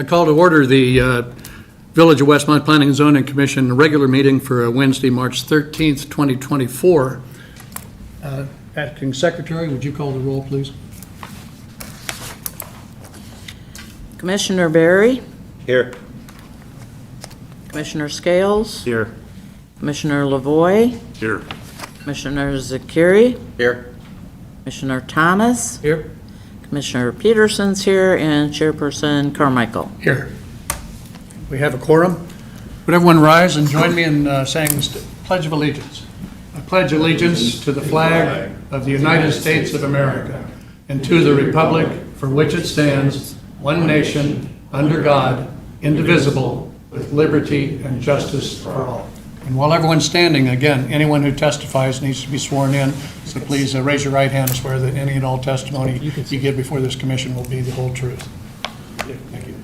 I call to order the Village of Westmont Planning and Zoning Commission regular meeting for Wednesday, March 13th, 2024. Acting Secretary, would you call the roll, please? Commissioner Berry, Here. Commissioner Scales, Here. Commissioner Lavoy, Here. Commissioner Zakiri, Here. Commissioner Thomas, Here. Commissioner Peterson's here, and Chairperson Carmichael. Here. We have a quorum. Would everyone rise and join me in saying the Pledge of Allegiance? I pledge allegiance to the flag of the United States of America and to the republic for which it stands, one nation, under God, indivisible, with liberty and justice for all. And while everyone's standing, again, anyone who testifies needs to be sworn in, so please raise your right hand and swear that any and all testimony you give before this commission will be the whole truth. Thank you.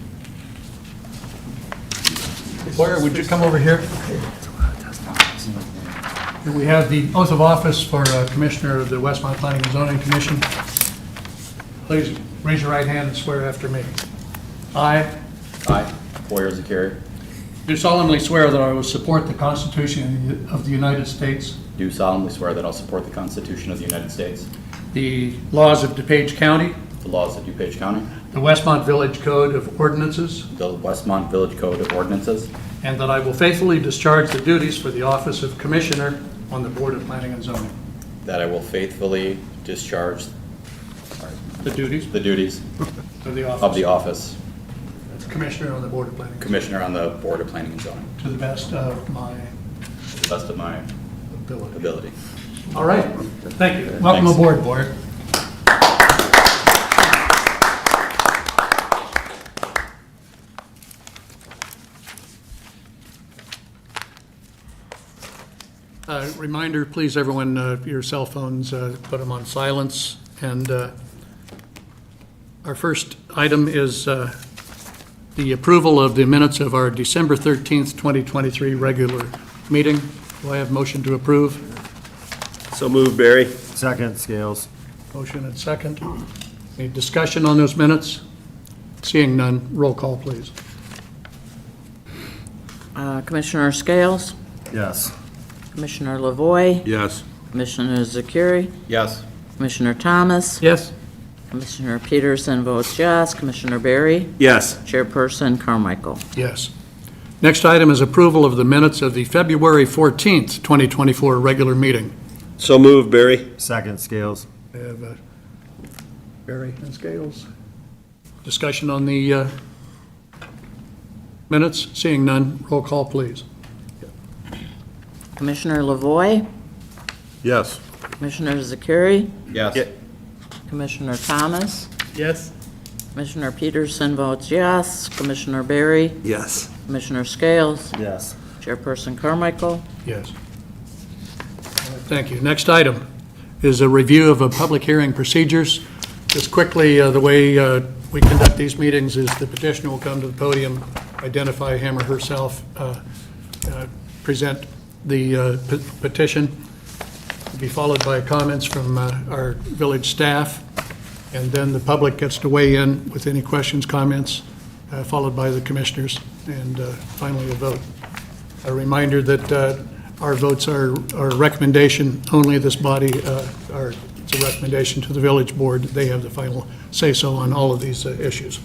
Lawyer, would you come over here? Here we have the oath of office for Commissioner of the Westmont Planning and Zoning Commission. Please raise your right hand and swear after me. I Boyer Zakiri. do solemnly swear that I will support the Constitution of the United States, Do solemnly swear that I'll support the Constitution of the United States, the laws of DuPage County, the laws of DuPage County, the Westmont Village Code of Ordinances, the Westmont Village Code of Ordinances, and that I will faithfully discharge the duties for the office of Commissioner on the Board of Planning and Zoning. that I will faithfully discharge The duties the duties of the of the office office of Commissioner on the Board of Planning and Commissioner on the Board of Planning and Zoning, Zoning, to the best of my to the best of my ability. ability. All right, thank you. Welcome Thanks. aboard, Board. Reminder, please, everyone, your cell phones, put them on silence. And our first item is the approval of the minutes of our December 13th, 2023 regular meeting. Do I have motion to approve? So moved, Barry. Second, Scales. Motion and second. Any discussion on those minutes? Seeing none, roll call, please. Commissioner Scales, Yes. Commissioner Lavoy, Yes. Commissioner Zakiri, Yes. Commissioner Thomas, Yes. Commissioner Peterson votes yes, Commissioner Berry, Yes. Chairperson Carmichael. Yes. Next item is approval of the minutes of the February 14th, 2024 regular meeting. So moved, Barry. Second, Scales. We have Barry and Scales. Discussion on the minutes? Seeing none, roll call, please. Commissioner Lavoy, Yes. Commissioner Zakiri, Yes. Yeah. Commissioner Thomas, Yes. Commissioner Peterson votes yes, Commissioner Berry, Yes. Commissioner Scales, Yes. Chairperson Carmichael. Yes. Thank you. Next item is a review of public hearing procedures. Just quickly, the way we conduct these meetings is the petitioner will come to the podium, identify him or herself, present the petition, be followed by comments from our village staff, and then the public gets to weigh in with any questions, comments, followed by the commissioners, and finally a vote. A reminder that our votes are a recommendation only. This body, it's a recommendation to the village board. They have the final say-so on all of these issues.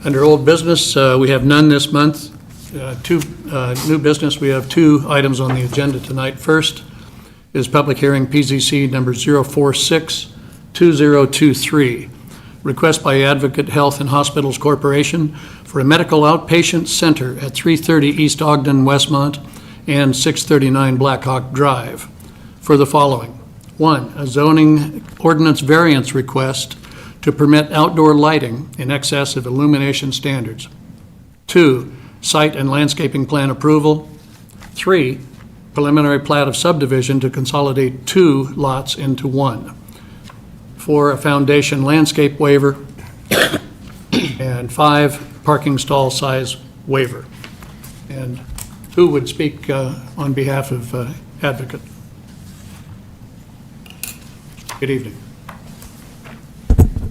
Under old business, we have none this month. New business, we have two items on the agenda tonight. First is public hearing PZC number 046-2023. Request by Advocate Health and Hospitals Corporation for a medical outpatient center at 330 East Ogden, Westmont, and 639 Blackhawk Drive for the following. 1, a zoning ordinance variance request to permit outdoor lighting in excess of illumination standards. 2, site and landscaping plan approval. 3, preliminary plat of subdivision to consolidate 2 lots into 1. 4, a foundation landscape waiver. And 5, parking stall size waiver. And who would speak on behalf of Advocate? Good evening.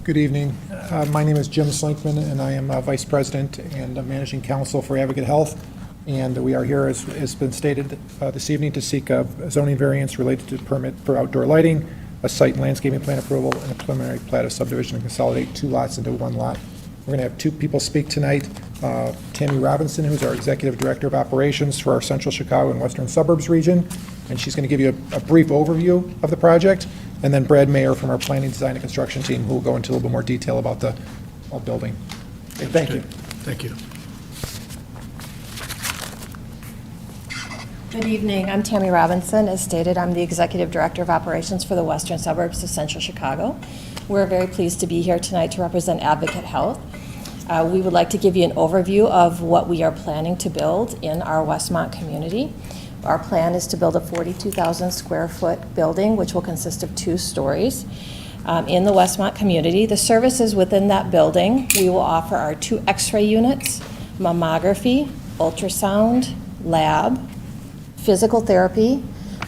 Good evening. My name is Jim Slinkman, and I am Vice President and Managing Counsel for Advocate Health. And we are here, as has been stated this evening, to seek a zoning variance related to permit for outdoor lighting, a site and landscaping plan approval, and a preliminary plat of subdivision to consolidate 2 lots into 1 lot. We're going to have 2 people speak tonight. Tammy Robinson, who's our Executive Director of Operations for our Central Chicago and Western Suburbs region, and she's going to give you a brief overview of the project. And then Brad Mayer from our Planning, Design, and Construction team, who will go into a little bit more detail about the building. Okay, thank you. Thank you. Good evening. I'm Tammy Robinson. As stated, I'm the Executive Director of Operations for the Western Suburbs of Central Chicago. We're very pleased to be here tonight to represent Advocate Health. We would like to give you an overview of what we are planning to build in our Westmont community. Our plan is to build a 42,000 square foot building, which will consist of 2 stories. In the Westmont community, the services within that building, we will offer our 2 X-ray units, mammography, ultrasound, lab, physical therapy.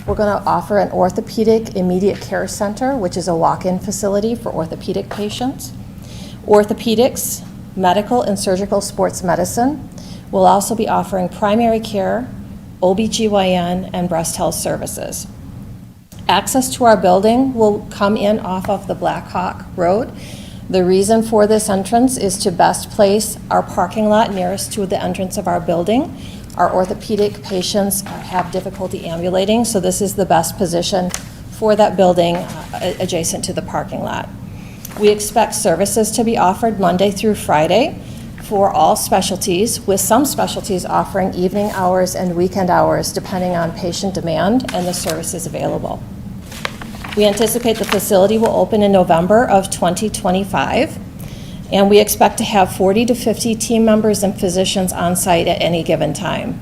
We're going to offer an orthopedic immediate care center, which is a walk-in facility for orthopedic patients. Orthopedics, medical and surgical sports medicine. We'll also be offering primary care, OBGYN, and breast health services. Access to our building will come in off of the Black Hawk Road. The reason for this entrance is to best place our parking lot nearest to the entrance of our building. Our orthopedic patients have difficulty ambulating, so this is the best position for that building adjacent to the parking lot. We expect services to be offered Monday through Friday for all specialties, with some specialties offering evening hours and weekend hours depending on patient demand and the services available. We anticipate the facility will open in November of 2025, and we expect to have 40 to 50 team members and physicians on site at any given time.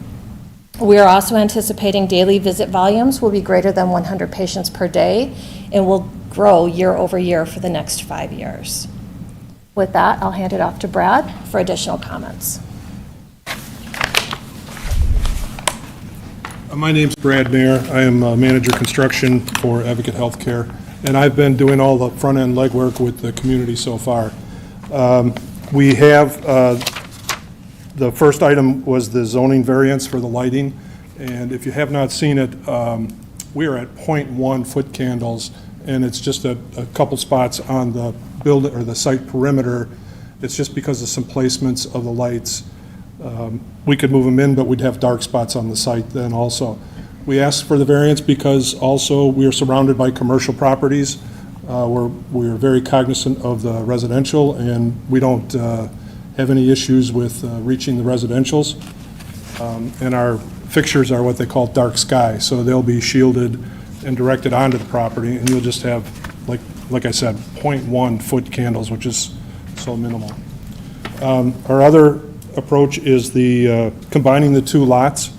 We are also anticipating daily visit volumes will be greater than 100 patients per day and will grow year over year for the next 5 years. With that, I'll hand it off to Brad for additional comments. My name's Brad Mayer. I am Manager Construction for Advocate Healthcare, and I've been doing all the front-end legwork with the community so far. We have, the first item was the zoning variance for the lighting, and if you have not seen it, we are at 0.1 foot candles, and it's just a couple spots on the building or the site perimeter. It's just because of some placements of the lights. We could move them in, but we'd have dark spots on the site then also. We asked for the variance because also we are surrounded by commercial properties. We're very cognizant of the residential, and we don't have any issues with reaching the residentials. And our fixtures are what they call dark sky, so they'll be shielded and directed onto the property, and you'll just have, like I said, 0.1 foot candles, which is so minimal. Our other approach is the combining the 2 lots.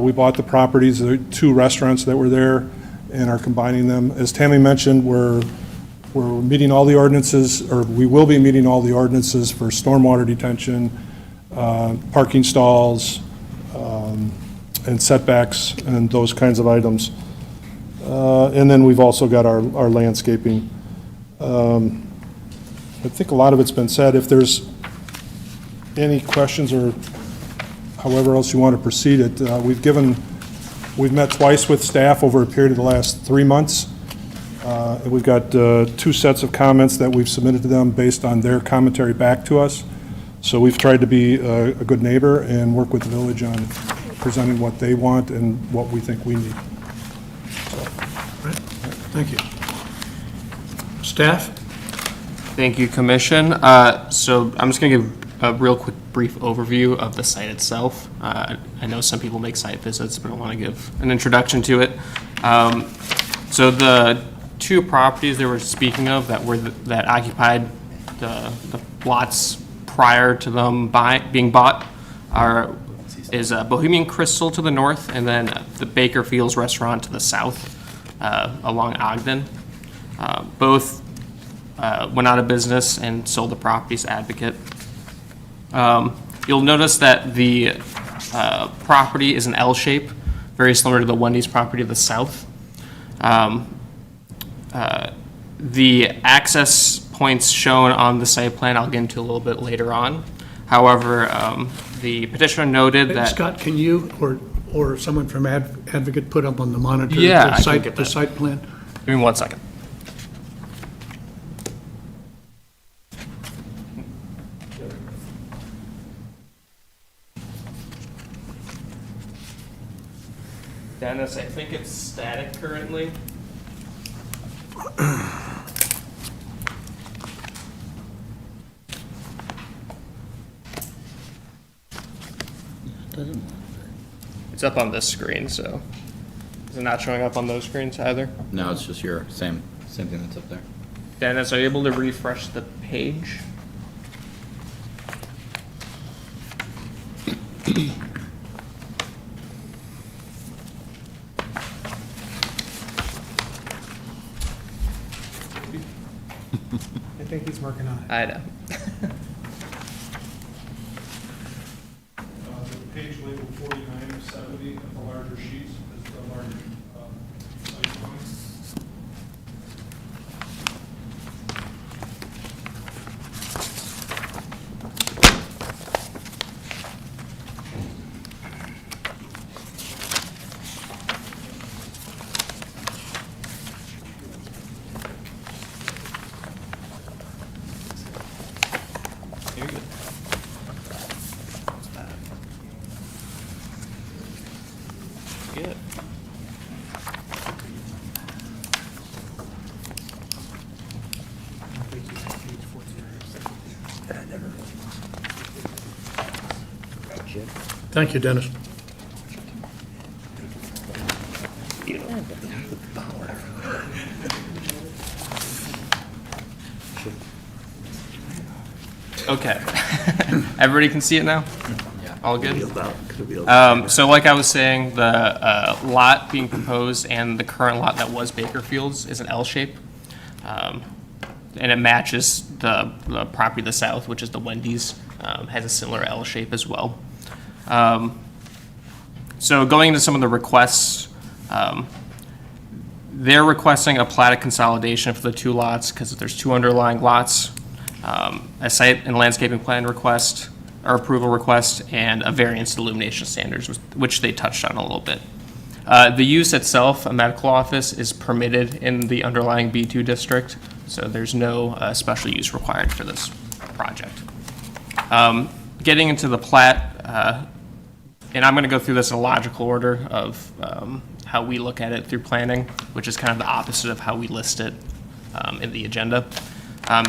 We bought the properties, the 2 restaurants that were there, and are combining them. As Tammy mentioned, we're meeting all the ordinances, or we will be meeting all the ordinances for stormwater detention, parking stalls, and setbacks, and those kinds of items. And then we've also got our landscaping. I think a lot of it's been said. If there's any questions or however else you want to proceed it, we've met twice with staff over a period of the last 3 months. And we've got 2 sets of comments that we've submitted to them based on their commentary back to us. So we've tried to be a good neighbor and work with the village on presenting what they want and what we think we need. Thank you. Staff? Thank you, Commission. So I'm just going to give a real quick brief overview of the site itself. I know some people make site visits, but I want to give an introduction to it. So the 2 properties they were speaking of that occupied the lots prior to them being bought is Bohemian Crystal to the north, and then the Baker Fields restaurant to the south along Ogden. Both went out of business and sold the properties to Advocate. You'll notice that the property is an L shape, very similar to the Wendy's property to the south. The access points shown on the site plan, I'll get into a little bit later on. However, the petitioner noted that. Scott, can you or someone from Advocate put up on the monitor? Yeah, the I can site- get The that. site plan? Give me 1 second. Dennis, I think it's static currently. It's up on this screen, so is it not showing up on those screens either? No, it's just your same thing that's up there. Dennis, are you able to refresh the page? I think he's working on it. I know. The page labeled 49 of 70 of the larger sheets is the larger site plan. You're good. Good. Thank you, Dennis. Okay. Everybody can see it now? Yeah. All good? So like I was saying, the lot being proposed and the current lot that was Bakerfield's is an L shape. And it matches the property to the south, which is the Wendy's, has a similar L shape as well. So going into some of the requests, they're requesting a platted consolidation for the two lots because there's two underlying lots, a site and landscaping plan request, or approval request, and a variance to illumination standards, which they touched on a little bit. The use itself, a medical office, is permitted in the underlying B2 district, so there's no special use required for this project. Getting into the plat, and I'm going to go through this in a logical order of how we look at it through planning, which is kind of the opposite of how we list it in the agenda.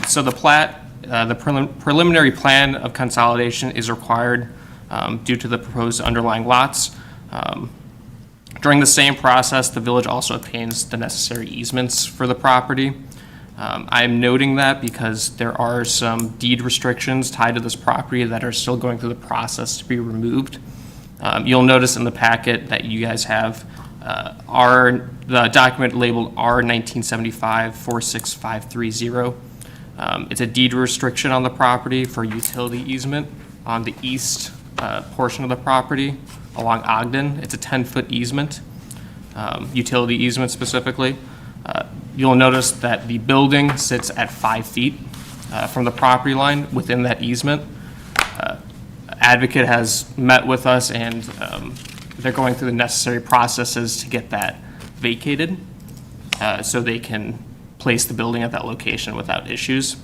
So the plat, the preliminary plan of consolidation is required due to the proposed underlying lots. During the same process, the village also obtains the necessary easements for the property. I am noting that because there are some deed restrictions tied to this property that are still going through the process to be removed. You'll notice in the packet that you guys have the document labeled R 1975-46530. It's a deed restriction on the property for utility easement on the east portion of the property along Ogden. It's a 10-foot easement, utility easement specifically. You'll notice that the building sits at 5 feet from the property line within that easement. Advocate has met with us and they're going through the necessary processes to get that vacated so they can place the building at that location without issues.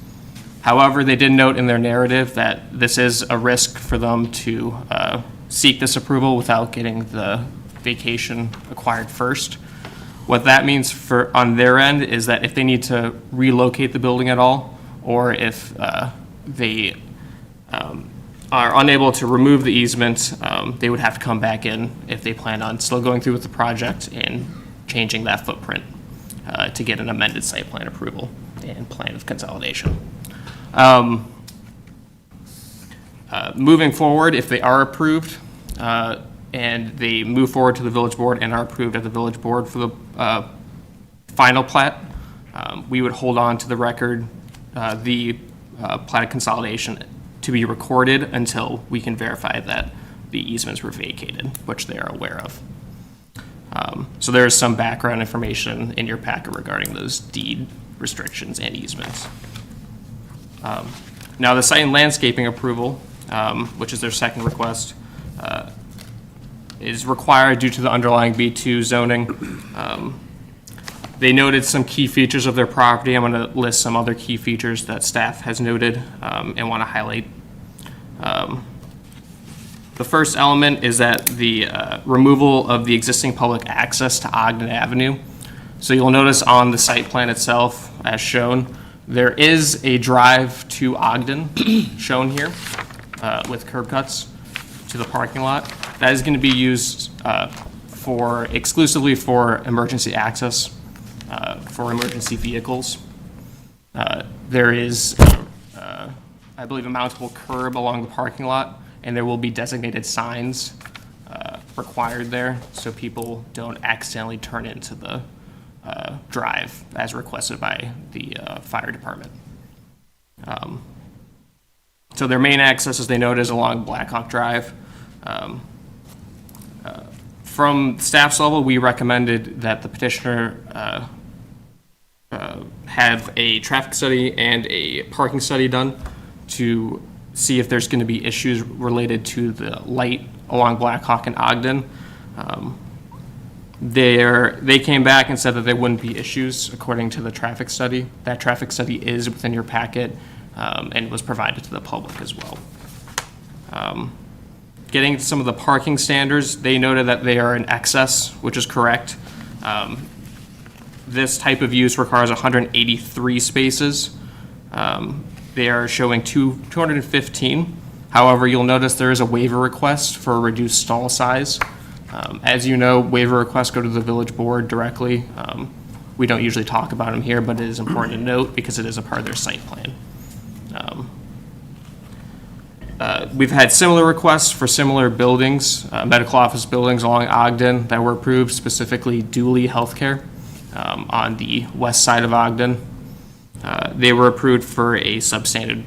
However, they did note in their narrative that this is a risk for them to seek this approval without getting the vacation acquired first. What that means for on their end is that if they need to relocate the building at all, or if they are unable to remove the easement, they would have to come back in if they plan on still going through with the project and changing that footprint to get an amended site plan approval and plan of consolidation. Moving forward, if they are approved and they move forward to the village board and are approved at the village board for the final plat, we would hold on to the record the platted consolidation to be recorded until we can verify that the easements were vacated, which they are aware of. So there is some background information in your packet regarding those deed restrictions and easements. Now, the site and landscaping approval, which is their second request, is required due to the underlying B2 zoning. They noted some key features of their property. I'm going to list some other key features that staff has noted and want to highlight. The first element is that the removal of the existing public access to Ogden Avenue. So you'll notice on the site plan itself, as shown, there is a drive to Ogden shown here with curb cuts to the parking lot. That is going to be used exclusively for emergency access for emergency vehicles. There is, I believe, a mountable curb along the parking lot, and there will be designated signs required there so people don't accidentally turn into the drive as requested by the fire department. So their main access, as they noted, is along Blackhawk Drive. From staff's level, we recommended that the petitioner have a traffic study and a parking study done to see if there's going to be issues related to the light along Blackhawk and Ogden. They came back and said that there wouldn't be issues according to the traffic study. That traffic study is within your packet and was provided to the public as well. Getting to some of the parking standards, they noted that they are in excess, which is correct. This type of use requires 183 spaces. They are showing 215. However, you'll notice there is a waiver request for a reduced stall size. As you know, waiver requests go to the village board directly. We don't usually talk about them here, but it is important to note because it is a part of their site plan. We've had similar requests for similar buildings, medical office buildings along Ogden that were approved, specifically Dooley Healthcare on the west side of Ogden. They were approved for a substandard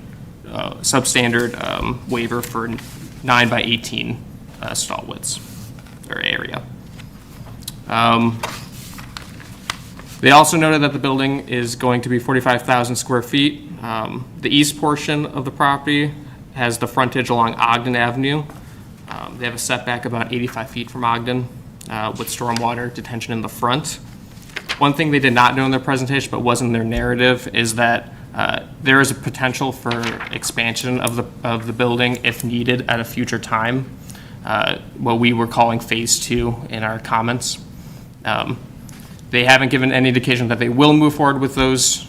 waiver for 9 by 18 stall widths or area. They also noted that the building is going to be 45,000 square feet. The east portion of the property has the frontage along Ogden Avenue. They have a setback about 85 feet from Ogden with stormwater detention in the front. One thing they did not know in their presentation, but was in their narrative, is that there is a potential for expansion of the building if needed at a future time, what we were calling phase 2 in our comments. They haven't given any indication that they will move forward with those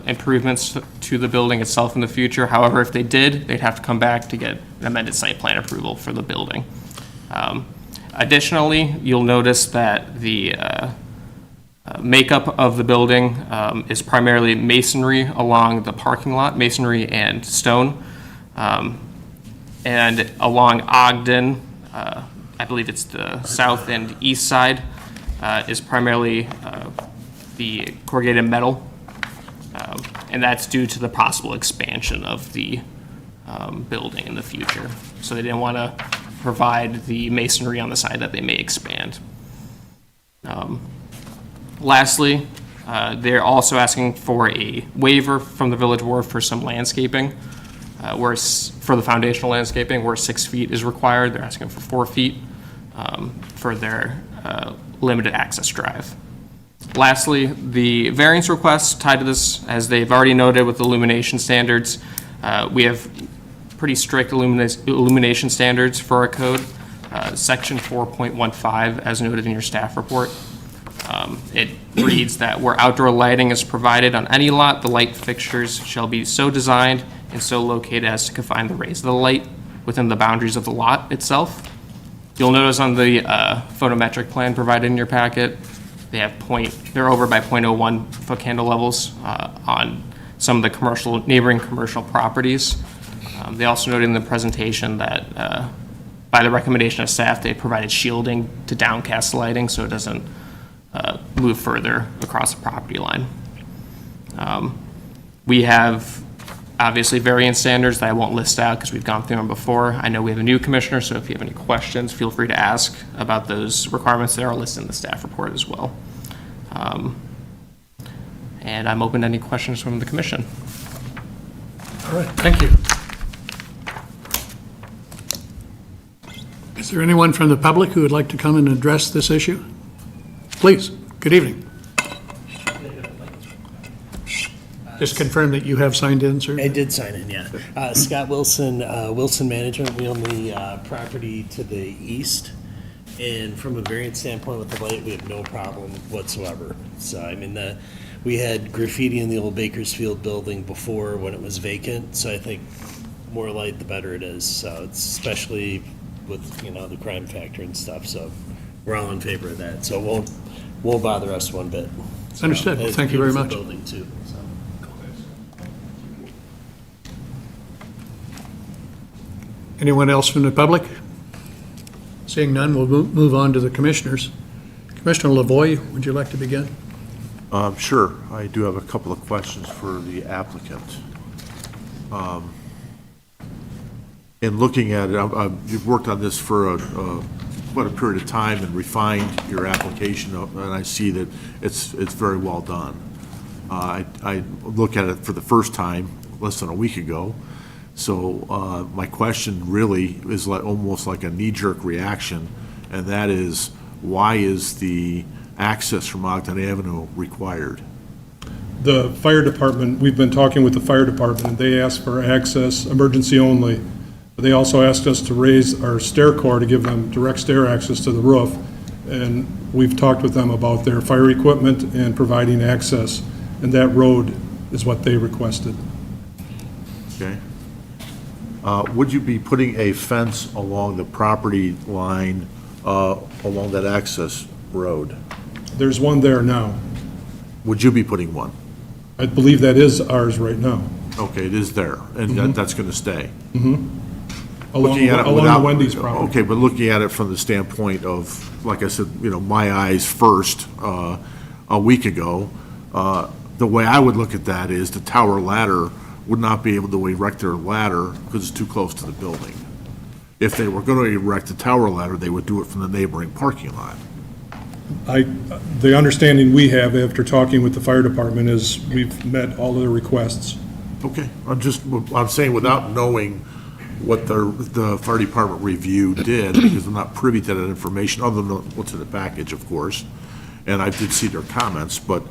improvements to the building itself in the future. However, if they did, they'd have to come back to get an amended site plan approval for the building. Additionally, you'll notice that the makeup of the building is primarily masonry along the parking lot, masonry and stone. And along Ogden, I believe it's the south and east side, is primarily the corrugated metal. And that's due to the possible expansion of the building in the future. So they didn't want to provide the masonry on the side that they may expand. Lastly, they're also asking for a waiver from the village board for some landscaping, for the foundational landscaping, where 6 feet is required. They're asking for 4 feet for their limited access drive. Lastly, the variance requests tied to this, as they've already noted with illumination standards, we have pretty strict illumination standards for our code. Section 4.15, as noted in your staff report. It reads that where outdoor lighting is provided on any lot, the light fixtures shall be so designed and so located as to confine the rays of the light within the boundaries of the lot itself. You'll notice on the photometric plan provided in your packet, they're over by 0.01 foot candle levels on some of the neighboring commercial properties. They also noted in the presentation that by the recommendation of staff, they provided shielding to downcast lighting so it doesn't move further across the property line. We have obviously variance standards that I won't list out because we've gone through them before. I know we have a new commissioner, so if you have any questions, feel free to ask about those requirements. They are listed in the staff report as well. And I'm open to any questions from the commission. All right, thank you. Is there anyone from the public who would like to come and address this issue? Please, good evening. Just confirm that you have signed in, sir? I did sign in, yeah. Scott Wilson, Wilson Management, we own the property to the east. And from a variance standpoint with the light, we have no problem whatsoever. So, I mean, we had graffiti in the old Bakersfield building before when it was vacant, so I think more light, the better it is. So it's especially with, you know, the crime factor and stuff, so we're all in favor of that. So it won't bother us one bit. So, Understood. it's a Thank you very beautiful much. building too, so. Anyone else from the public? Seeing none, we'll move on to the commissioners. Commissioner Lavoy, would you like to begin? Sure. I do have a couple of questions for the applicant. In looking at it, you've worked on this for quite a period of time and refined your application, and I see that it's very well done. I look at it for the first time less than a week ago, so my question really is almost like a knee-jerk reaction, and that is, why is the access from Ogden Avenue required? The fire department, we've been talking with the fire department, and they asked for access, emergency only. They also asked us to raise our stair core to give them direct stair access to the roof, and we've talked with them about their fire equipment and providing access, and that road is what they requested. Okay. Would you be putting a fence along the property line, along that access road? There's one there now. Would you be putting one? I believe that is ours right now. Okay, it is there, and that's going to stay. Along Looking at it the without- Wendy's property. Okay, but looking at it from the standpoint of, like I said, my eyes first, a week ago, the way I would look at that is the tower ladder would not be able to erect their ladder because it's too close to the building. If they were going to erect a tower ladder, they would do it from the neighboring parking lot. The understanding we have after talking with the fire department is we've met all of their requests. Okay, I'm saying without knowing what the fire department review did, because I'm not privy to that information, other than what's in the package, of course, and I did see their comments, but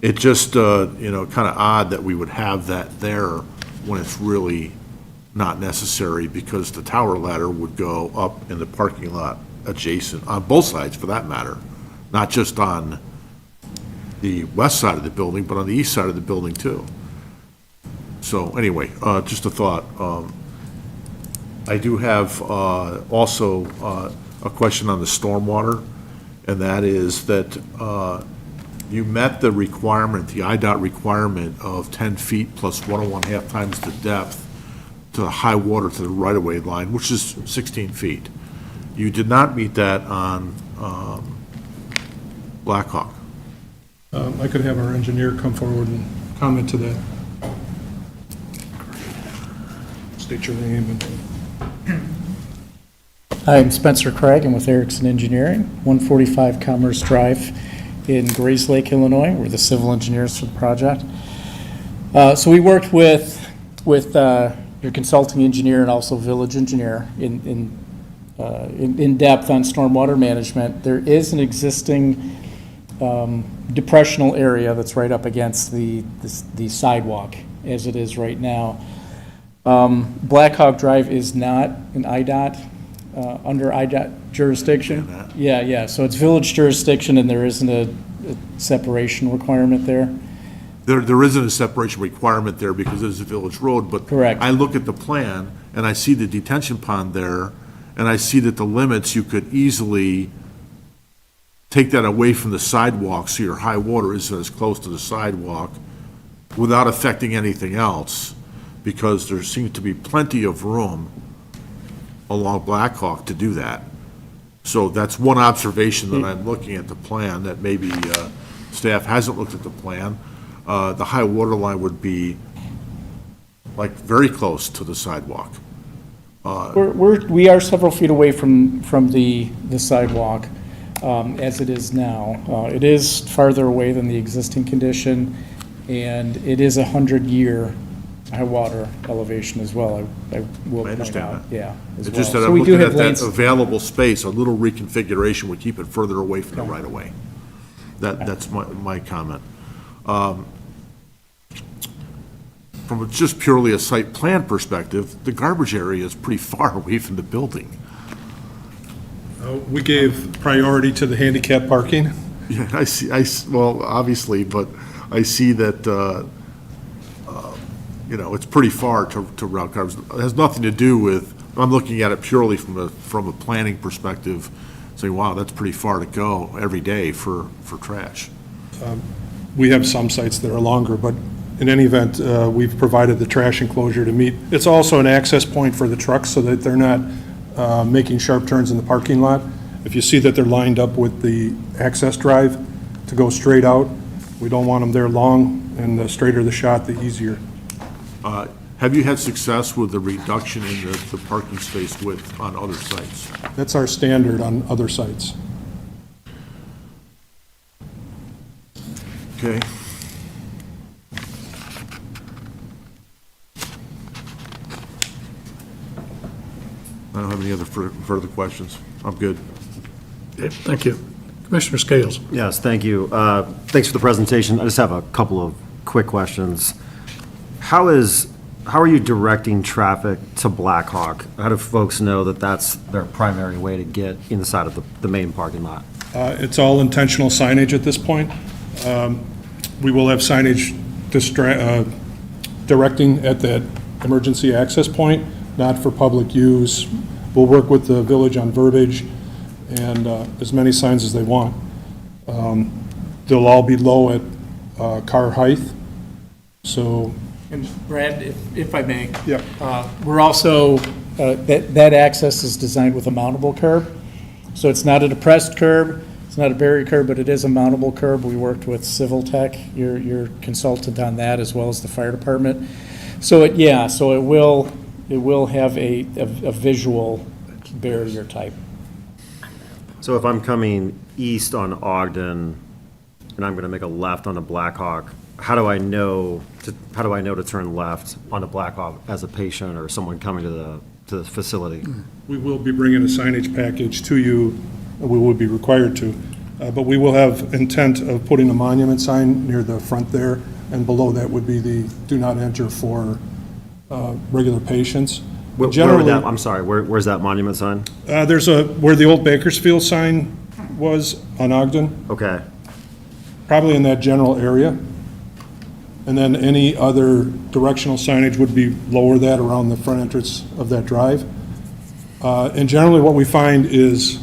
it just, kind of odd that we would have that there when it's really not necessary, because the tower ladder would go up in the parking lot adjacent, on both sides for that matter, not just on the west side of the building, but on the east side of the building too. So anyway, just a thought. I do have also a question on the stormwater, and that is that you met the requirement, the IDOT requirement of 10 feet plus 1.5 times the depth to the high water to the right-of-way line, which is 16 feet. You did not meet that on Blackhawk. I could have our engineer come forward and comment to that. State your name and... Hi, I'm Spencer Craig. I'm with Erickson Engineering, 145 Commerce Drive in Grays Lake, Illinois. We're the civil engineers for the project. So we worked with your consulting engineer and also village engineer in depth on stormwater management. There is an existing depressional area that's right up against the sidewalk as it is right now. Blackhawk Drive is not an IDOT, under IDOT jurisdiction. Yeah, so it's village jurisdiction, and there isn't a separation requirement there. There isn't a separation requirement there because it is a village road, but Correct. I look at the plan, and I see the detention pond there, and I see that the limits, you could easily take that away from the sidewalk, so your high water isn't as close to the sidewalk without affecting anything else, because there seems to be plenty of room along Blackhawk to do that. So that's one observation that I'm looking at the plan, that maybe staff hasn't looked at the plan. The high water line would be like very close to the sidewalk. We are several feet away from the sidewalk. as it is now. It is farther away than the existing condition, and it is 100-year high water elevation as well, I will point understand out. that. Yeah, as It's just well. that So I'm we do looking have at that lanes- available space, a little reconfiguration would keep it further away from the right-of-way. That's my comment. From just purely a site plan perspective, the garbage area is pretty far away from the building. We gave priority to the handicap parking. Yeah, well, obviously, but I see that, it's pretty far to route cars. It has nothing to do with, I'm looking at it purely from a planning perspective, saying, wow, that's pretty far to go every day for trash. We have some sites that are longer, but in any event, we've provided the trash enclosure to meet. It's also an access point for the trucks so that they're not making sharp turns in the parking lot. If you see that they're lined up with the access drive to go straight out, we don't want them there long, and the straighter the shot, the easier. Have you had success with the reduction in the parking space width on other sites? That's our standard on other sites. Okay. I don't have any other further questions. I'm good. Okay, thank you. Commissioner Scales? Yes, thank you. Thanks for the presentation. I just have a couple of quick questions. How are you directing traffic to Blackhawk? How do folks know that that's their primary way to get inside of the main parking lot? It's all intentional signage at this point. We will have signage directing at that emergency access point, not for public use. We'll work with the village on verbiage and as many signs as they want. They'll all be low at car height, so. And Brad, if I may. Yeah. We're also, that access is designed with a mountable curb. So it's not a depressed curb, it's not a barrier curb, but it is a mountable curb. We worked with Civil Tech, your consultant on that, as well as the fire department. So it will have a visual barrier type. So if I'm coming east on Ogden and I'm going to make a left onto Blackhawk, how do I know to turn left onto Blackhawk as a patient or someone coming to the facility? We will be bringing a signage package to you, we will be required to, but we will have intent of putting a monument sign near the front there, and below that would be the do not enter for regular patients. Generally, I'm sorry, where's that monument sign? There's where the old Bakersfield sign was on Ogden, Okay, probably in that general area. And then any other directional signage would be lower that around the front entrance of that drive. And generally what we find is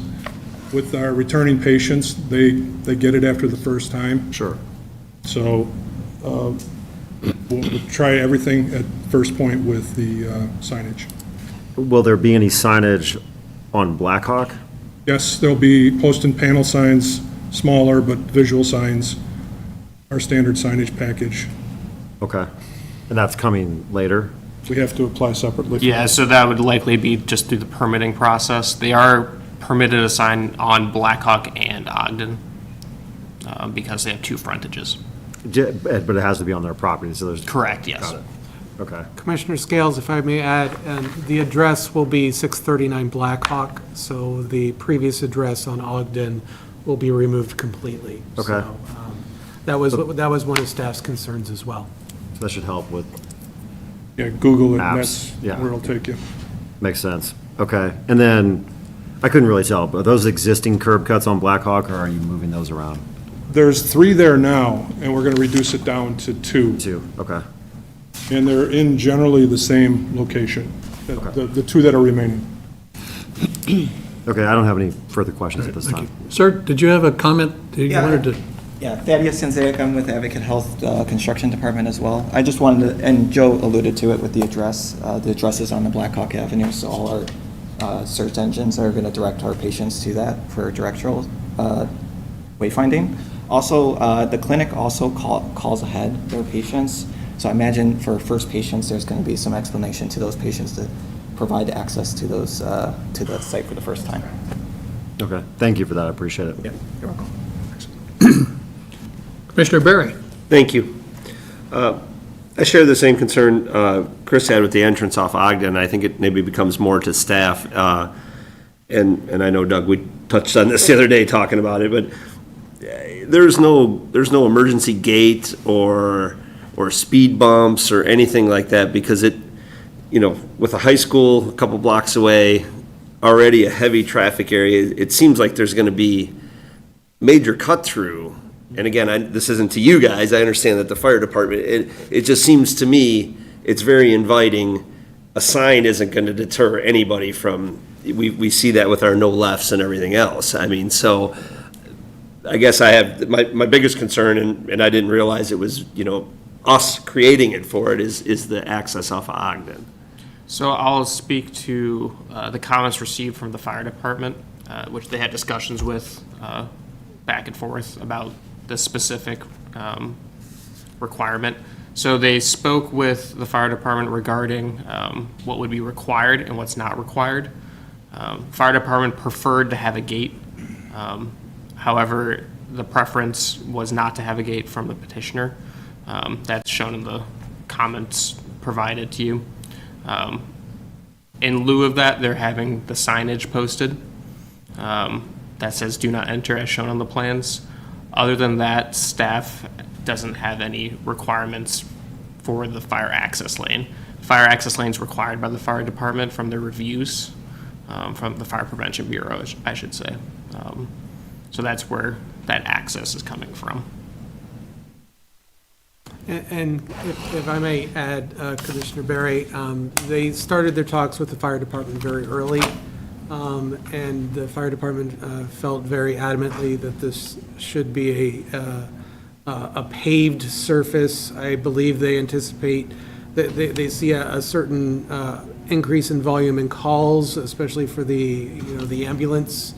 with our returning patients, they get it after the first time. sure. So we'll try everything at first point with the signage. Will there be any signage on Blackhawk? Yes, there'll be post and panel signs, smaller but visual signs, our standard signage package. Okay. And that's coming later? We have to apply separately. for Yeah, that. so that would likely be just through the permitting process. They are permitted to sign on Blackhawk and Ogden because they have two frontages. But it has to be on their property, so there's. Correct, yes. Got it. Okay. Commissioner Scales, if I may add, the address will be 639 Blackhawk, so the previous address on Ogden will be removed completely. Okay. So, that was one of staff's concerns as well. So that should help with, Yeah, Google it, and Maps, that's yeah. where it'll take you. makes sense. Okay. And then, I couldn't really tell, but are those existing curb cuts on Blackhawk, or are you moving those around? There's 3 there now, and we're going to reduce it down to 2. Two, okay. And they're in generally the same location, the 2 that are remaining. Okay, I don't have any further questions at this Thank time. you. Sir, did you have a comment that you Yeah. wanted to? Yeah, Thaddeus Sinzak, I'm with Advocate Health Construction Department as well. I just wanted to, and Joe alluded to it with the address. The address is on the Blackhawk Avenue, so all our search engines are going to direct our patients to that for directional wayfinding. Also, the clinic also calls ahead their patients. So I imagine for first patients, there's going to be some explanation to those patients to provide access to those to the site for the first time. Okay, thank you for that, I appreciate it. You're welcome. Commissioner Berry? Thank you. I share the same concern Chris had with the entrance off Ogden. I think it maybe becomes more to staff. And I know, Doug, we touched on this the other day talking about it, but there's no emergency gate or speed bumps or anything like that, because it, with a high school a couple blocks away, already a heavy traffic area, it seems like there's going to be major cut through. And again, this isn't to you guys, I understand that the fire department, it just seems to me, it's very inviting. A sign isn't going to deter anybody from, we see that with our no lefts and everything else. I mean, so I guess I have, my biggest concern, and I didn't realize it was, us creating it for it, is the access off of Ogden. So I'll speak to the comments received from the fire department, which they had discussions with back and forth about the specific requirement. So they spoke with the fire department regarding what would be required and what's not required. Fire department preferred to have a gate. However, the preference was not to have a gate from the petitioner. That's shown in the comments provided to you. In lieu of that, they're having the signage posted that says "Do not enter," as shown on the plans. Other than that, staff doesn't have any requirements for the fire access lane. Fire access lane is required by the fire department from their reviews, from the Fire Prevention Bureau, I should say. So that's where that access is coming from. And if I may add, Commissioner Berry, they started their talks with the fire department very early, and the fire department felt very adamantly that this should be a paved surface. I believe they anticipate that they see a certain increase in volume in calls, especially for the ambulance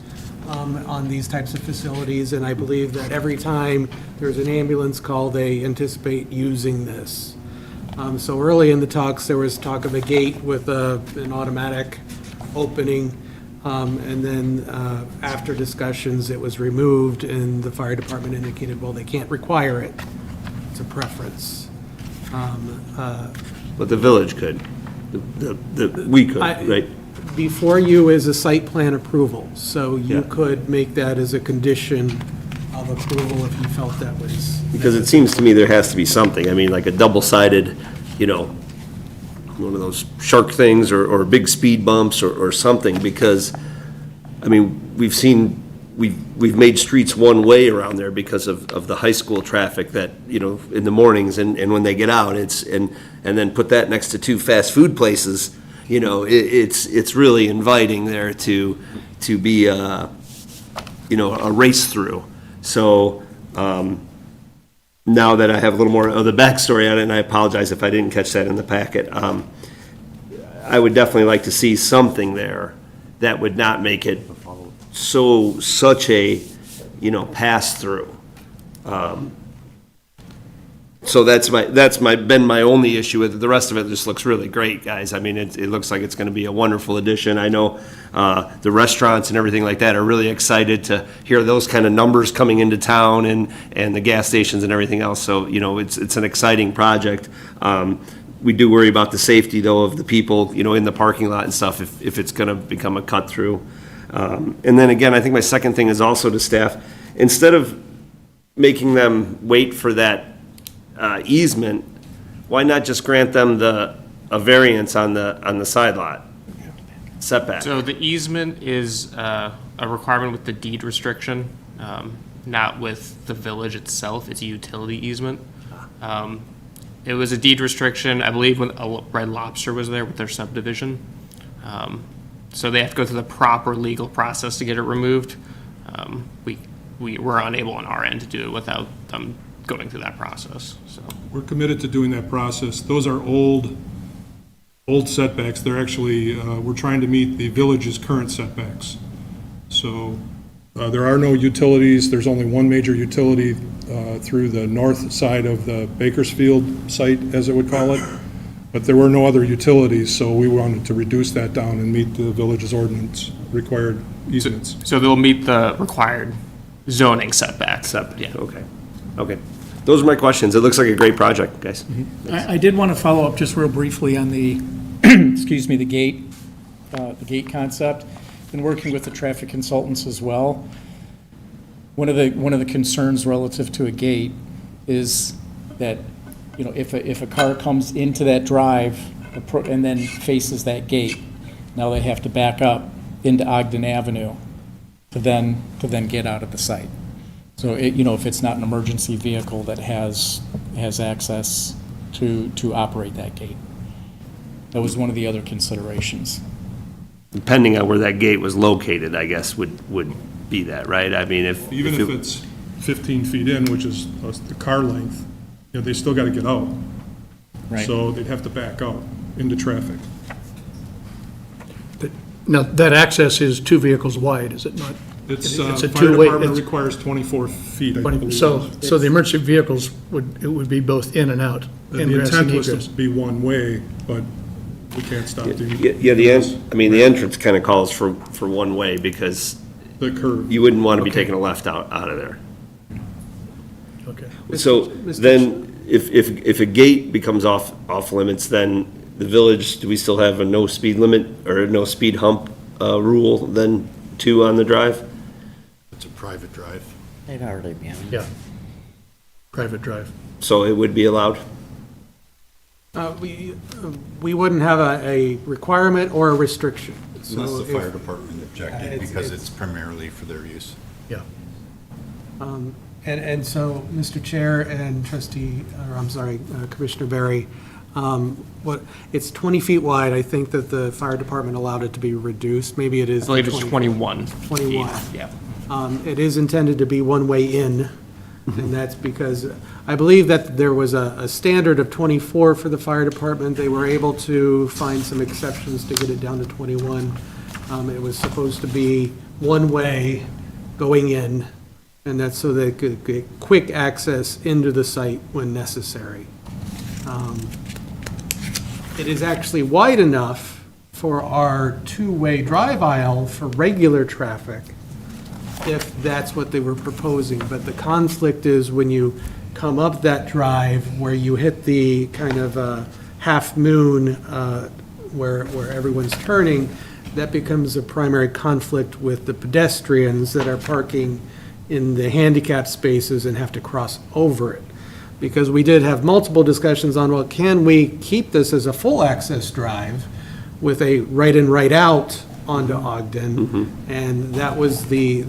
on these types of facilities, and I believe that every time there's an ambulance call, they anticipate using this. So early in the talks, there was talk of a gate with an automatic opening, and then after discussions, it was removed, and the fire department indicated, well, they can't require it. It's a preference. But the village could, we could, right? Before you is a site plan approval, so you Yeah. could make that as a condition of approval if you felt that was. Because it seems to me there has to be something. I mean, like a double-sided, one of those shark things or big speed bumps or something, because, I mean, we've made streets one way around there because of the high school traffic that, in the mornings and when they get out, and then put that next to two fast food places, it's really inviting there to be a race through. So, now that I have a little more of the backstory on it, and I apologize if I didn't catch that in the packet, I would definitely like to see something there that would not make it such a, pass-through. So that's been my only issue with it. The rest of it just looks really great, guys. I mean, it looks like it's gonna be a wonderful addition. I know, the restaurants and everything like that are really excited to hear those kind of numbers coming into town and the gas stations and everything else. So, it's an exciting project. We do worry about the safety, though, of the people, in the parking lot and stuff, if it's gonna become a cut-through. And then again, I think my second thing is also to staff, instead of making them wait for that easement, why not just grant them a variance on the side lot setback? So the easement is a requirement with the deed restriction, not with the village itself. It's a utility easement. It was a deed restriction, I believe, when Red Lobster was there with their subdivision. So they have to go through the proper legal process to get it removed. We were unable on our end to do it without them going through that process, so. We're committed to doing that process. Those are old setbacks. They're actually, we're trying to meet the village's current setbacks. So there are no utilities. There's only one major utility through the north side of the Bakersfield site, as it would call it. But there were no other utilities, so we wanted to reduce that down and meet the village's ordinance required easements. So they'll meet the required zoning setbacks. Yeah. Okay, okay. Those are my questions. It looks like a great project, guys. I did want to follow up just real briefly on the, excuse me, the gate concept. Been working with the traffic consultants as well. One of the concerns relative to a gate is that, if a car comes into that drive and then faces that gate, now they have to back up into Ogden Avenue to then get out of the site. So if it's not an emergency vehicle that has access to operate that gate. That was one of the other considerations. Depending on where that gate was located, I guess, would be that, right? I mean, if It's 15 feet in, which is the car length, they still got to get out. Right. So they'd have to back out into traffic. Now, that access is 2 vehicles wide, is it not? It's, a fire two-way- department it's- requires 24 feet, I believe. So the emergency vehicles would be both in and out. The ingress and intent was egress. to be one way, but we can't stop the. Yeah, the entrance kind of calls for one way because The curve. you wouldn't want to be Okay. taking a left out of there. Okay. So then, if a gate becomes off limits, then the village, do we still have a no speed limit or a no speed hump rule then too on the drive? It's a private drive. They'd already be on. Yeah. Private drive. So it would be allowed? We wouldn't have a requirement or a restriction. Unless So the if- fire department objected, because it's primarily for their use. Yeah. And so, Mr. Chair and Commissioner Berry, it's 20 feet wide. I think that the fire department allowed it to be reduced. Maybe it is. I believe it's 21. 21. Yeah. It is intended to be one way in, and that's because I believe that there was a standard of 24 for the fire department. They were able to find some exceptions to get it down to 21. It was supposed to be one way going in, and that's so they could get quick access into the site when necessary. It is actually wide enough for our two-way drive aisle for regular traffic, if that's what they were proposing. But the conflict is when you come up that drive where you hit the kind of half moon where everyone's turning, that becomes a primary conflict with the pedestrians that are parking in the handicap spaces and have to cross over it. Because we did have multiple discussions on, well, can we keep this as a full access drive with a right in, right out onto Ogden? And that was the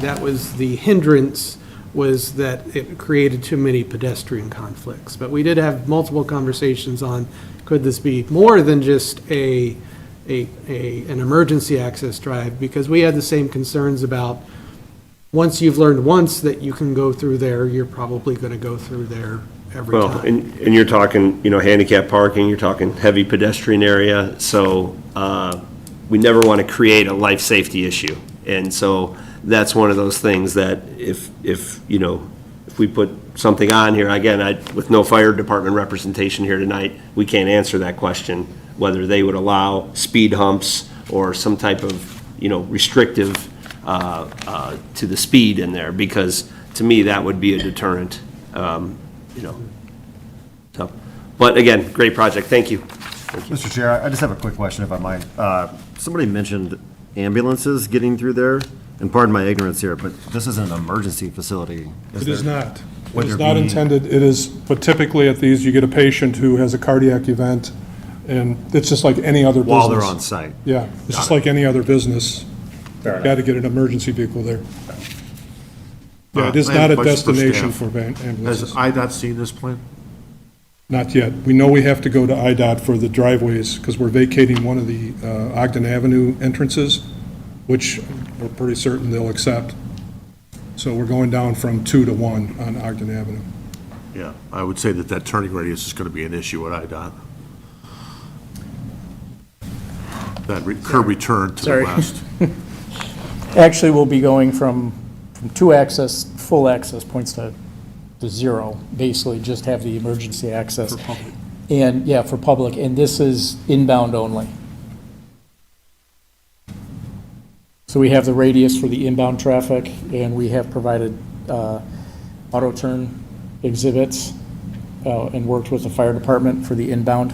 hindrance, was that it created too many pedestrian conflicts. But we did have multiple conversations on, could this be more than just an emergency access drive? Because we had the same concerns about, once you've learned once that you can go through there, you're probably going to go through there every Well, time. and you're talking, handicap parking, you're talking heavy pedestrian area, so we never want to create a life safety issue. And so that's one of those things that if we put something on here, again, with no fire department representation here tonight, we can't answer that question, whether they would allow speed humps or some type of, restrictive to the speed in there, because to me, that would be a deterrent. So, but again, great project, thank you. Mr. Chair, I just have a quick question, if I might. Somebody mentioned ambulances getting through there, and pardon my ignorance here, but this is an emergency facility. It is not. Would It is there not be- intended, it is, but typically at these, you get a patient who has a cardiac event, and it's just like any other business. While they're on site? Yeah, it's just Got it. like any other business. Fair Got to get an emergency vehicle there. Yeah, it is I have not a question destination staff. for ambulances. Has IDOT seen this plan? Not yet. We know we have to go to IDOT for the driveways, because we're vacating one of the Ogden Avenue entrances, which we're pretty certain they'll accept. So we're going down from 2 to 1 on Ogden Avenue. Yeah, I would say that turning radius is going to be an issue at IDOT. That curb return to the Sorry. west. Actually, we'll be going from full access points to zero, basically just have the emergency access. And, yeah, for public, and this is inbound only. So we have the radius for the inbound traffic, and we have provided auto turn exhibits and worked with the fire department for the inbound,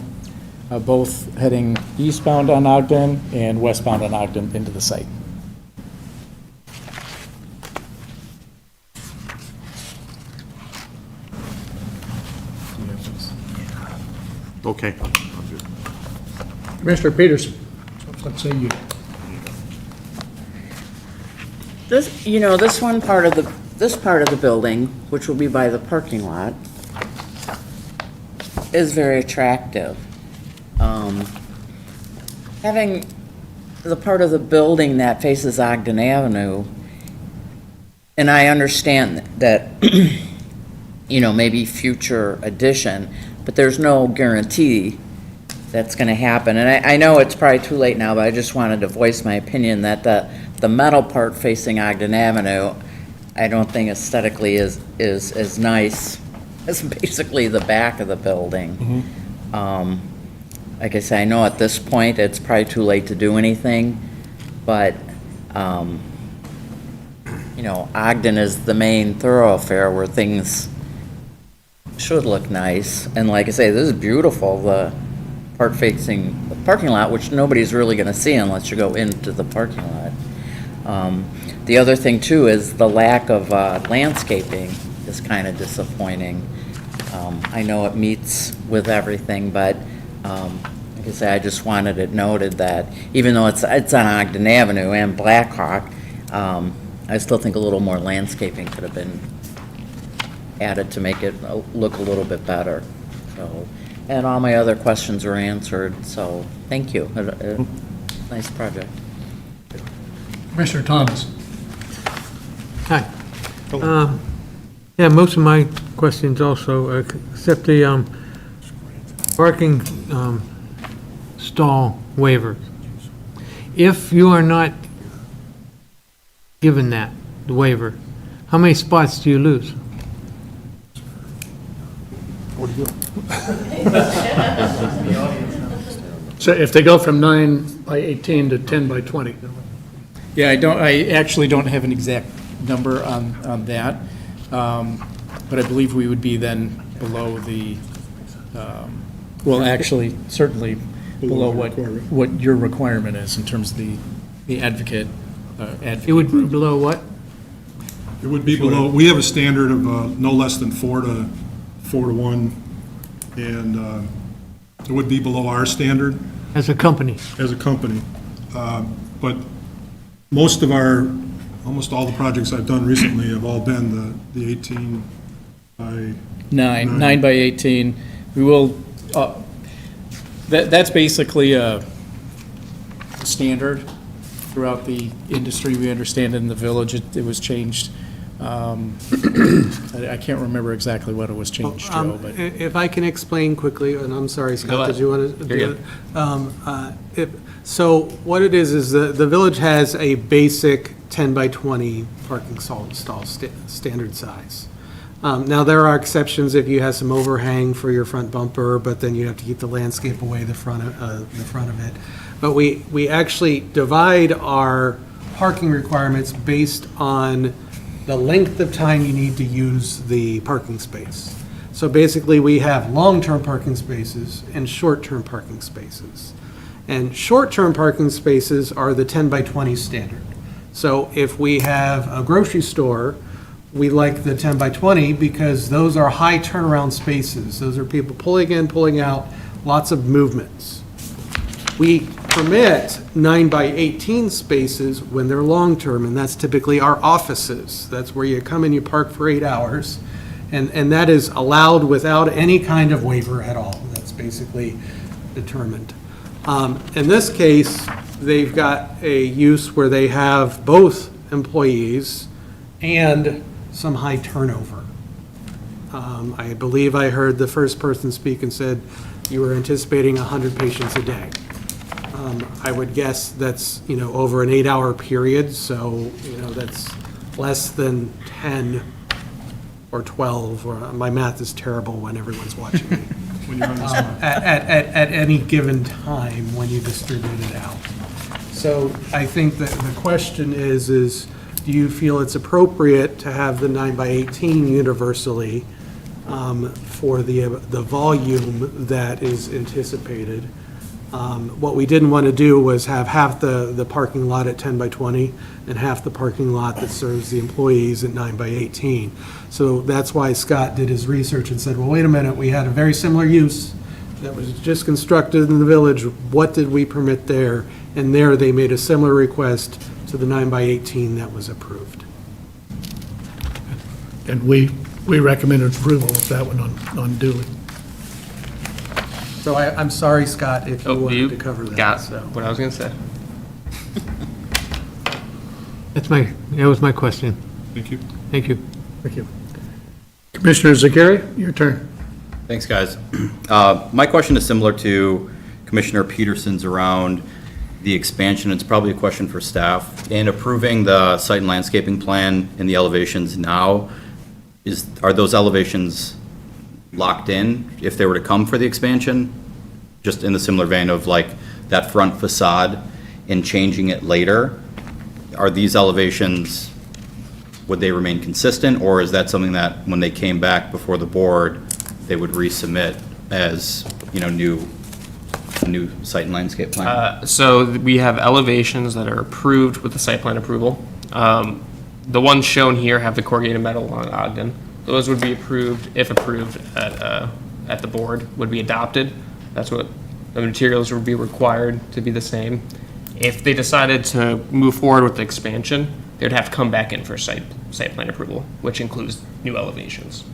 both heading eastbound on Ogden and westbound on Ogden into the site. Okay. Commissioner Peterson, what say you? This, you know, this part of the building, which will be by the parking lot, is very attractive. Having the part of the building that faces Ogden Avenue, and I understand that, you know, maybe future addition, but there's no guarantee that's gonna happen. And I know it's probably too late now, but I just wanted to voice my opinion that the metal part facing Ogden Avenue, I don't think aesthetically is as nice as basically the back of the building. Like I say, I know at this point, it's probably too late to do anything, but, you know, Ogden is the main thoroughfare where things should look nice. And like I say, this is beautiful, the part facing the parking lot, which nobody's really gonna see unless you go into the parking lot. The other thing too is the lack of landscaping is kind of disappointing. I know it meets with everything, but like I say, I just wanted it noted that even though it's on Ogden Avenue and Blackhawk, I still think a little more landscaping could have been added to make it look a little bit better. So, and all my other questions were answered, so thank you. Nice project. Commissioner Thomas. Hi. Yeah, most of my questions also, except the parking stall waiver. If you are not given that, the waiver, how many spots do you lose? So if they go from 9 by 18 to 10 by 20? Yeah, I actually don't have an exact number on that, but I believe we would be then below the, well, actually, certainly below what your requirement is in terms of the advocate It would be below what? It would be below, we have a standard of no less than 4 to 1, and it would be below our standard As a company? as a company. But most of almost all the projects I've done recently have all been the 18 by... 9 by 18. We will, that's basically a standard throughout the industry. We understand in the village, it was changed. I can't remember exactly what it was changed, Joe, but. If I can explain quickly, and I'm sorry, Scott, did you want to do it? So what it is the village has a basic 10 by 20 parking stall standard size. Now, there are exceptions if you have some overhang for your front bumper, but then you have to keep the landscape away the front of it. But we actually divide our parking requirements based on the length of time you need to use the parking space. So basically, we have long-term parking spaces and short-term parking spaces. And short-term parking spaces are the 10 by 20 standard. So if we have a grocery store, we like the 10 by 20 because those are high turnaround spaces. Those are people pulling in, pulling out, lots of movements. We permit 9 by 18 spaces when they're long-term, and that's typically our offices. That's where you come and you park for 8 hours, and that is allowed without any kind of waiver at all. That's basically determined. In this case, they've got a use where they have both employees and some high turnover. I believe I heard the first person speak and said you were anticipating 100 patients a day. I would guess that's, over an 8-hour period, so, that's less than 10 or 12, or my math is terrible when everyone's watching me. when you're on the spot. at any given time when you distribute it out. So I think that the question is do you feel it's appropriate to have the 9x18 universally for the volume that is anticipated? What we didn't want to do was have half the parking lot at 10x20 and half the parking lot that serves the employees at 9x18. So that's why Scott did his research and said, well, wait a minute, we had a very similar use that was just constructed in the village. What did we permit there? And there they made a similar request to the 9x18 that was approved. And we recommended approval of that one on Dewey. So I'm sorry, Scott, if you Oh, wanted you to cover that. got so. what I was going to say. That was my question. Thank you. Thank you. Thank you. Commissioner Zakari, your turn. Thanks, guys. My question is similar to Commissioner Peterson's around the expansion. It's probably a question for staff. In approving the site and landscaping plan and the elevations now, are those elevations locked in if they were to come for the expansion? Just in the similar vein of like that front facade and changing it later, are these elevations, would they remain consistent, or is that something that when they came back before the board, they would resubmit as, new site and landscape plan? So we have elevations that are approved with the site plan approval. The ones shown here have the corrugated metal on Ogden. Those would be approved, if approved at the board, would be adopted. That's what the materials would be required to be the same. If they decided to move forward with the expansion, they would have to come back in for site plan approval, which includes new elevations.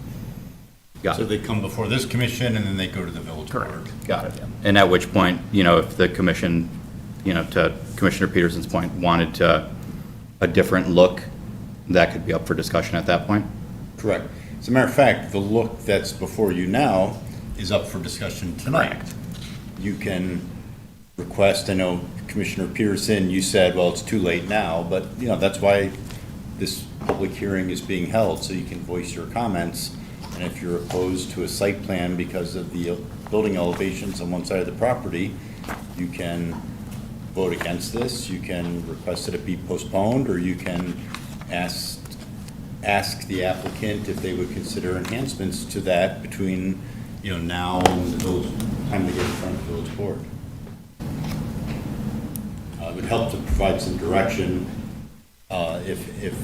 Got So it. they come before this commission and then they go to the village board. Got it. And at which point, if the commission, to Commissioner Peterson's point, wanted a different look, that could be up for discussion at that point? Correct. As a matter of fact, the look that's before you now is up for discussion tonight. You can request, I know Commissioner Peterson, you said, well, it's too late now, but, that's why this public hearing is being held, so you can voice your comments. And if you're opposed to a site plan because of the building elevations on one side of the property, you can vote against this, you can request that it be postponed, or you can ask the applicant if they would consider enhancements to that between, now and the village, time to get in front of the village board. It would help to provide some direction, if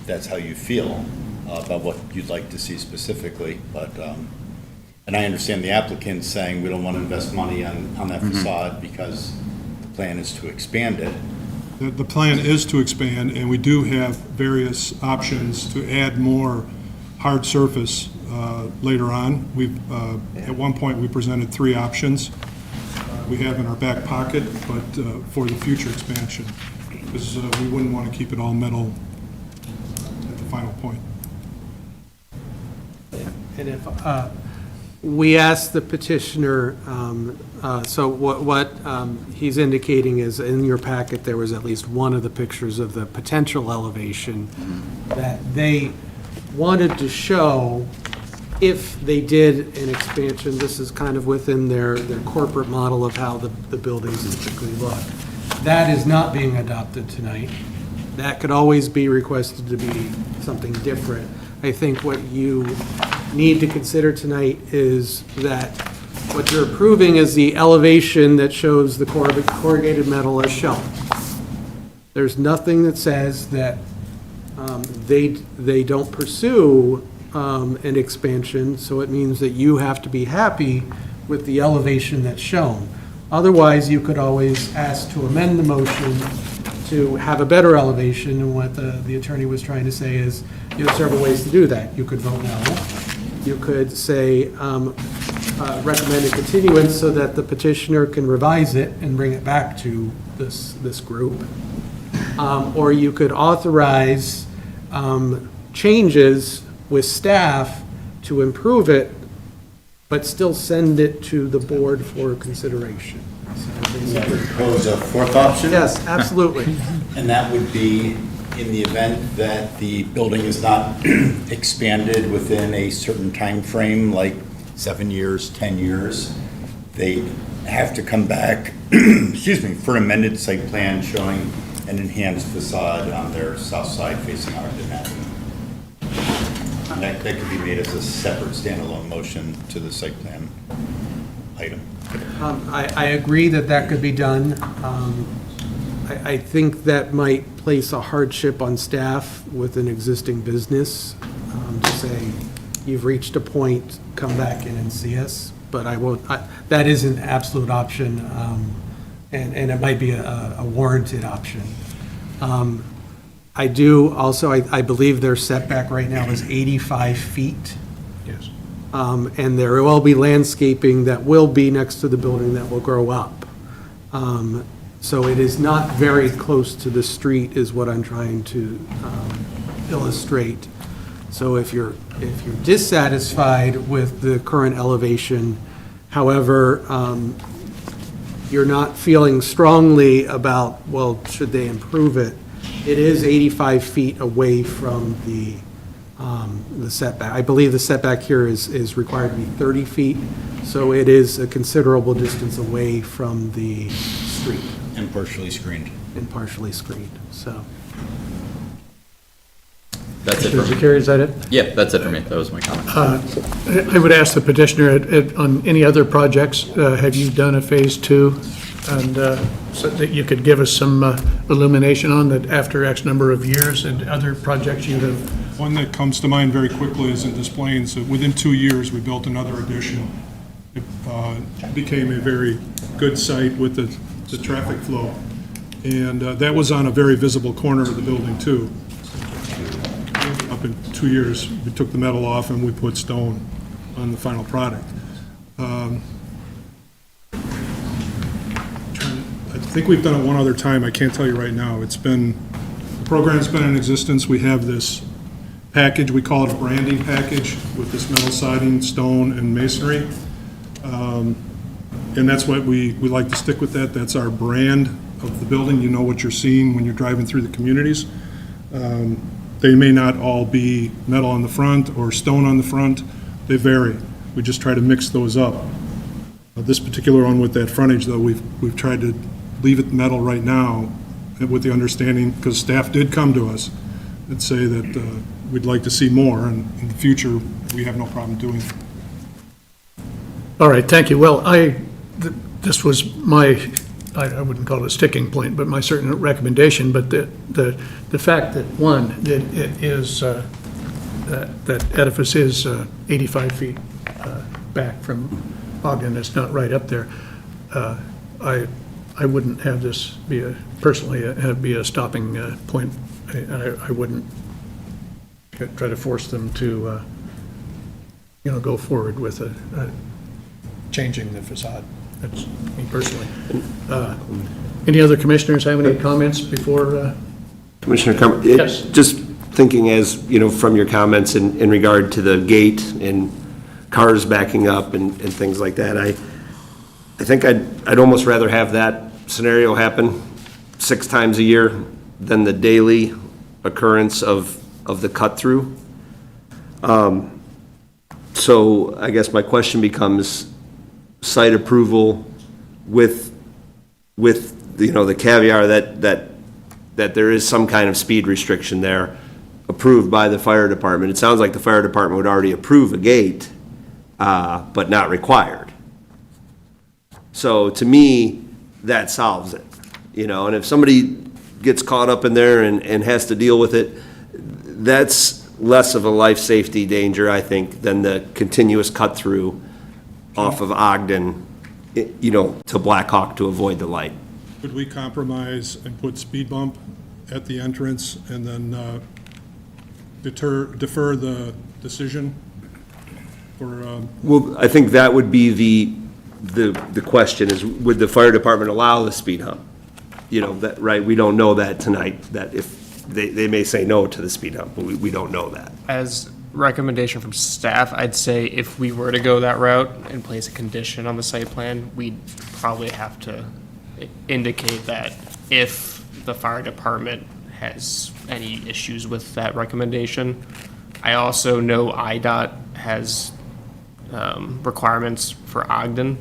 that's how you feel about what you'd like to see specifically, but, and I understand the applicant saying we don't want to invest money on that facade because the plan is to expand it. The plan is to expand, and we do have various options to add more hard surface later on. At one point, we presented 3 options we have in our back pocket, but for the future expansion, because we wouldn't want to keep it all metal at the final point. And if, we asked the petitioner, so what he's indicating is in your packet, there was at least one of the pictures of the potential elevation that they wanted to show if they did an expansion. This is kind of within their corporate model of how the buildings typically look. That is not being adopted tonight. That could always be requested to be something different. I think what you need to consider tonight is that what you're approving is the elevation that shows the corrugated metal as shown. There's nothing that says that they don't pursue an expansion, so it means that you have to be happy with the elevation that's shown. Otherwise, you could always ask to amend the motion to have a better elevation, and what the attorney was trying to say is, you have several ways to do that. You could vote no. You could say, recommend a continuance so that the petitioner can revise it and bring it back to this group. Or you could authorize changes with staff to improve it, but still send it to the board for consideration. Propose a fourth option? Yes, absolutely. And that would be in the event that the building is not expanded within a certain time frame, like 7 years, 10 years, they have to come back, excuse me, for an amended site plan showing an enhanced facade on their south side facing Ogden Avenue. And that could be made as a separate standalone motion to the site plan item. I agree that that could be done. I think that might place a hardship on staff with an existing business to say, you've reached a point, come back in and see us. But I won't, that is an absolute option, and it might be a warranted option. I do also, I believe their setback right now is 85 feet. Yes. And there will be landscaping that will be next to the building that will grow up. So it is not very close to the street is what I'm trying to illustrate. So if you're dissatisfied with the current elevation, however, you're not feeling strongly about, well, should they improve it? It is 85 feet away from the setback. I believe the setback here is required to be 30 feet, so it is a considerable distance away from the street. And partially screened. And partially screened, so. That's it for Mr. me. Carey, is that it? Yeah, that's it for me. That was my comment. I would ask the petitioner, on any other projects, have you done a phase two? And so that you could give us some illumination on that after X number of years and other projects you have? One that comes to mind very quickly is in Des Plaines. Within 2 years, we built another addition. It became a very good site with the traffic flow. And that was on a very visible corner of the building, too. Up in 2 years, we took the metal off and we put stone on the final product. I think we've done it one other time. I can't tell you right now. The program's been in existence. We have this package, we call it a branding package, with this metal siding, stone, and masonry. And that's what we like to stick with that. That's our brand of the building. You know what you're seeing when you're driving through the communities. They may not all be metal on the front or stone on the front. They vary. We just try to mix those up. This particular one with that frontage, though, we've tried to leave it metal right now with the understanding, because staff did come to us and say that we'd like to see more, and in the future, we have no problem doing it. All right, thank you. Well, this was my, I wouldn't call it a sticking point, but my certain recommendation, but the fact that, one, that it is, that edifice is 85 feet back from Ogden, it's not right up there. I wouldn't have this be be a stopping point. I wouldn't try to force them to, go forward with changing the facade. That's me personally. Any other commissioners have any comments before? Commissioner Cumber? Yes. Just thinking as, from your comments in regard to the gate and cars backing up and things like that, I think I'd almost rather have that scenario happen 6 times a year than the daily occurrence of the cut-through. So I guess my question becomes site approval with the caveat that there is some kind of speed restriction there approved by the fire department. It sounds like the fire department would already approve a gate, but not required. So to me, that solves it, and if somebody gets caught up in there and has to deal with it, that's less of a life safety danger, I think, than the continuous cut through off of Ogden, to Black Hawk to avoid the light. Could we compromise and put speed bump at the entrance and then defer the decision for? Well, I think that would be the question is, would the fire department allow the speed hump? That, right, we don't know that tonight, that if, they may say no to the speed hump, but we don't know that. As recommendation from staff, I'd say if we were to go that route and place a condition on the site plan, we'd probably have to indicate that if the fire department has any issues with that recommendation. I also know IDOT has requirements for Ogden.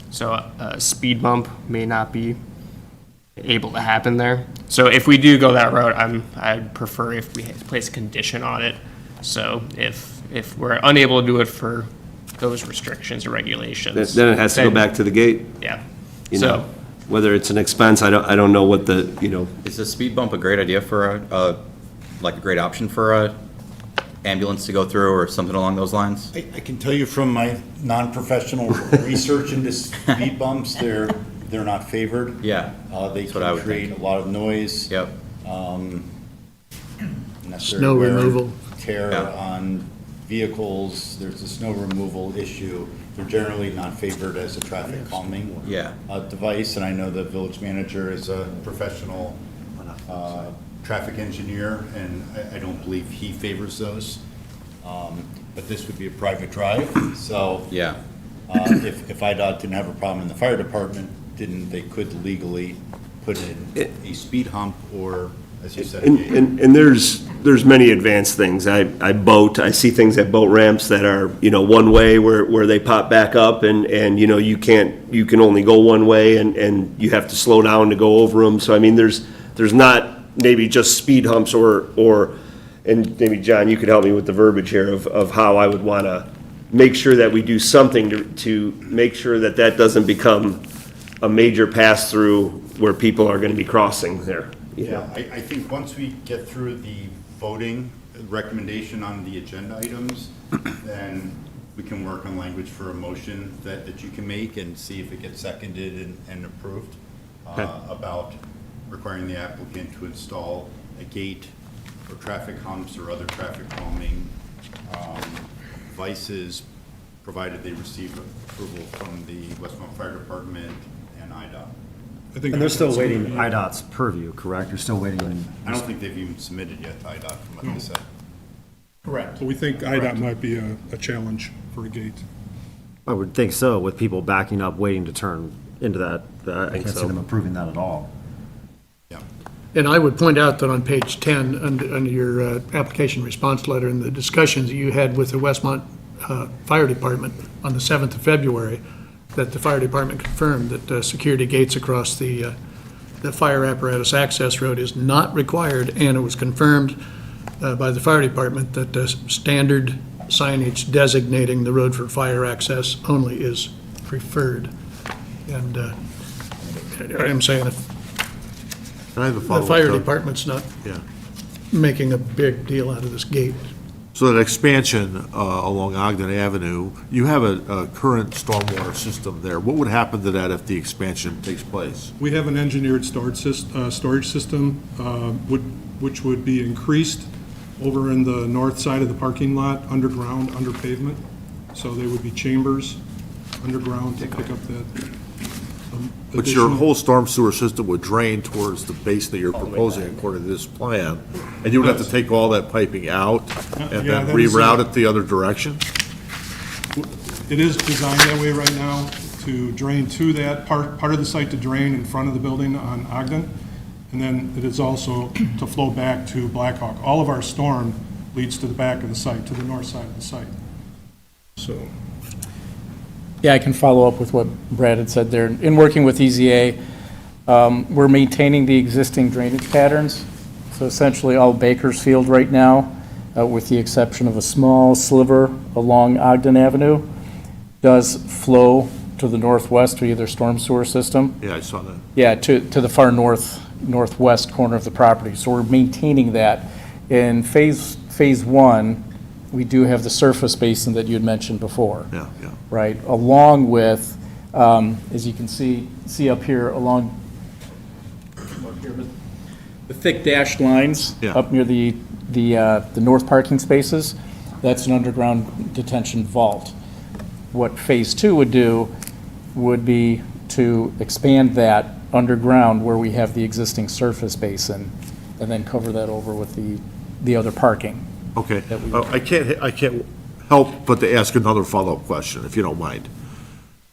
So a speed bump may not be able to happen there. So if we do go that route, I'd prefer if we place a condition on it. So if we're unable to do it for those restrictions or regulations. Then it has to go back to the gate. Yeah. You So- know, whether it's an expense, I don't know what the, Is the speed bump a great idea for like a great option for a ambulance to go through or something along those lines? I can tell you from my non-professional research into speed bumps, they're not favored. Yeah, They that's what I can would create think. a lot of noise. Yep. Unnecessary Snow wear and removal. Tear Yeah. on vehicles, there's a snow removal issue. They're generally not favored as a traffic calming Yeah. device, and I know the village manager is a professional traffic engineer, and I don't believe he favors those. But this would be a private drive, so Yeah. if IDOT didn't have a problem and the fire department didn't, they could legally put in a speed hump or, as you said, a gate. and there's many advanced things. I boat, I see things at boat ramps that are, one way where they pop back up and, you can only go one way and you have to slow down to go over them. So, I mean, there's not maybe just speed humps or, and maybe John, you could help me with the verbiage here of how I would want to make sure that we do something to make sure that doesn't become a major pass-through where people are going to be crossing there. Yeah, I think once we get through the voting recommendation on the agenda items, then we can work on language for a motion that you can make and see if it gets seconded and approved about requiring the applicant to install a gate or traffic humps or other traffic calming devices, provided they receive approval from the Westmont Fire Department and IDOT. I think And they're still that's- waiting IDOT's purview, correct? You're still waiting. I don't think they've even submitted yet to IDOT from what they said. Correct. So we think IDOT might be a challenge for a gate. I would think so, with people backing up, waiting to turn into that. I think can't see so. them approving that at all. Yeah. And I would point out that on page 10, under your application response letter and the discussions that you had with the Westmont Fire Department on the 7th of February, that the fire department confirmed that security gates across the fire apparatus access road is not required, and it was confirmed by the fire department that standard signage designating the road for fire access only is preferred. And I'm saying if Can I have a the follow-up? fire Doug? department's not Yeah. making a big deal out of this gate. So that expansion along Ogden Avenue, you have a current stormwater system there. What would happen to that if the expansion takes place? We have an engineered storage system, which would be increased over in the north side of the parking lot, underground, under pavement. So they would be chambers underground to pick up that. But your additional- whole storm sewer system would drain towards the base that you're proposing according to this plan, and you would have to take all that piping out and Yeah, then that is reroute it the other direction? It is designed that way right now, to drain to that, part of the site to drain in front of the building on Ogden, and then it is also to flow back to Blackhawk. All of our storm leads to the back of the site, to the north side of the site. So, Yeah, I can follow up with what Brad had said there. In working with EZA, we're maintaining the existing drainage patterns. So essentially all Bakersfield right now, with the exception of a small sliver along Ogden Avenue, does flow to the northwest to either storm sewer system. Yeah, I saw that. Yeah, to the far northwest corner of the property. So we're maintaining that. In phase one, we do have the surface basin that you had mentioned before. Yeah, yeah. Right, along with, as you can see up here along the thick dashed lines Yeah. up near the north parking spaces, that's an underground detention vault. What phase two would do would be to expand that underground where we have the existing surface basin, and then cover that over with the other parking. Okay. That we- I can't help but to ask another follow-up question, if you don't mind.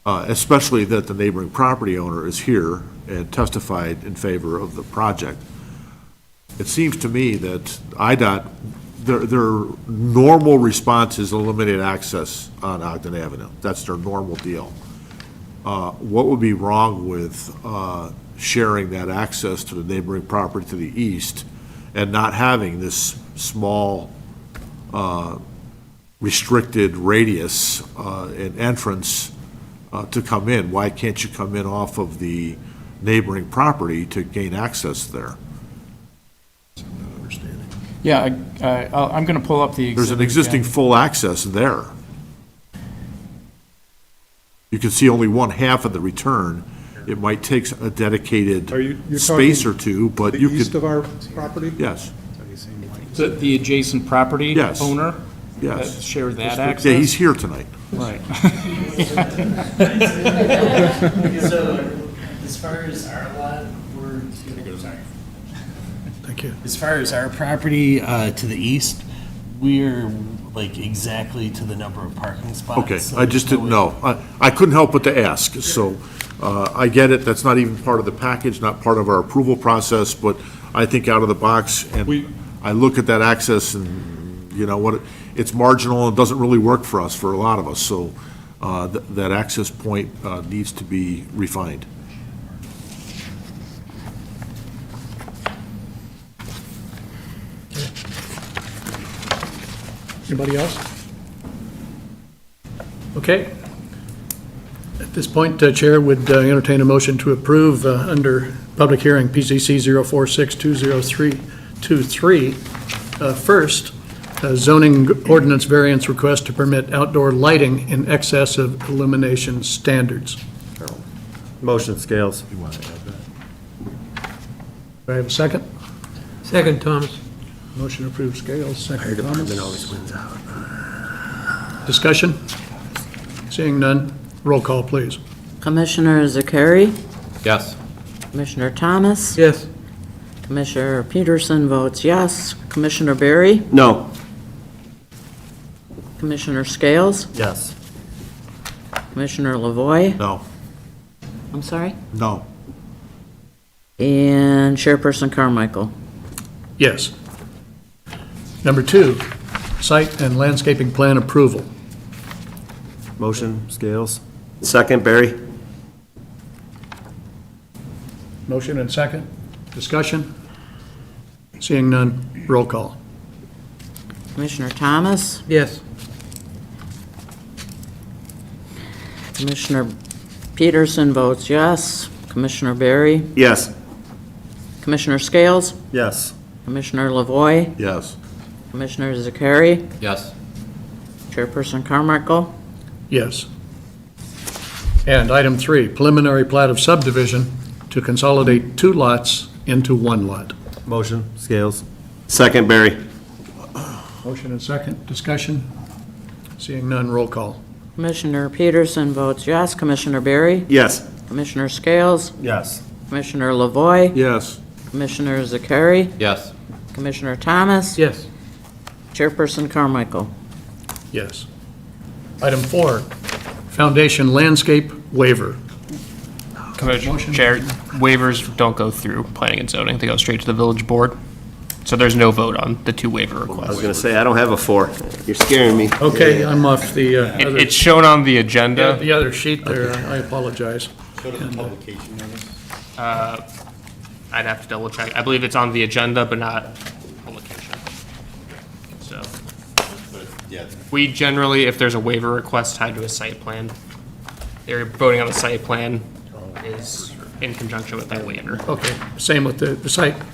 Especially that the neighboring property owner is here and testified in favor of the project. It seems to me that IDOT their normal response is eliminate access on Ogden Avenue. That's their normal deal. What would be wrong with sharing that access to the neighboring property to the east and not having this small restricted radius and entrance to come in? Why can't you come in off of the neighboring property to gain access there? Yeah, I'm going to pull up the exhibit. There's an existing again. full access there. You can see only one half of the return. It might take a dedicated you're space talking or two, but The you east could, of our property? yes, The adjacent property Yes. owner? yes. That share that Yeah, access? he's here tonight. Right. So, as far as our lot, we're, sorry. Thank you. As far as our property to the east, we're like exactly to the number of parking spots. Okay, so I just there's didn't no know. I couldn't help but to ask, so I get it, that's not even part of the package, not part of our approval process, but I think out of the box, and I look at that access and, you know, what, it's marginal and doesn't really work for us, for a lot of us, so that access point needs to be refined. Anybody else? Okay. At this point, Chair would entertain a motion to approve under public hearing PZC 046-20323. First, zoning ordinance variance request to permit outdoor lighting in excess of illumination standards. Motion Scales. Do I have a second? Second, Thomas. Motion approved, Scales, second, Thomas. always wins out. Discussion? Seeing none, roll call, please. Commissioner Zakari, Yes. Commissioner Thomas, Yes. Commissioner Peterson votes yes, Commissioner Berry, No. Commissioner Scales, Yes. Commissioner Lavoy, No, I'm sorry, no. and Chairperson Carmichael. Yes. Number 2, site and landscaping plan approval. Motion Scales. Second, Barry? Motion and second. Discussion? Seeing none, roll call. Commissioner Thomas, Yes. Commissioner Peterson votes yes, Commissioner Berry, Yes. Commissioner Scales, Yes. Commissioner Lavoy, Yes. Commissioner Zakari, Yes. Chairperson Carmichael. Yes. And item 3, preliminary plat of subdivision to consolidate 2 lots into 1 lot. Motion Scales. Second, Barry? Motion and second. Discussion? Seeing none, roll call. Commissioner Peterson votes yes, Commissioner Berry, Yes. Commissioner Scales, Yes. Commissioner Lavoy, Yes. Commissioner Zakari, Yes. Commissioner Thomas, Yes. Chairperson Carmichael. Yes. Item 4, foundation landscape waiver. Commissioner Chair, waivers don't go through planning and zoning, they go straight to the village board. So there's no vote on the 2 waiver I was requests. gonna say, I don't have a 4. You're scaring me. Okay, I'm off the other, It's shown on the agenda. the other sheet there. I apologize. Go to the publication notice. I'd have to double check. I believe it's on the agenda, but not publication. So, But, yeah, we generally, if there's a waiver request tied to a site plan, they're voting on the site plan is in conjunction with that waiver. Okay, same with the site. plan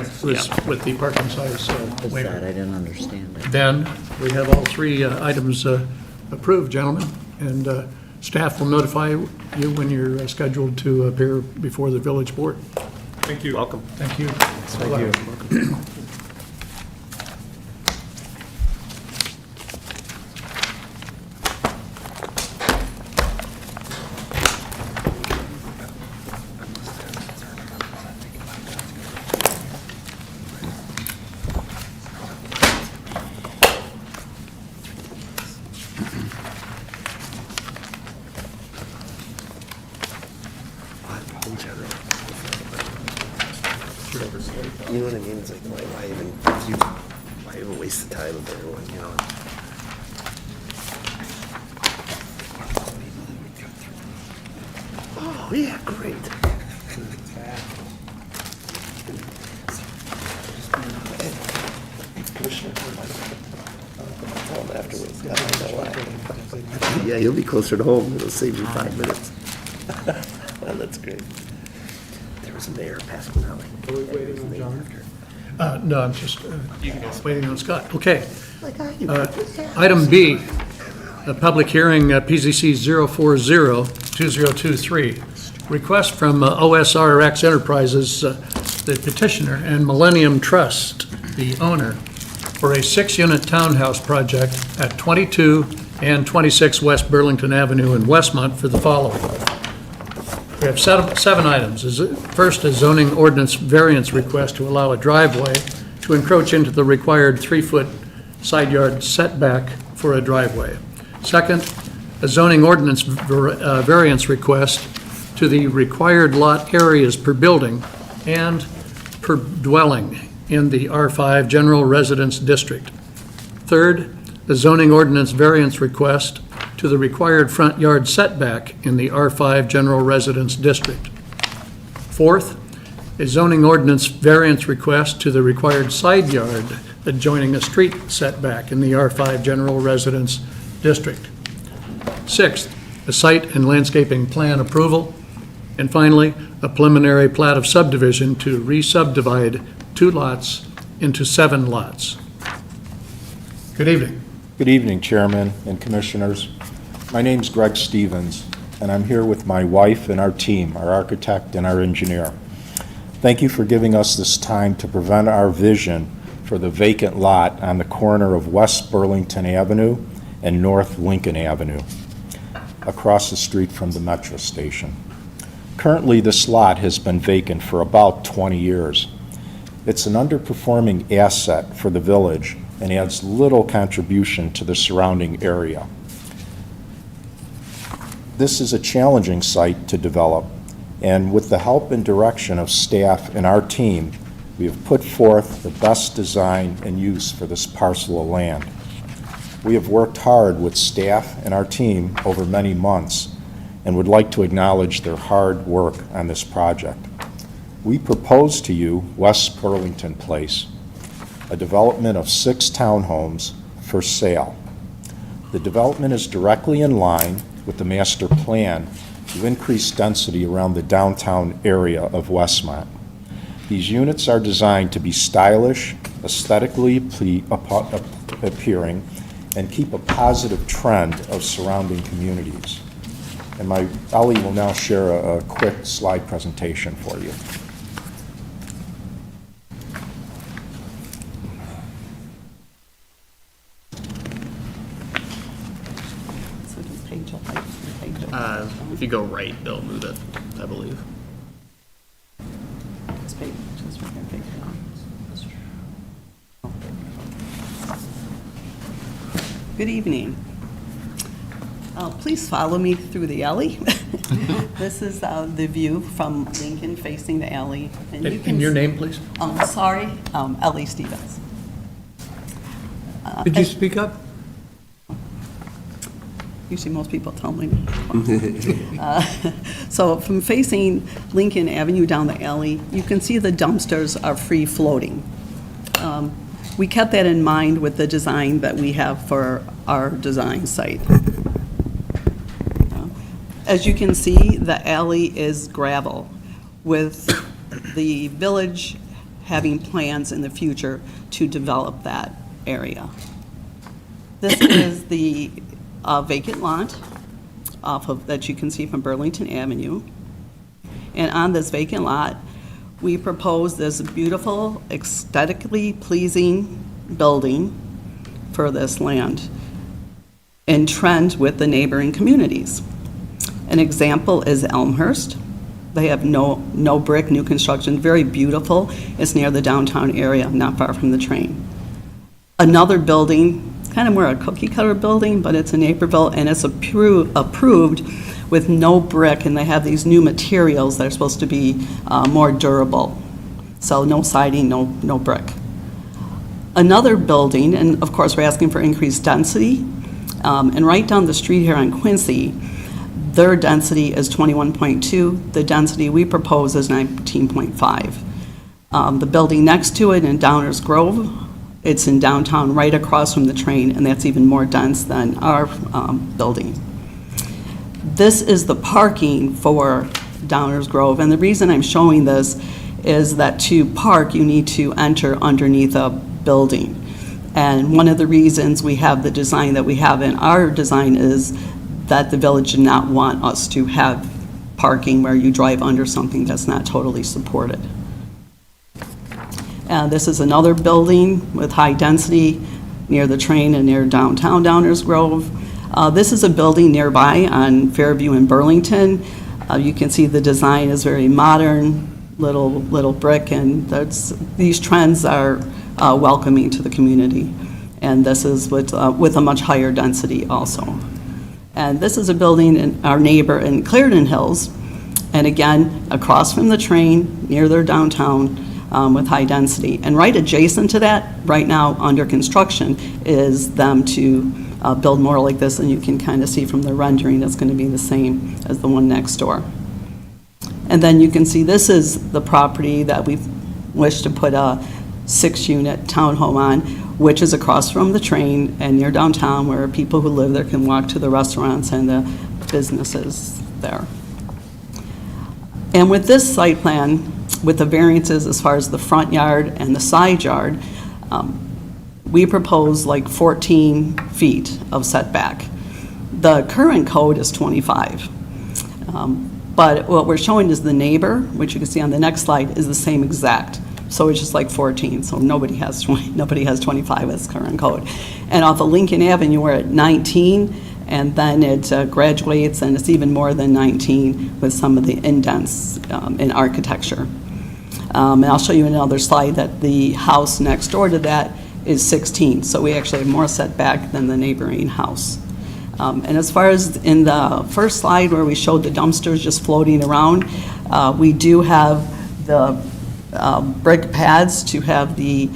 Correct, was yeah. With the parking size Sad, waiver. I didn't understand it. Then, we have all 3 items approved, gentlemen, and staff will notify you when you're scheduled to appear before the village board. Thank you. Welcome. Thank you. Thank you. You know what I mean? It's like, why even, a waste of time of everyone, you know. Oh, yeah, great. Commissioner, I'll tell him afterwards. I don't know why. Yeah, you'll be closer to home. It'll save you 5 minutes. Well, that's great. There was a mayor passing out. Are we waiting on John? No, I'm just waiting on Scott. Okay. Item B, a public hearing, PZC 040-2023. Request from OSRX Enterprises, the petitioner, and Millennium Trust, the owner, for a 6-unit townhouse project at 22 and 26 West Burlington Avenue in Westmont for the following. We have 7 items. First, a zoning ordinance variance request to allow a driveway to encroach into the required 3-foot side yard setback for a driveway. Second, a zoning ordinance variance request to the required lot areas per building and per dwelling in the R5 General Residence District. Third, a zoning ordinance variance request to the required front yard setback in the R5 General Residence District. Fourth, a zoning ordinance variance request to the required side yard adjoining a street setback in the R5 General Residence District. Sixth, a site and landscaping plan approval. And finally, a preliminary plat of subdivision to re-subdivide 2 lots into 7 lots. Good evening. Good evening, Chairman and Commissioners. My name's Greg Stevens, and I'm here with my wife and our team, our architect and our engineer. Thank you for giving us this time to present our vision for the vacant lot on the corner of West Burlington Avenue and North Lincoln Avenue, across the street from the metro station. Currently, this lot has been vacant for about 20 years. It's an underperforming asset for the village and adds little contribution to the surrounding area. This is a challenging site to develop, and with the help and direction of staff and our team, we have put forth the best design and use for this parcel of land. We have worked hard with staff and our team over many months and would like to acknowledge their hard work on this project. We propose to you West Burlington Place, a development of 6 townhomes for sale. The development is directly in line with the master plan to increase density around the downtown area of Westmont. These units are designed to be stylish, aesthetically appearing, and keep a positive trend of surrounding communities. And Ellie will now share a quick slide presentation for you. If you go right, they'll move it, I believe. Good evening. Please follow me through the alley. This is the view from Lincoln facing the alley. And your name, please? Ellie Stevens. Could you speak up? Usually most people tell me. So from facing Lincoln Avenue down the alley, you can see the dumpsters are free floating. We kept that in mind with the design that we have for our design site. As you can see, the alley is gravel, with the village having plans in the future to develop that area. This is the vacant lot that you can see from Burlington Avenue. And on this vacant lot, we propose this beautiful, aesthetically pleasing building for this land in trend with the neighboring communities. An example is Elmhurst. They have no brick, new construction, very beautiful. It's near the downtown area, not far from the train. Another building, kind of more a cookie cutter building, but it's in Naperville, and it's approved with no brick, and they have these new materials that are supposed to be more durable. So no siding, no brick. another building, and of course, we're asking for increased density. And right down the street here on Quincy, their density is 21.2. The density we propose is 19.5. The building next to it in Downers Grove, it's in downtown right across from the train, and that's even more dense than our building. This is the parking for Downers Grove, and the reason I'm showing this is that to park, you need to enter underneath a building. And one of the reasons we have the design that we have in our design is that the village did not want us to have parking where you drive under something that's not totally supported. And this is another building with high density near the train and near downtown Downers Grove. This is a building nearby on Fairview and Burlington. You can see the design is very modern, little brick, and these trends are welcoming to the community. And this is with a much higher density also. And this is a building in our neighbor in Clarendon Hills, and again, across from the train, near their downtown, with high density. And right adjacent to that, right now under construction, is them to build more like this, and you can kind of see from the rendering it's going to be the same as the one next door. And then you can see this is the property that we wish to put a 6-unit townhome on, which is across from the train and near downtown, where people who live there can walk to the restaurants and the businesses there. And with this site plan, with the variances as far as the front yard and the side yard, we propose like 14 feet of setback. The current code is 25. But what we're showing is the neighbor, which you can see on the next slide, is the same exact. So it's just like 14, so nobody has 25 as current code. And off of Lincoln Avenue, we're at 19, and then it graduates, and it's even more than 19 with some of the indents in architecture. And I'll show you in another slide that the house next door to that is 16, so we actually have more setback than the neighboring house. And as far as in the first slide where we showed the dumpsters just floating around, we do have the brick pads to have the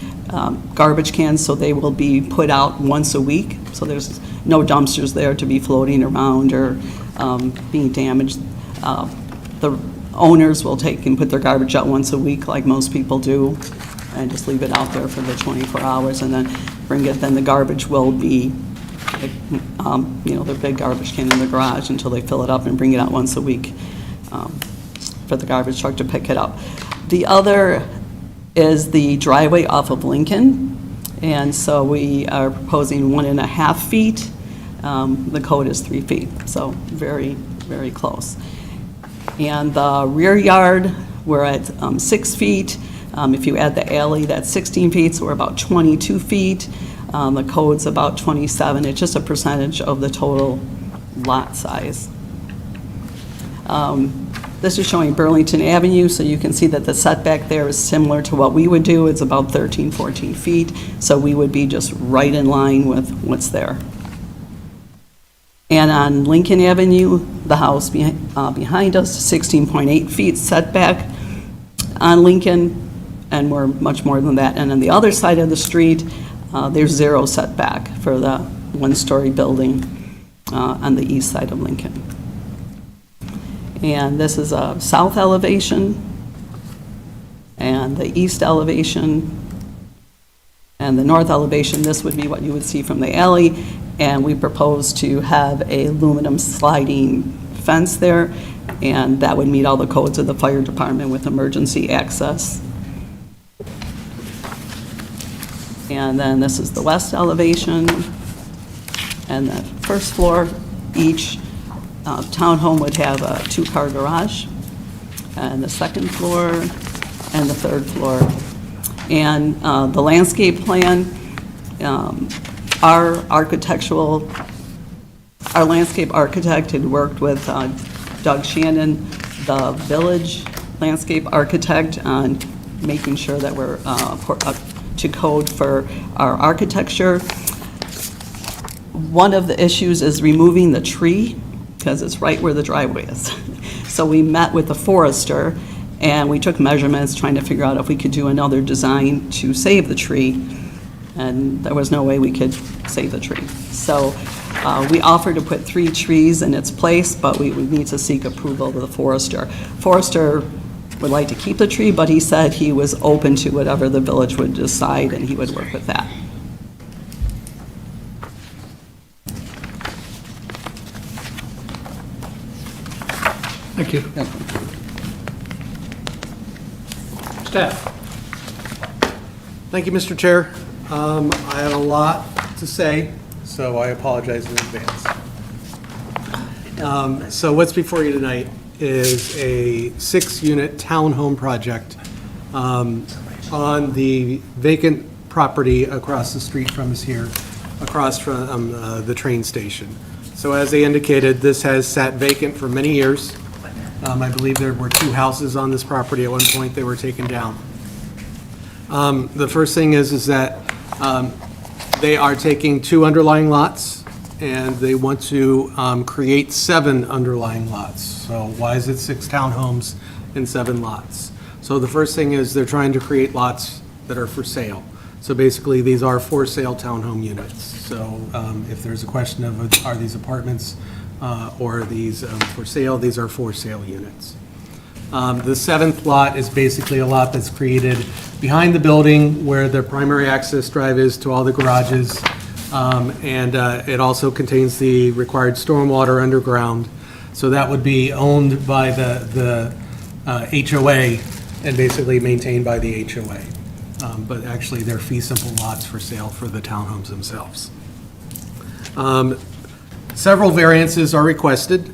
garbage cans, so they will be put out once a week. So there's no dumpsters there to be floating around or being damaged. The owners will take and put their garbage out once a week like most people do, and just leave it out there for the 24 hours and then bring it. Then the garbage will be, their big garbage can in the garage until they fill it up and bring it out once a week for the garbage truck to pick it up. The other is the driveway off of Lincoln, and so we are proposing 1.5 feet. The code is 3 feet, so very, very close. And the rear yard, we're at 6 feet. If you add the alley, that's 16 feet, so we're about 22 feet. The code's about 27. It's just a percentage of the total lot size. This is showing Burlington Avenue, so you can see that the setback there is similar to what we would do. It's about 13, 14 feet, so we would be just right in line with what's there. And on Lincoln Avenue, the house behind us, 16.8 feet setback on Lincoln, and we're much more than that. And on the other side of the street, there's 0 setback for the one-story building on the east side of Lincoln. And this is a south elevation, and the east elevation, and the north elevation. This would be what you would see from the alley, and we propose to have a aluminum sliding fence there, and that would meet all the codes of the fire department with emergency access. And then this is the west elevation, and the first floor, each townhome would have a 2-car garage, and the second floor and the third floor. And the landscape plan, our landscape architect had worked with Doug Shannon, the village landscape architect, on making sure that we're up to code for our architecture. One of the issues is removing the tree, because it's right where the driveway is. So we met with the forester, and we took measurements trying to figure out if we could do another design to save the tree. and there was no way we could save the tree. So we offered to put 3 trees in its place, but we would need to seek approval of the forester. Forester would like to keep the tree, but he said he was open to whatever the village would decide, and he would work with that. Thank you. Staff? Thank you, Mr. Chair. I have a lot to say, so I apologize in advance. So what's before you tonight is a 6-unit townhome project on the vacant property across the street from us here, across from the train station. So as they indicated, this has sat vacant for many years. I believe there were 2 houses on this property at one point. They were taken down. The first thing is that they are taking 2 underlying lots, and they want to create 7 underlying lots. So why is it 6 townhomes and 7 lots? So the first thing is they're trying to create lots that are for sale. So basically, these are for sale townhome units. So if there's a question of are these apartments or are these for sale, these are for sale units. The 7th lot is basically a lot that's created behind the building where the primary access drive is to all the garages. And it also contains the required stormwater underground. So that would be owned by the HOA and basically maintained by the HOA. But actually, they're fee simple lots for sale for the townhomes themselves. Several variances are requested.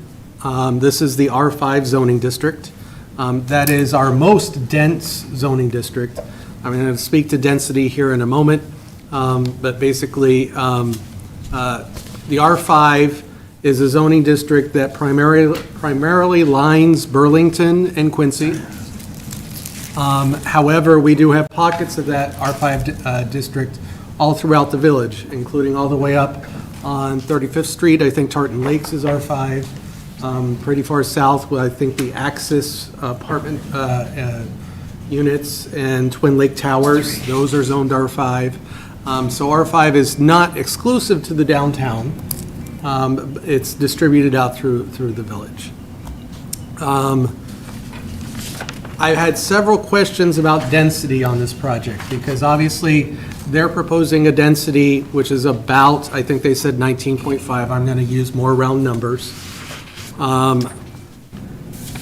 This is the R5 zoning district. That is our most dense zoning district. I'm going to speak to density here in a moment, but basically, the R5 is a zoning district that primarily lines Burlington and Quincy. However, we do have pockets of that R5 district all throughout the village, including all the way up on 35th Street. I think Tartan Lakes is R5. Pretty far south, I think the Axis apartment units and Twin Lake Towers, those are zoned R5. So R5 is not exclusive to the downtown. It's distributed out through the village. I've had several questions about density on this project because obviously they're proposing a density which is about, I think they said 19.5. I'm going to use more round numbers.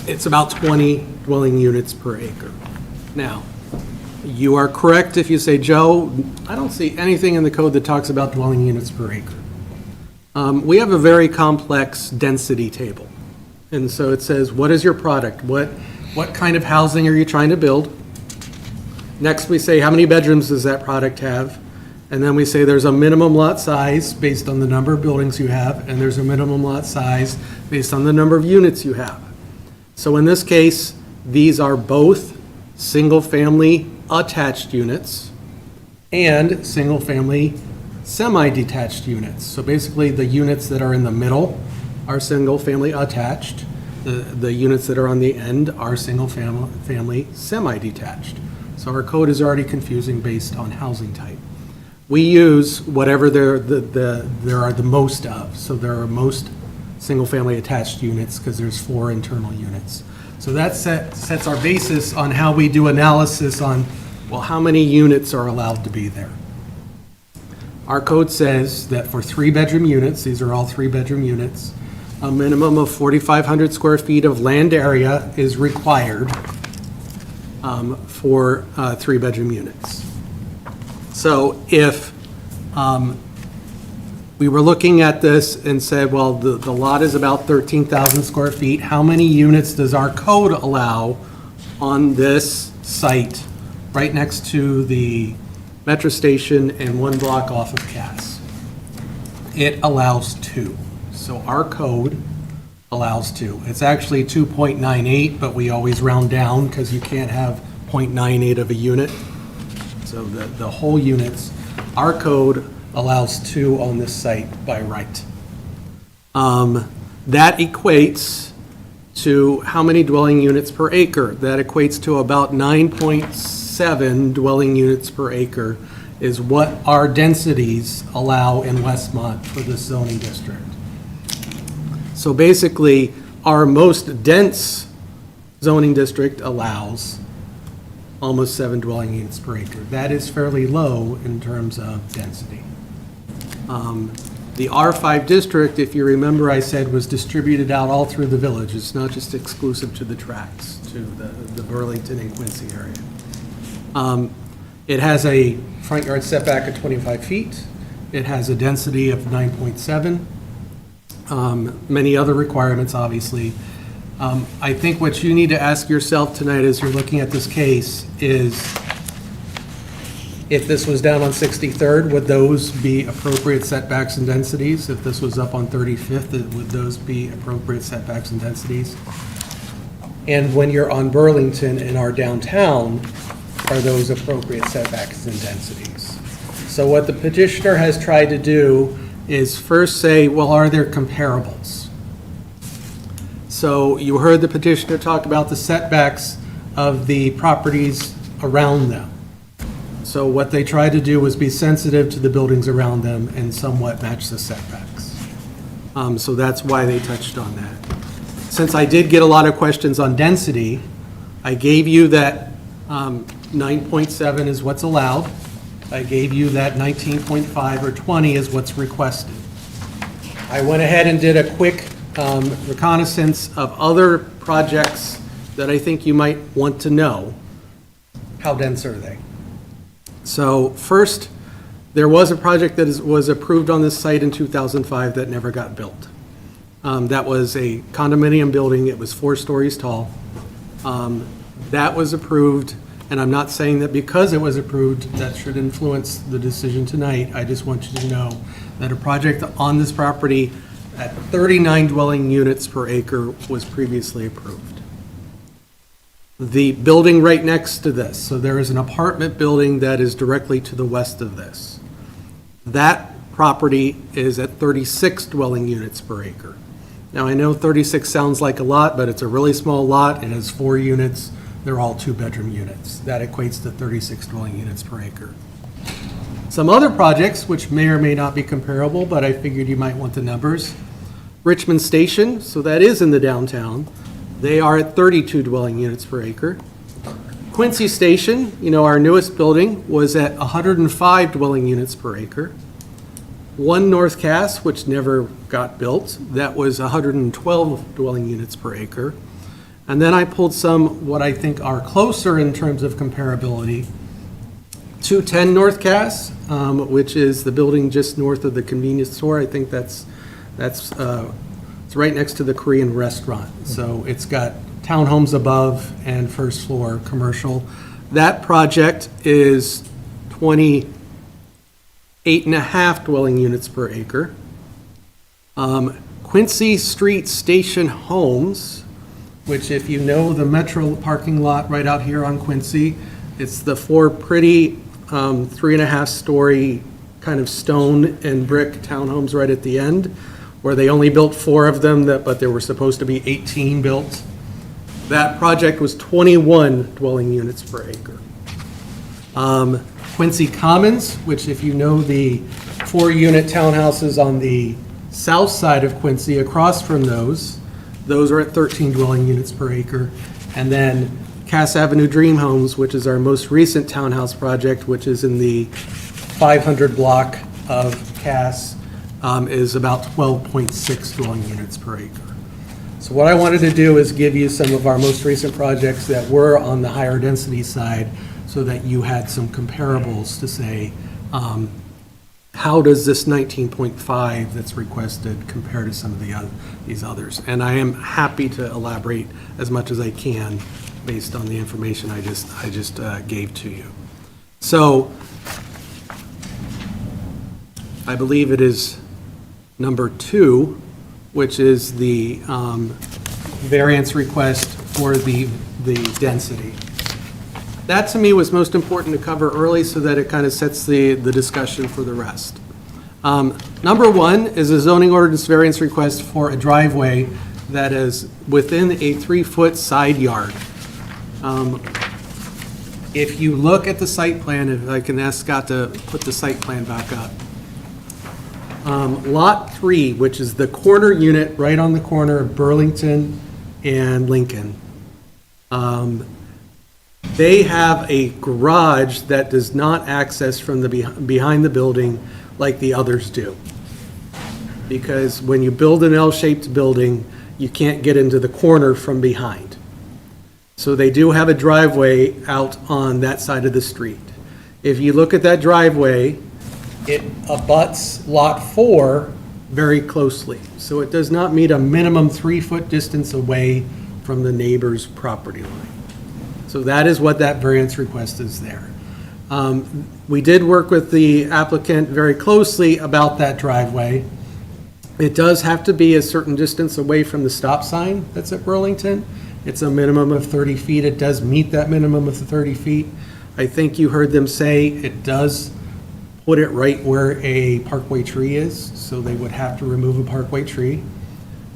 It's about 20 dwelling units per acre. Now, you are correct if you say, Joe, I don't see anything in the code that talks about dwelling units per acre. We have a very complex density table. And so it says, what is your product? What kind of housing are you trying to build? Next, we say, how many bedrooms does that product have? And then we say there's a minimum lot size based on the number of buildings you have, and there's a minimum lot size based on the number of units you have. So in this case, these are both single-family attached units and single-family semi-detached units. So basically, the units that are in the middle are single-family attached. The units that are on the end are single-family semi-detached. So our code is already confusing based on housing type. We use whatever there are the most of. So there are most single-family attached units because there's 4 internal units. So that sets our basis on how we do analysis on, well, how many units are allowed to be there. Our code says that for 3-bedroom units, these are all 3-bedroom units, a minimum of 4,500 square feet of land area is required for 3-bedroom units. So if we were looking at this and said, well, the lot is about 13,000 square feet, how many units does our code allow on this site right next to the metro station and 1 block off of Cass? It allows 2. So our code allows 2. It's actually 2.98, but we always round down because you can't have 0.98 of a unit. So the whole units, our code allows 2 on this site by right. That equates to how many dwelling units per acre? That equates to about 9.7 dwelling units per acre is what our densities allow in Westmont for this zoning district. So basically, our most dense zoning district allows almost 7 dwelling units per acre. That is fairly low in terms of density. The R5 district, if you remember, I said was distributed out all through the village. It's not just exclusive to the tracts, to the Burlington and Quincy area. It has a front yard setback of 25 feet. It has a density of 9.7. Many other requirements, obviously. I think what you need to ask yourself tonight as you're looking at this case is, if this was down on 63rd, would those be appropriate setbacks and densities? If this was up on 35th, would those be appropriate setbacks and densities? And when you're on Burlington in our downtown, are those appropriate setbacks and densities? So what the petitioner has tried to do is first say, well, are there comparables? So you heard the petitioner talk about the setbacks of the properties around them. So what they tried to do was be sensitive to the buildings around them and somewhat match the setbacks. So that's why they touched on that. Since I did get a lot of questions on density, I gave you that 9.7 is what's allowed. I gave you that 19.5 or 20 is what's requested. I went ahead and did a quick reconnaissance of other projects that I think you might want to know. How dense are they? So first, there was a project that was approved on this site in 2005 that never got built. That was a condominium building. It was 4 stories tall. That was approved, and I'm not saying that because it was approved, that should influence the decision tonight. I just want you to know that a project on this property at 39 dwelling units per acre was previously approved. The building right next to this, so there is an apartment building that is directly to the west of this. That property is at 36 dwelling units per acre. Now, I know 36 sounds like a lot, but it's a really small lot. It has 4 units. They're all 2-bedroom units. That equates to 36 dwelling units per acre. Some other projects, which may or may not be comparable, but I figured you might want the numbers. Richmond Station, so that is in the downtown. They are at 32 dwelling units per acre. Quincy Station, our newest building, was at 105 dwelling units per acre. One North Cass, which never got built, that was 112 dwelling units per acre. And then I pulled some what I think are closer in terms of comparability. 210 North Cass, which is the building just north of the convenience store. I think it's right next to the Korean restaurant. So it's got townhomes above and first floor commercial. That project is 28.5 dwelling units per acre. Quincy Street Station Homes, which if you know the Metro parking lot right out here on Quincy, it's the 4 pretty 3.5-story kind of stone and brick townhomes right at the end, where they only built 4 of them, but there were supposed to be 18 built. That project was 21 dwelling units per acre. Quincy Commons, which if you know the 4-unit townhouses on the south side of Quincy, across from those are at 13 dwelling units per acre. And then Cass Avenue Dream Homes, which is our most recent townhouse project, which is in the 500 block of Cass, is about 12.6 dwelling units per acre. So what I wanted to do is give you some of our most recent projects that were on the higher density side so that you had some comparables to say, how does this 19.5 that's requested compare to some of these others? And I am happy to elaborate as much as I can based on the information I just gave to you. So I believe it is number 2, which is the variance request for the density. That, to me, was most important to cover early so that it kind of sets the discussion for the rest. Number 1 is a zoning ordinance variance request for a driveway that is within a 3-foot side yard. If you look at the site plan, if I can ask Scott to put the site plan back up. Lot 3, which is the corner unit right on the corner of Burlington and Lincoln, they have a garage that does not access from the behind the building like the others do. Because when you build an L-shaped building, you can't get into the corner from behind. So they do have a driveway out on that side of the street. If you look at that driveway, it abuts Lot 4 very closely. So it does not meet a minimum 3-foot distance away from the neighbor's property line. So that is what that variance request is there. We did work with the applicant very closely about that driveway. It does have to be a certain distance away from the stop sign that's at Burlington. It's a minimum of 30 feet. It does meet that minimum of 30 feet. I think you heard them say it does put it right where a parkway tree is, so they would have to remove a parkway tree.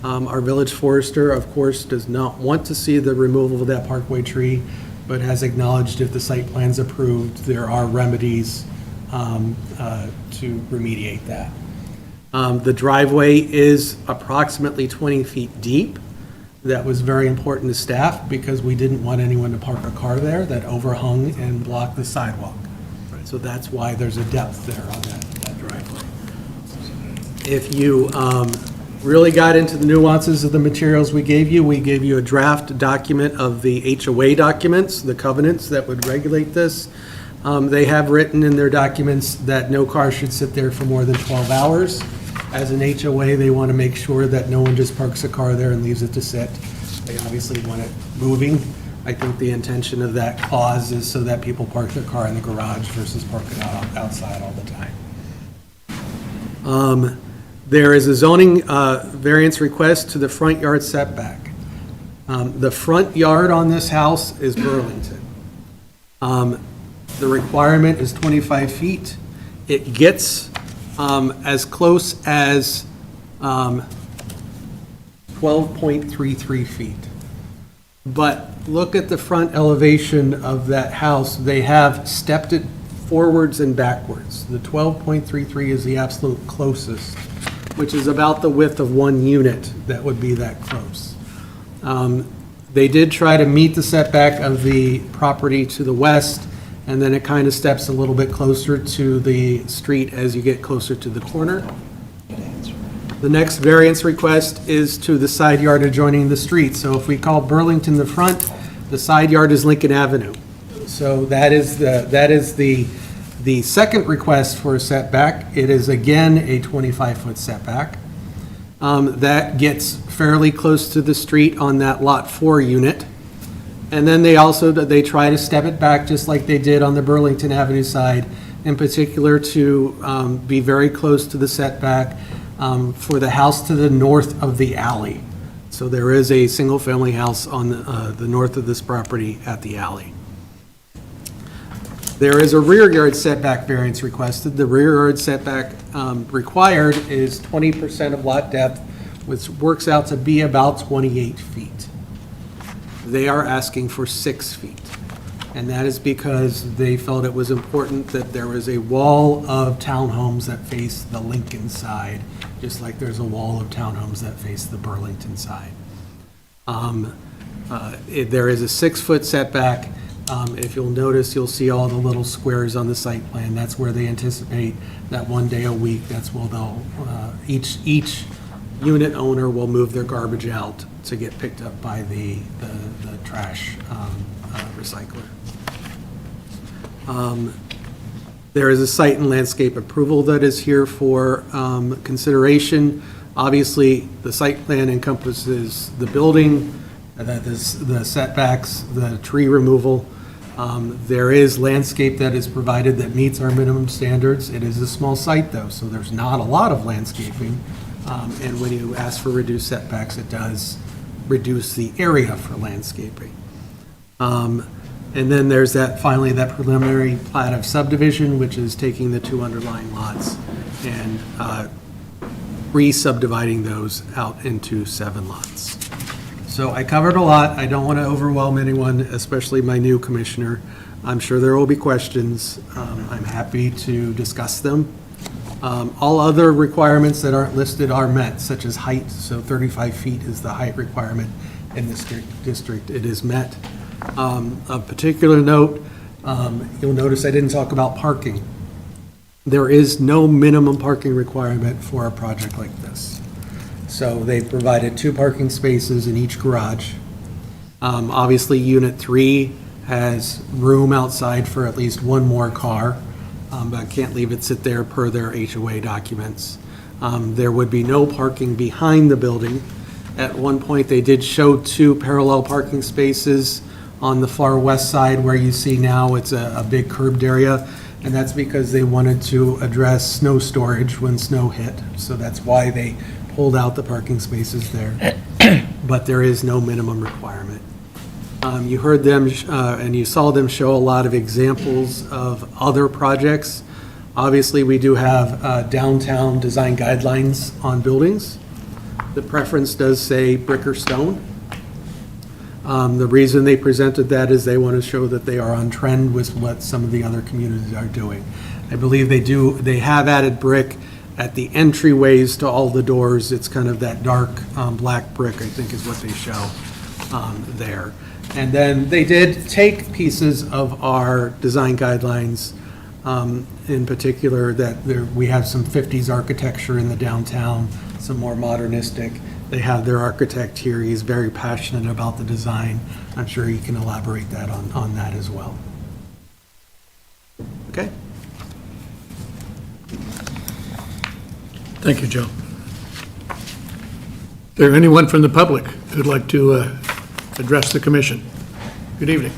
Our village forester, of course, does not want to see the removal of that parkway tree, but has acknowledged if the site plan's approved, there are remedies to remediate that. The driveway is approximately 20 feet deep. That was very important to staff because we didn't want anyone to park a car there that overhung and blocked the sidewalk. So that's why there's a depth there on that driveway. If you really got into the nuances of the materials we gave you a draft document of the HOA documents, the covenants that would regulate this. They have written in their documents that no car should sit there for more than 12 hours. As an HOA, they want to make sure that no one just parks a car there and leaves it to sit. They obviously want it moving. I think the intention of that clause is so that people park their car in the garage versus parking outside all the time. There is a zoning variance request to the front yard setback. The front yard on this house is Burlington. The requirement is 25 feet. It gets as close as 12.33 feet. But look at the front elevation of that house. They have stepped it forwards and backwards. The 12.33 is the absolute closest, which is about the width of one unit that would be that close. They did try to meet the setback of the property to the west, and then it kind of steps a little bit closer to the street as you get closer to the corner. The next variance request is to the side yard adjoining the street. So if we call Burlington the front, the side yard is Lincoln Avenue. So that is the second request for a setback. It is again a 25-foot setback. That gets fairly close to the street on that Lot 4 unit. And then they try to step it back just like they did on the Burlington Avenue side, in particular to be very close to the setback for the house to the north of the alley. So there is a single-family house on the north of this property at the alley. There is a rear yard setback variance requested. The rear yard setback required is 20% of lot depth, which works out to be about 28 feet. They are asking for 6 feet. And that is because they felt it was important that there was a wall of townhomes that face the Lincoln side, just like there's a wall of townhomes that face the Burlington side. There is a 6-foot setback. If you'll notice, you'll see all the little squares on the site plan. That's where they anticipate that one day a week, that's where they'll, each unit owner will move their garbage out to get picked up by the trash recycler. There is a site and landscape approval that is here for consideration. Obviously, the site plan encompasses the building, the setbacks, the tree removal. There is landscape that is provided that meets our minimum standards. It is a small site, though, so there's not a lot of landscaping. And when you ask for reduced setbacks, it does reduce the area for landscaping. And then there's finally that preliminary plat of subdivision, which is taking the 2 underlying lots and re-subdividing those out into 7 lots. So I covered a lot. I don't want to overwhelm anyone, especially my new commissioner. I'm sure there will be questions. I'm happy to discuss them. All other requirements that aren't listed are met, such as height, so 35 feet is the height requirement in this district. It is met. Of particular note, you'll notice I didn't talk about parking. There is no minimum parking requirement for a project like this. So they've provided 2 parking spaces in each garage. Obviously, Unit 3 has room outside for at least 1 more car, but I can't leave it sit there per their HOA documents. There would be no parking behind the building. At one point, they did show 2 parallel parking spaces on the far west side where you see now it's a big curbed area, and that's because they wanted to address snow storage when snow hit. So that's why they pulled out the parking spaces there. But there is no minimum requirement. You heard them and you saw them show a lot of examples of other projects. Obviously, we do have downtown design guidelines on buildings. The preference does say brick or stone. The reason they presented that is they want to show that they are on trend with what some of the other communities are doing. I believe they have added brick at the entryways to all the doors. It's kind of that dark black brick, I think is what they show there. And then they did take pieces of our design guidelines, in particular that we have some 50s architecture in the downtown, some more modernistic. They have their architect here. He's very passionate about the design. I'm sure he can elaborate that on that as well. Okay? Thank you, Joe. Is there anyone from the public who'd like to address the commission? Good evening.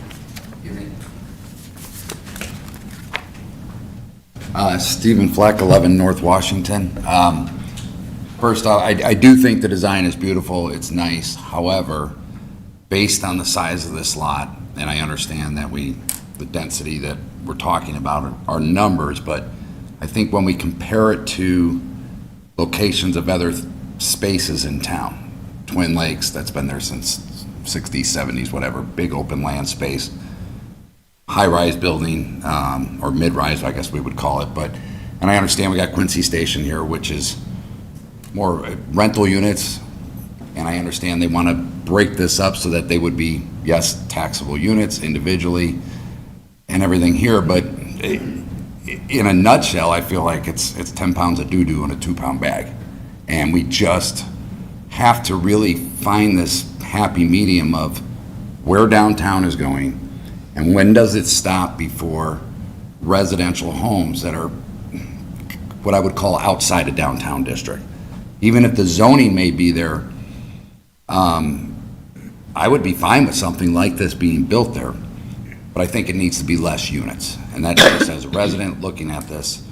Stephen Fleck, 11 North Washington. First off, I do think the design is beautiful. It's nice. However, based on the size of this lot, and I understand that the density that we're talking about are numbers, but I think when we compare it to locations of other spaces in town, Twin Lakes, that's been there since 60s, 70s, whatever, big open land space, high-rise building, or mid-rise, I guess we would call it, and I understand we got Quincy Station here, which is more rental units, and I understand they want to break this up so that they would be, yes, taxable units individually and everything here, but in a nutshell, I feel like it's 10 pounds of doo-doo in a 2-pound bag. And we just have to really find this happy medium of where downtown is going and when does it stop before residential homes that are what I would call outside a downtown district. Even if the zoning may be there, I would be fine with something like this being built there, but I think it needs to be less units. And that's just as a resident looking at this,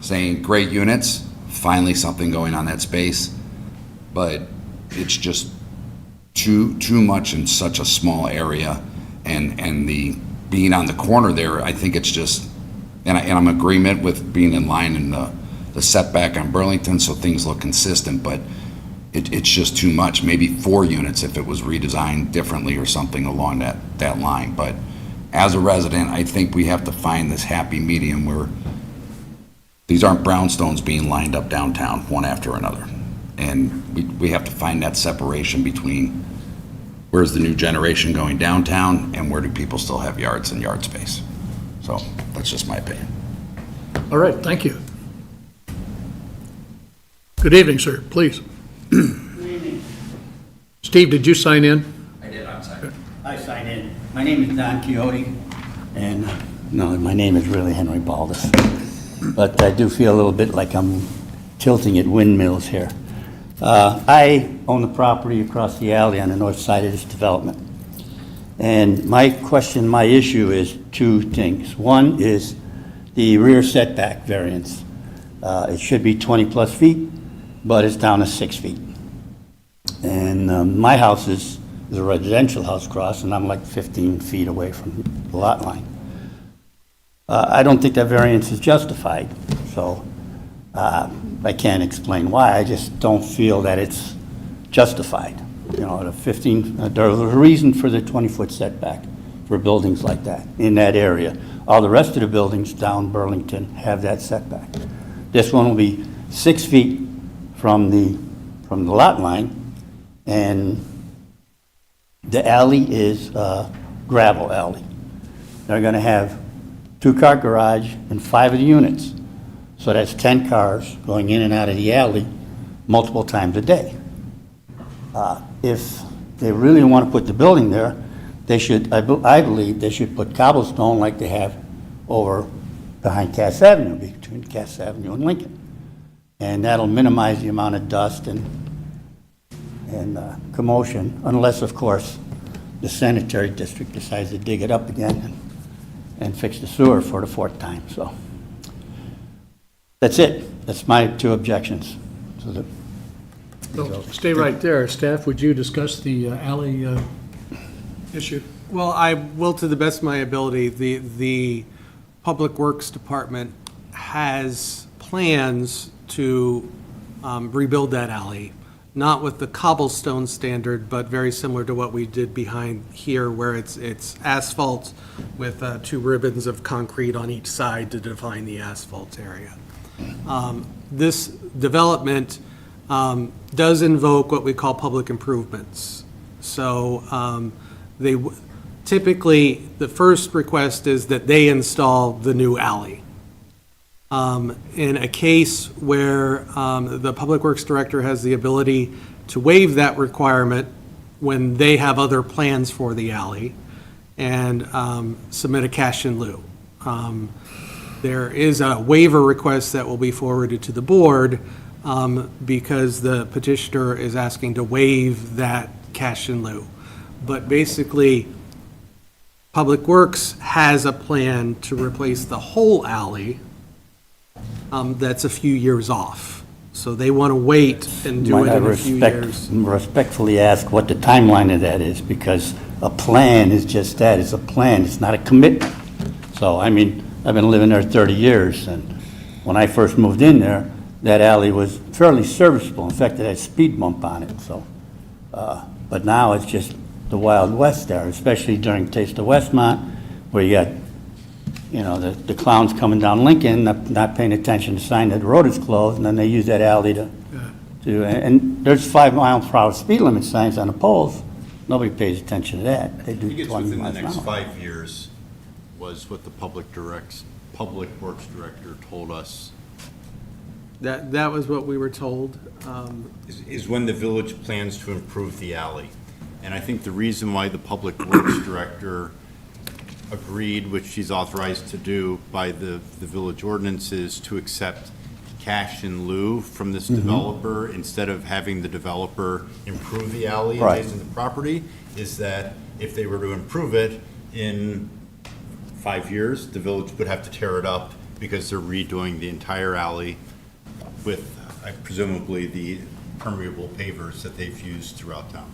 saying great units, finally something going on that space, but it's just too much in such a small area, and the being on the corner there, I think it's just, and I'm in agreement with being in line in the setback on Burlington, so things look consistent, but it's just too much. Maybe 4 units if it was redesigned differently or something along that line. But as a resident, I think we have to find this happy medium where these aren't brownstones being lined up downtown one after another. And we have to find that separation between where's the new generation going downtown and where do people still have yards and yard space. So that's just my opinion. All right, thank you. Good evening, sir, please. Good evening. Steve, did you sign in? I did, I'm sorry. I signed in. My name is Don Quixote, and no, my name is really Henry Baldus. But I do feel a little bit like I'm tilting at windmills here. I own the property across the alley on the north side of this development. And my issue is 2 things. One is the rear setback variance. It should be 20-plus feet, but it's down to 6 feet. And my house is a residential house cross, and I'm like 15 feet away from the lot line. I don't think that variance is justified, so I can't explain why. I just don't feel that it's justified. You know, there was a reason for the 20-foot setback. for buildings like that, in that area. All the rest of the buildings down Burlington have that setback. This one will be 6 feet from the lot line, and the alley is a gravel alley. They're gonna have 2-car garage and 5 of the units. So that's 10 cars going in and out of the alley multiple times a day. If they really want to put the building there, they should, I believe, they should put cobblestone like they have over behind Cass Avenue, between Cass Avenue and Lincoln. And that'll minimize the amount of dust and commotion, unless, of course, the sanitary district decides to dig it up again and fix the sewer for the 4th time, so. That's it. That's my 2 objections. So, stay right there. Staff, would you discuss the alley issue? Well, I will, to the best of my ability. The Public Works Department has plans to rebuild that alley, not with the cobblestone standard, but very similar to what we did behind here, where it's asphalt with 2 ribbons of concrete on each side to define the asphalt area. This development does invoke what we call public improvements. So typically, the first request is that they install the new alley. In a case where the Public Works Director has the ability to waive that requirement when they have other plans for the alley and submit a cash in lieu. There is a waiver request that will be forwarded to the board because the petitioner is asking to waive that cash in lieu. But basically, Public Works has a plan to replace the whole alley that's a few years off. So they want to wait and do it in a few years. Respectfully ask what the timeline of that is, because a plan is just that, it's a plan, it's not a commitment. So, I mean, I've been living there 30 years, and when I first moved in there, that alley was fairly serviceable. In fact, it had a speed bump on it, so. But now it's just the Wild West there, especially during Taste of Westmont, where you got, you know, the clowns coming down Lincoln, not paying attention to sign that the road is closed, and then they use that alley and there's 5 mile/per-hour speed limit signs on the poles. Nobody pays attention to that. They I do think it's 20 within the miles an next hour. 5 years was what the Public Works Director told us, That was what we were told. is when the village plans to improve the alley. And I think the reason why the Public Works Director agreed, which she's authorized to do by the village ordinance, is to accept cash in lieu from this developer instead of having the developer improve the alley Right. adjacent to the property, is that if they were to improve it in 5 years, the village would have to tear it up because they're redoing the entire alley with presumably the permeable pavers that they've used throughout town.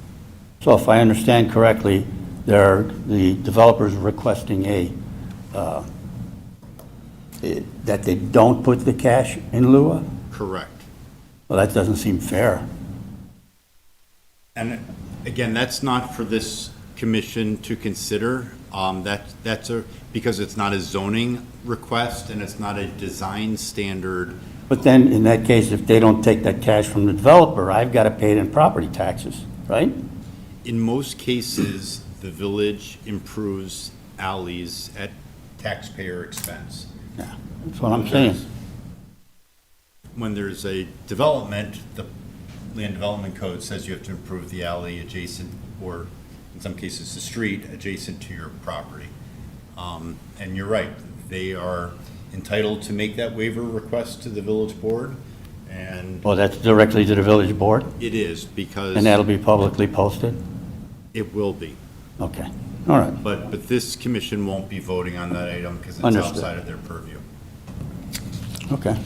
So if I understand correctly, the developer's requesting that they don't put the cash in lieu of? Correct. Well, that doesn't seem fair. And again, that's not for this commission to consider. Because it's not a zoning request and it's not a design standard. But then, in that case, if they don't take that cash from the developer, I've got to pay it in property taxes, right? In most cases, the village improves alleys at taxpayer expense. Yeah, that's what I'm saying. When there's a development, the land development code says you have to improve the alley adjacent, or in some cases, the street adjacent to your property. And you're right, they are entitled to make that waiver request to the village board, and Well, that's directly to the village board? it is because. And that'll be publicly posted? It will be. Okay, all right. But this commission won't be voting on that item because it's Understood. outside of their purview. Okay.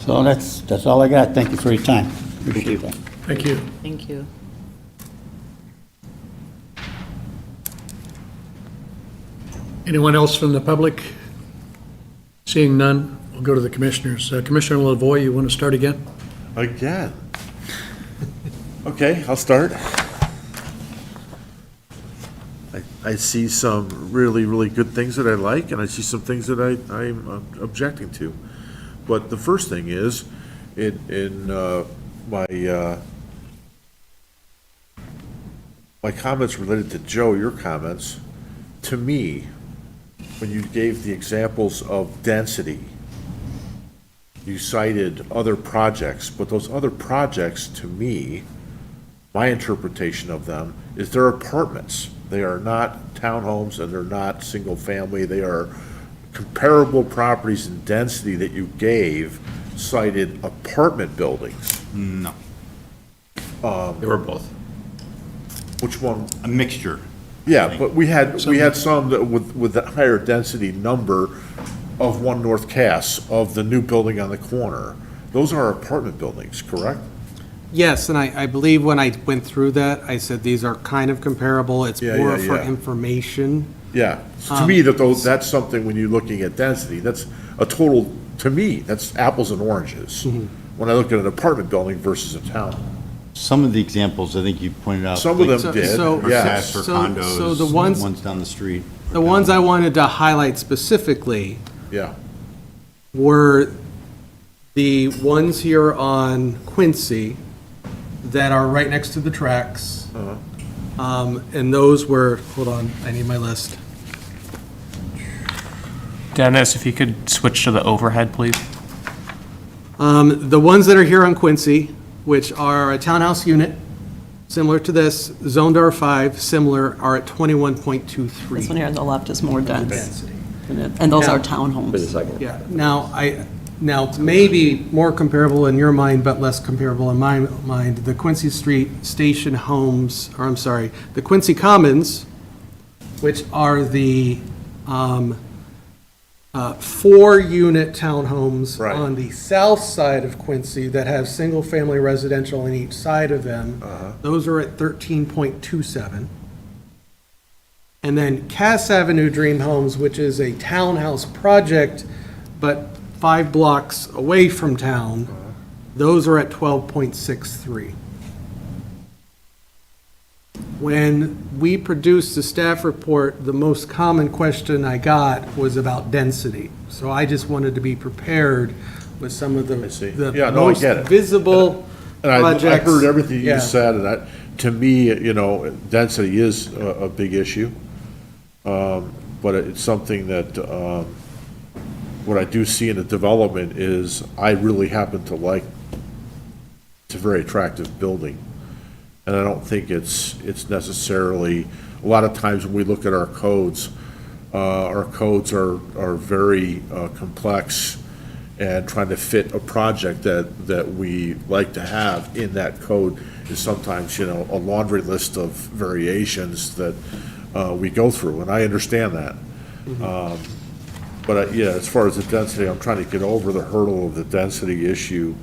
So that's all I got. Thank you for your time. Appreciate that. Thank you. Thank you. Anyone else from the public? Seeing none, we'll go to the commissioners. Commissioner Lavoie, you want to start again? Again. Okay, I'll start. I see some really, really good things that I like, and I see some things that I'm objecting to. But the first thing is, in my comments related to Joe, your comments, to me, when you gave the examples of density, you cited other projects, but those other projects, to me, my interpretation of them is they're apartments. They are not townhomes and they're not single-family. They are comparable properties in density that you gave cited apartment buildings. No. They were both. Which one? A mixture. Yeah, but we had some that with the higher density number of One North Cass, of the new building on the corner. Those are apartment buildings, correct? Yes, and I believe when I went through that, I said these are kind of comparable. It's Yeah, more yeah, for yeah. information. Yeah, so to me, that's something when you're looking at density, that's a total, to me, that's apples and oranges. When I look at an apartment building versus a town. Some of the examples, I think you pointed out. Some of them So- did, so- yes. Or so condos, the ones- down the street. The ones I wanted to highlight specifically Yeah, were the ones here on Quincy that are right next to the tracks. And those were, hold on, I need my list. Dennis, if you could switch to the overhead, please. The ones that are here on Quincy, which are a townhouse unit, similar to this, zoned R5, similar, are at 21.23. This one here on the left is more dense. Density. And those are Now- townhomes. Yeah, now, maybe more comparable in your mind, but less comparable in my mind, the Quincy Street Station Homes, or I'm sorry, the Quincy Commons, which are the 4-unit townhomes Right. on the south side of Quincy that have single-family residential on each side of them. Those are at 13.27. And then Cass Avenue Dream Homes, which is a townhouse project, but 5 blocks away from town, those are at 12.63. When we produced the staff report, the most common question I got was about density. So I just wanted to be prepared with some of the Yeah, no, I most get it. visible and I projects. heard everything Yeah. you said, and that, to me, density is a big issue. But it's something that, what I do see in the development is, I really happen to like, it's a very attractive building. And I don't think it's necessarily, a lot of times when we look at our codes are very complex, and trying to fit a project that we like to have in that code is sometimes, a laundry list of variations that we go through, and I understand that. But yeah, as far as the density, I'm trying to get over the hurdle of the density issue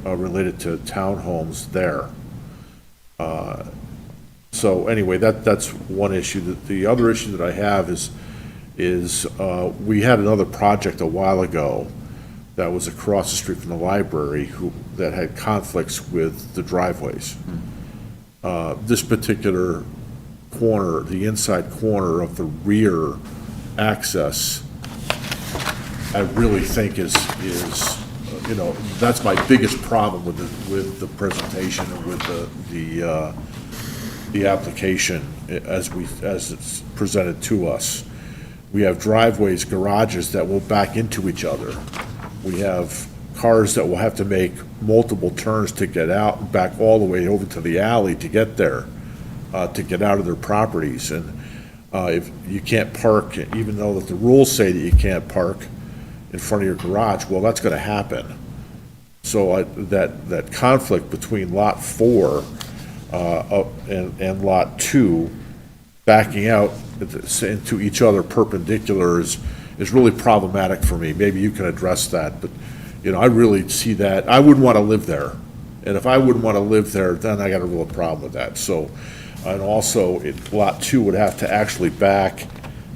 related to townhomes there. So anyway, that's one issue. The other issue that I have is we had another project a while ago that was across the street from the library that had conflicts with the driveways. This particular corner, the inside corner of the rear access, I really think is that's my biggest problem with the presentation and with the application as it's presented to us. We have driveways, garages that will back into each other. We have cars that will have to make multiple turns to get out and back all the way over to the alley to get there, to get out of their properties. And if you can't park, even though that the rules say that you can't park in front of your garage, well, that's going to happen. So that conflict between Lot 4 and Lot 2, backing out into each other perpendicular is really problematic for me. Maybe you can address that, but, I really see that. I wouldn't want to live there. And if I wouldn't want to live there, then I got a real problem with that. So, and also, Lot 2 would have to actually back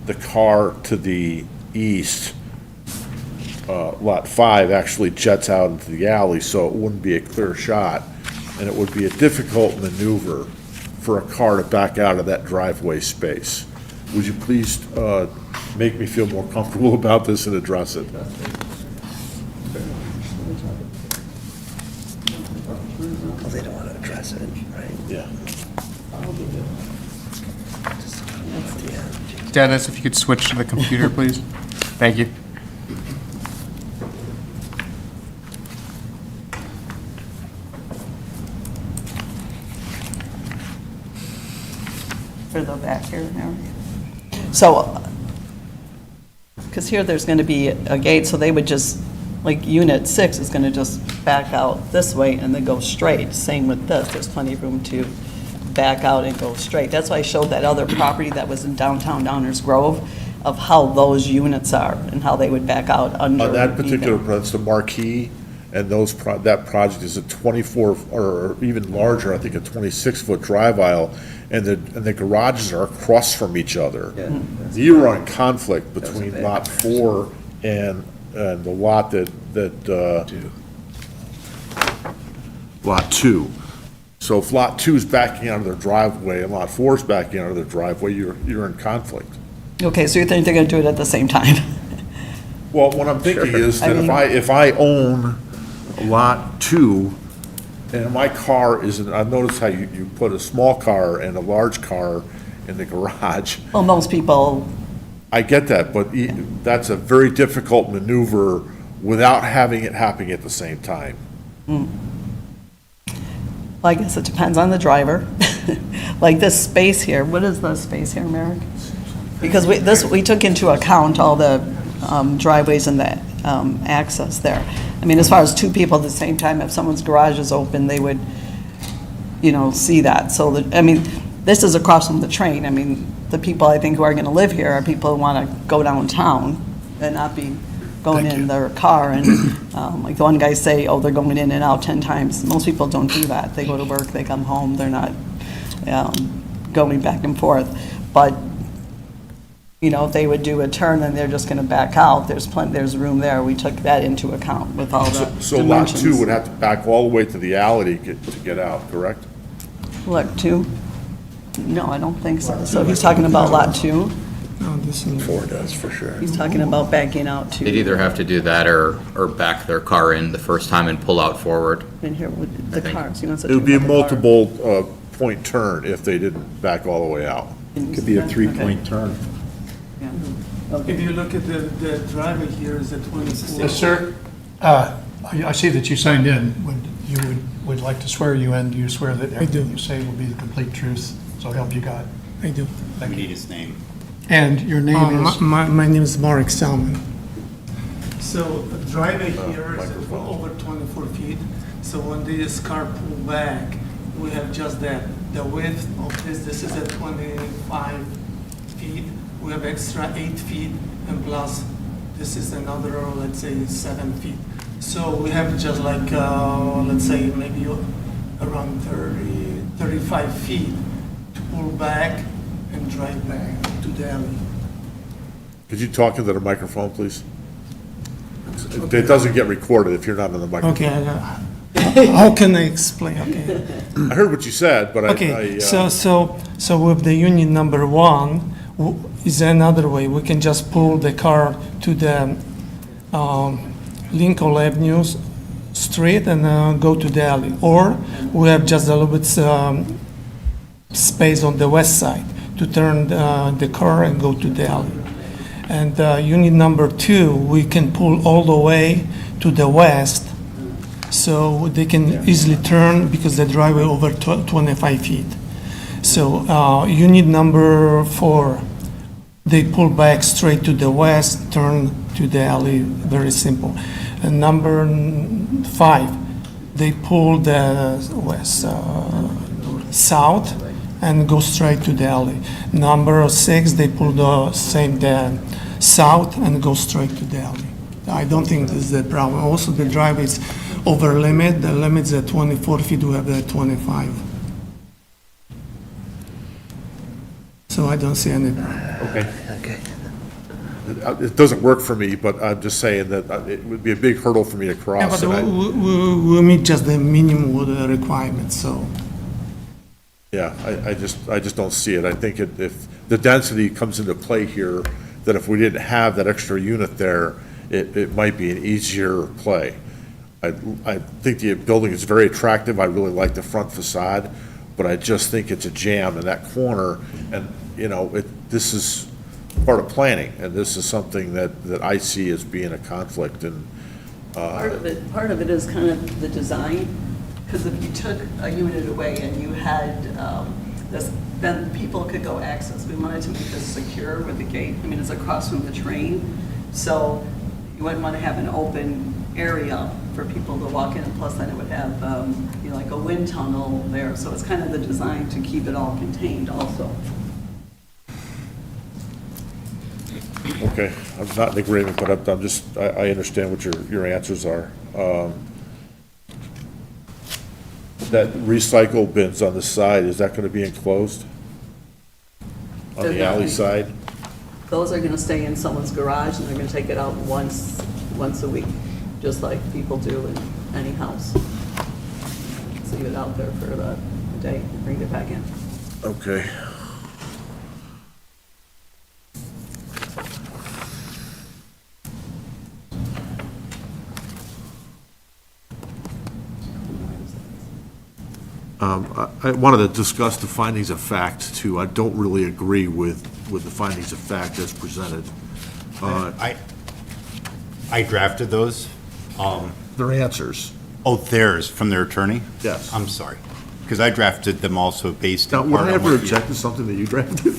the car to the east. Lot 5 actually jets out into the alley, so it wouldn't be a clear shot. And it would be a difficult maneuver for a car to back out of that driveway space. would you please make me feel more comfortable about this and address it? Well, they don't want to address it, right? Yeah. Dennis, if you could switch to the computer, please. Thank you. Further back here, Mary. So, because here there's going to be a gate, so they would just, like Unit 6 is going to just back out this way and then go straight. Same with this, there's plenty of room to back out and go straight. That's why I showed that other property that was in downtown Downers Grove of how those units are and how they would back out under. On that particular, even. that's the Marquee, and that project is a 24, or even larger, I think a 26-foot drive aisle, and the garages are across from each other. You are in conflict between Lot 4 and the lot Lot 2. So if Lot 2 is backing out of their driveway and Lot 4 is backing out of their driveway, you're in conflict. Okay, so you think they're going to do it at the same time? Well, what I'm thinking is I that mean- if I own Lot 2, and my car isn't, I've noticed how you put a small car and a large car in the garage. Well, most people, I get that, but that's a very difficult maneuver without having it happening at the same time. well, I guess it depends on the driver. Like this space here, what is the space here, Merrick? Because we took into account all the driveways and the access there. I mean, as far as two people at the same time, if someone's garage is open, they would, see that. So, I mean, this is across from the train. I mean, the people I think who are going to live here are people who want to go downtown and not be going in their car. And like the one guy say, oh, they're going in and out 10 times. Most people don't do that. They go to work, they come home, they're not going back and forth. But if they would do a turn and they're just going to back out, there's room there. We took that into account with all the So Lot dimensions. 2 would have to back all the way to the alley to get out, correct? Lot 2? No, I don't think so. So he's talking about Lot 2? No, this is. 4 does, for sure. He's talking about backing out They'd to, either have to do that or back their car in the first time and pull out forward. in here with the think. cars. He wants to It would be a talk about the car. multiple point turn if they didn't back all the way out. Could be a 3-point turn. Yeah. If you look at the driveway here is a 24. Yes, sir. I see that you signed in. Would like to swear you in. Do you swear that everything you say will be the complete truth? So help you God. I do. We need his name. And your name is? My name is Mark Salmon. So the driveway here is over 24 feet. So when this car pull back, we have just that. The width of this is at 25 feet. We have extra 8 feet, and plus this is another, let's say, 7 feet. So we have just like, let's say, maybe around 35 feet to pull back and drive back to the alley. Could you talk into the microphone, please? It doesn't get recorded if you're not on the microphone. Okay, how can I explain? Okay. I heard what you said, but Okay, so with the unit number 1, is another way. We can just pull the car to the Lincoln Avenue street and go to the alley. Or we have just a little bit space on the west side to turn the car and go to the alley. And unit number 2, we can pull all the way to the west, so they can easily turn because the driveway over 25 feet. So unit number 4, they pull back straight to the west, turn to the alley, very simple. And number 5, they pull the west, south and go straight to the alley. Number 6, they pull the south and go straight to the alley. I don't think this is the problem. Also, the driveway is over limit. The limit's at 24 feet, we have at 25. So I don't see any problem. Okay. It doesn't work for me, but I'm just saying that it would be a big hurdle for me to Yeah, cross. but and we meet just the minimum requirements, so. Yeah, I just don't see it. I think if the density comes into play here, that if we didn't have that extra unit there, it might be an easier play. I think the building is very attractive. I really like the front facade, but I just think it's a jam in that corner. And, you know, this is part of planning, and this is something that I see as being a conflict, and, Part of it is kind of the design, because if you took a unit away and you had this, then people could go access. We wanted to make this secure with the gate. I mean, it's across from the train, so you wouldn't want to have an open area for people to walk in, and plus then it would have, you know, like a wind tunnel there. So it's kind of the design to keep it all contained also. okay, I'm not in agreement, but I'm just, I understand what your answers are. That recycle bins on the side, is that gonna be enclosed? On the alley side? Those are going to stay in someone's garage, and they're going to take it out once a week, just like people do in any house. Leave it out there for the day and bring it back in. Okay. I wanted to discuss the findings of fact, too. I don't really agree with the findings of fact as presented. I drafted those. Their answers. Oh, theirs, from their attorney? Yes. I'm sorry, because I drafted them also based Now, on. would I ever object to something that you drafted?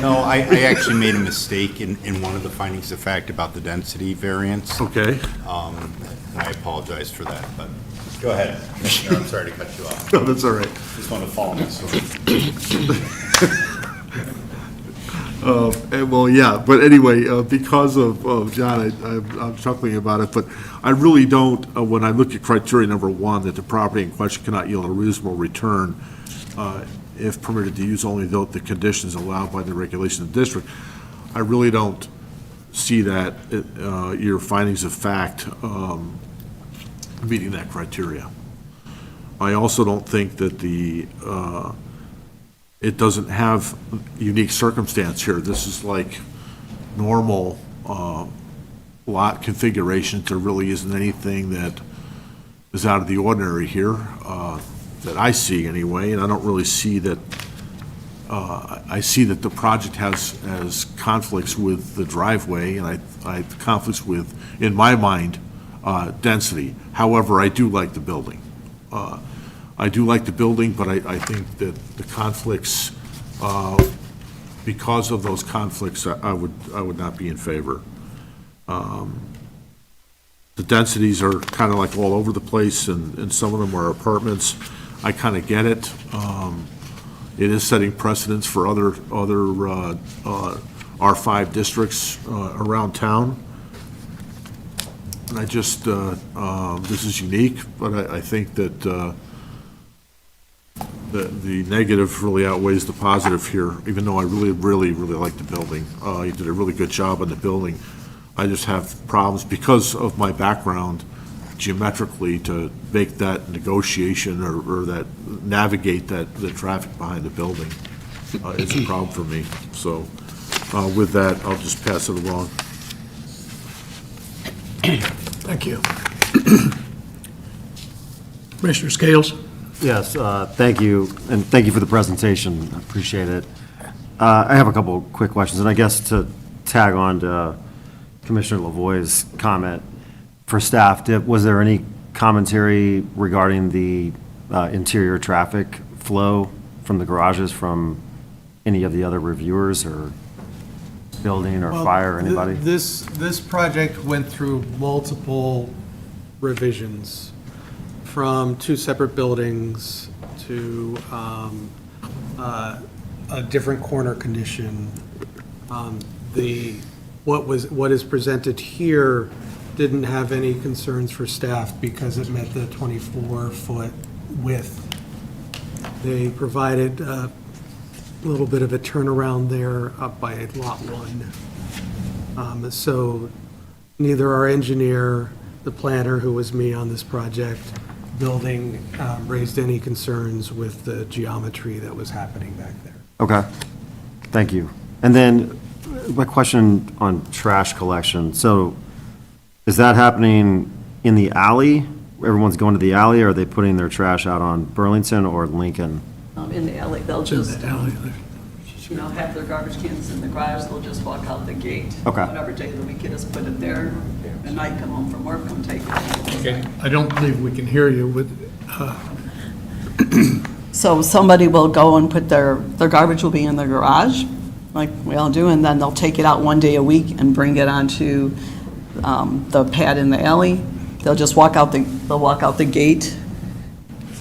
No, I actually made a mistake in one of the findings of fact about the density variance. Okay. And I apologize for that, but go ahead, Commissioner, I'm sorry to cut you off. No, that's all right. Just want to follow my story. Well, yeah, but anyway, because of John, I'm chuckling about it, but I really don't, when I look at criteria number one, that the property in question cannot yield a reasonable return if permitted to use only the conditions allowed by the regulation of the district, I really don't see that your findings of fact meeting that criteria. I also don't think that it doesn't have unique circumstance here. This is like normal lot configurations. There really isn't anything that is out of the ordinary here that I see anyway, and I don't really see that. I see that the project has conflicts with the driveway, and I conflicts with, in my mind, density. However, I do like the building. I do like the building, but I think that the conflicts, because of those conflicts, I would not be in favor. The densities are kind of like all over the place, and some of them are apartments. I kind of get it. It is setting precedents for other R5 districts around town. And I just, this is unique, but I think that the negative really outweighs the positive here, even though I really like the building. You did a really good job on the building. I just have problems because of my background geometrically to make that negotiation or that navigate the traffic behind the building. It's a problem for me. So with that, I'll just pass it along. Thank you. Commissioner Scales? Yes, thank you, and thank you for the presentation. I appreciate it. I have a couple of quick questions, and I guess to tag on to Commissioner Lavoie's comment, for staff, was there any commentary regarding the interior traffic flow from the garages from any of the other reviewers or building or fire or anybody? This project went through multiple revisions, from 2 separate buildings to a different corner condition. What is presented here didn't have any concerns for staff because it met the 24-foot width. They provided a little bit of a turnaround there up by Lot 1. So neither our engineer, the planner, who was me on this project, building raised any concerns with the geometry that was happening back there. Okay, thank you. And then my question on trash collection. So is that happening in the alley? Everyone's going to the alley, or are they putting their trash out on Burlington or Lincoln? In the alley, they'll It's in just, the alley there. have their garbage cans in the garage, they'll just walk out the gate. Okay. Whatever day of the week it is, put it there, at night, come home from work, come take it. Okay, I don't believe we can hear you with, So somebody will go and put their garbage will be in their garage, like we all do, and then they'll take it out one day a week and bring it onto the pad in the alley. They'll just walk out the gate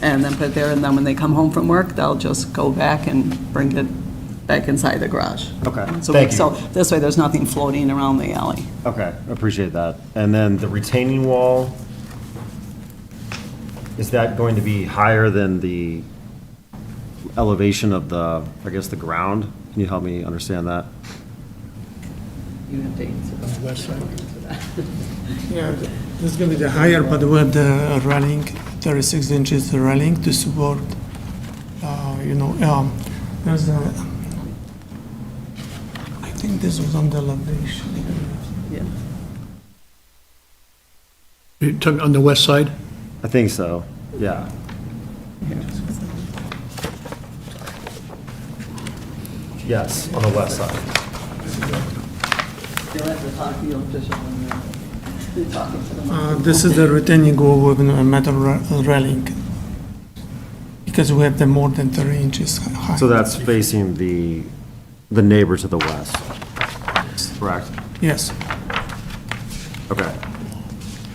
and then put it there, and then when they come home from work, they'll just go back and bring it back inside the garage. Okay, So thank you. So this way, there's nothing floating around the alley. Okay, appreciate that. And then the retaining wall, is that going to be higher than the elevation of the, I guess, the ground? Can you help me understand that? You have to answer the west side. Yeah, this is going to be the higher, but with the railing, 36 inches railing to support, there's a, I think this was on the elevation. Yeah. you took on the west side? I think so, yeah. Yes, on the west side. You'll have to talk to your official when you're talking to them. This is the retaining wall with a metal railing, because we have the more than 30 inches high. So that's facing the neighbor to the west, correct? Yes. Okay.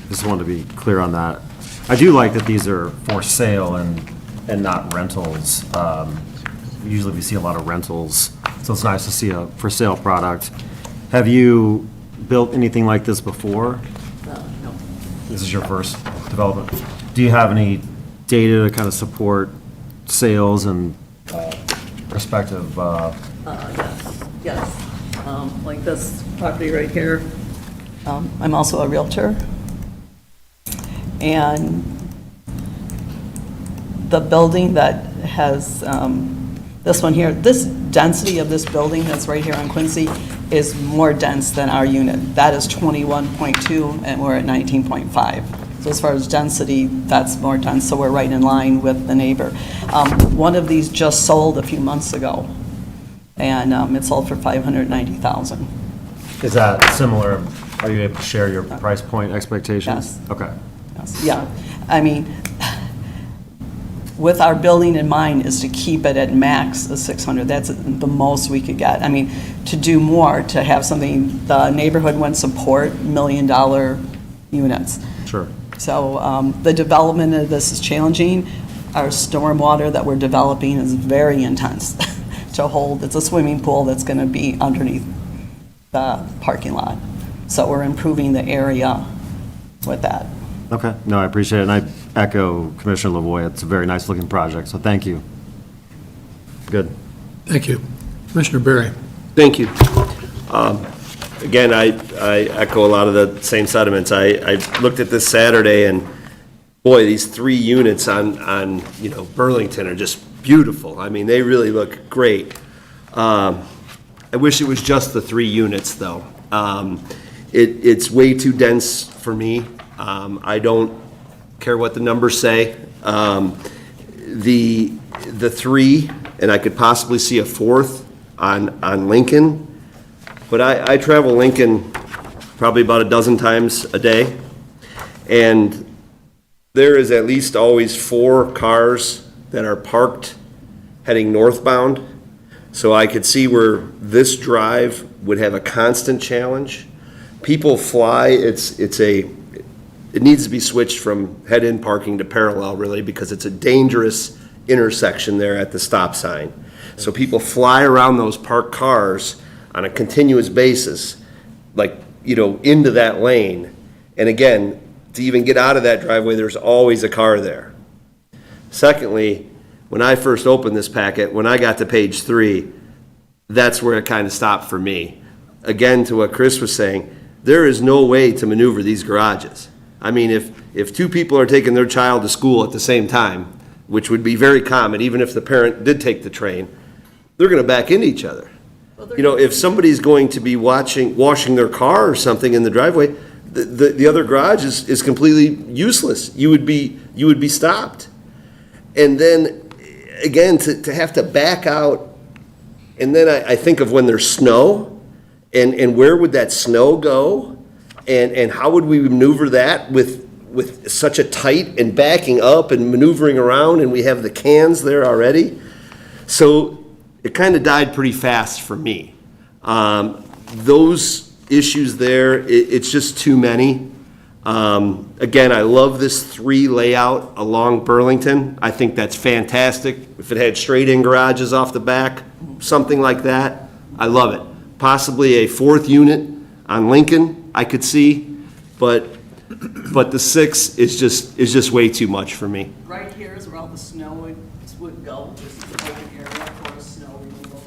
Just wanted to be clear on that. I do like that these are for sale and not rentals. Usually we see a lot of rentals, so it's nice to see a for sale product. Have you built anything like this before? No. This is your first development. Do you have any data to kind of support sales and prospective? Yes. Like this property right here. I'm also a Realtor. And the building that has, this one here, this density of this building that's right here on Quincy is more dense than our unit. That is 21.2 and we're at 19.5. So as far as density, that's more dense, so we're right in line with the neighbor. One of these just sold a few months ago, and it sold for $590,000. Is that similar? Are you able to share your price point expectations? Yes. Okay. Yes. Yeah, I mean, with our building in mind is to keep it at max of 600. That's the most we could get. I mean, to do more, to have something, the neighborhood wouldn't support $1 million units. Sure. So the development of this is challenging. Our stormwater that we're developing is very intense to hold. It's a swimming pool that's going to be underneath the parking lot. So we're improving the area with that. Okay, no, I appreciate it, and I echo Commissioner Lavoy, it's a very nice-looking project, so thank you. Good. Thank you. Commissioner Berry? Thank you. Again, I echo a lot of the same sentiments. I looked at this Saturday, and boy, these 3 units on Burlington are just beautiful. I mean, they really look great. I wish it was just the 3 units, though. It's way too dense for me. I don't care what the numbers say. The 3, and I could possibly see a 4th on Lincoln, but I travel Lincoln probably about a dozen times a day, and there is at least always 4 cars that are parked heading northbound, so I could see where this drive would have a constant challenge. People fly, it needs to be switched from head-in parking to parallel, really, because it's a dangerous intersection there at the stop sign. So people fly around those parked cars on a continuous basis, into that lane. And again, to even get out of that driveway, there's always a car there. Secondly, when I first opened this packet, when I got to page 3, that's where it kind of stopped for me. Again, to what Chris was saying, there is no way to maneuver these garages. I mean, if two people are taking their child to school at the same time, which would be very common, even if the parent did take the train, they're gonna back into each other. You know, if somebody's going to be washing their car or something in the driveway, the other garage is completely useless. You would be stopped. And then, again, to have to back out, and then I think of when there's snow, and where would that snow go? And how would we maneuver that with such a tight and backing up and maneuvering around, and we have the cans there already? So it kind of died pretty fast for me. Those issues there, it's just too many. Again, I love this 3 layout along Burlington. I think that's fantastic. If it had straight-in garages off the back, something like that, I love it. Possibly a 4th unit on Lincoln, I could see, but the 6 is just way too much for me. Right here is where all the snow would go, just an open area for snow removal.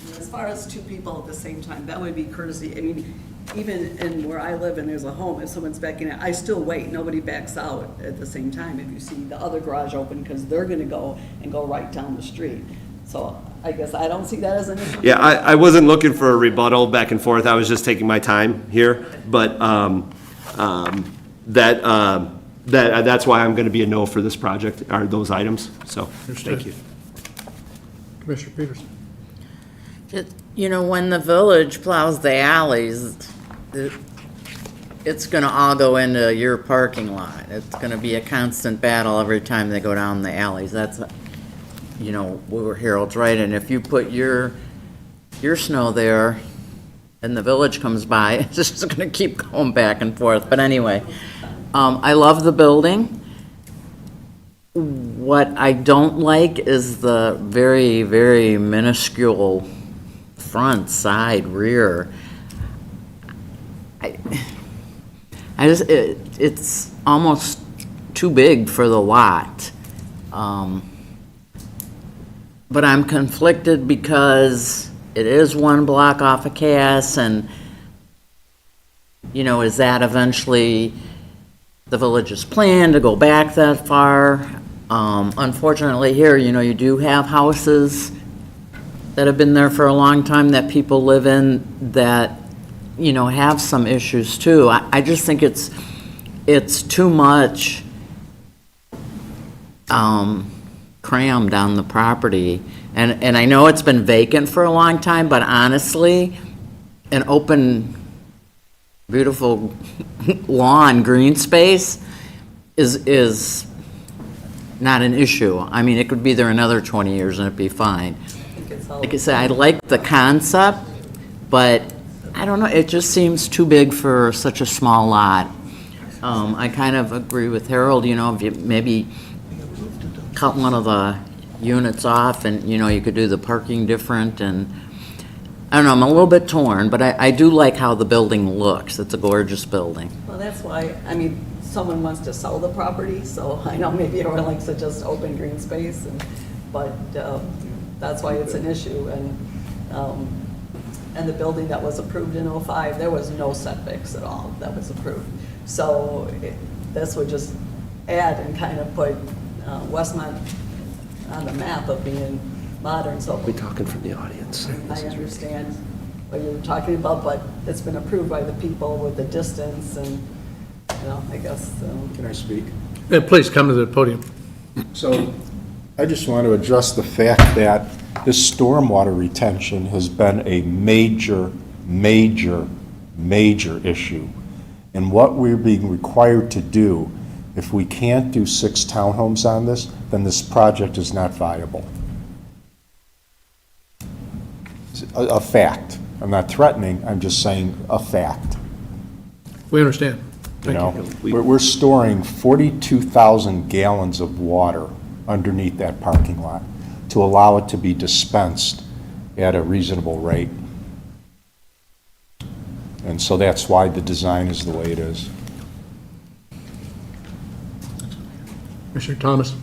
And as far as 2 people at the same time, that would be courtesy. I mean, even in where I live and there's a home, if someone's backing out, I still wait. Nobody backs out at the same time if you see the other garage open, because they're gonna go right down the street. So I guess I don't see that as an issue. Yeah, I wasn't looking for a rebuttal back and forth. I was just taking my time here, but that's why I'm going to be a no for this project, are those items. So, thank you. Commissioner Peterson. You know, when the village plows the alleys, it's gonna all go into your parking lot. It's gonna be a constant battle every time they go down the alleys. That's, you know, where Harold's right, and if you put your snow there and the village comes by, it's just gonna keep going back and forth. But anyway, I love the building. What I don't like is the very, very minuscule front, side, rear. It's almost too big for the lot. But I'm conflicted because it is 1 block off of Cass, and, you know, is that eventually the village's plan to go back that far? Unfortunately here, you know, you do have houses that have been there for a long time that people live in that, you know, have some issues too. I just think it's too much crammed on the property. And I know it's been vacant for a long time, but honestly, an open, beautiful lawn, green space is not an issue. I mean, it could be there another 20 years and it'd be fine. Like I said, I like the concept, but I don't know, it just seems too big for such a small lot. I kind of agree with Harold, you know, if you maybe cut one of the units off and, you know, you could do the parking different, and I don't know, I'm a little bit torn, but I do like how the building looks. It's a gorgeous building. Well, that's why, I mean, someone wants to sell the property, so I know maybe everyone likes to just open green space, but that's why it's an issue. And the building that was approved in '05, there was no setbacks at all that was approved. So this would just add and kind of put Westmont on the map of being modern. So We're talking from the audience. I understand what you're talking about, but it's been approved by the people with the distance and, you know, I guess. Can I speak? Please come to the podium. So I just want to address the fact that this stormwater retention has been a major, major, major issue. And what we're being required to do, if we can't do 6 townhomes on this, then this project is not viable. A fact. I'm not threatening, I'm just saying a fact. We understand. You know, we're storing 42,000 gallons of water underneath that parking lot to allow it to be dispensed at a reasonable rate. And so that's why the design is the way it is. Commissioner Thomas.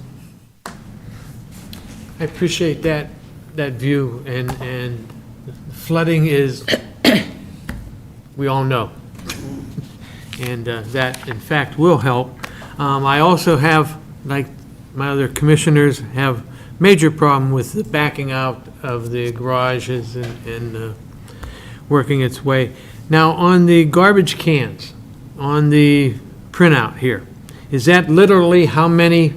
I appreciate that view, and flooding is, we all know. and that, in fact, will help. I also have, like my other commissioners, have major problem with the backing out of the garages and working its way. Now, on the garbage cans, on the printout here, is that literally how many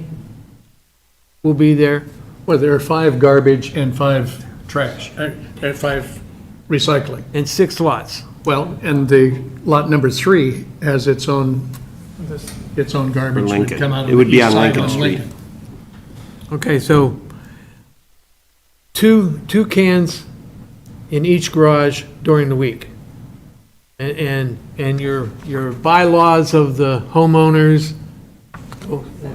will be there? Well, there are 5 garbage and 5 trash, 5 recycling. And 6 lots? Well, and the lot number 3 has its own garbage. would Lincoln. come out of It would the be east on side Lincoln Street. Okay, so two cans in each garage during the week. And your bylaws of the homeowners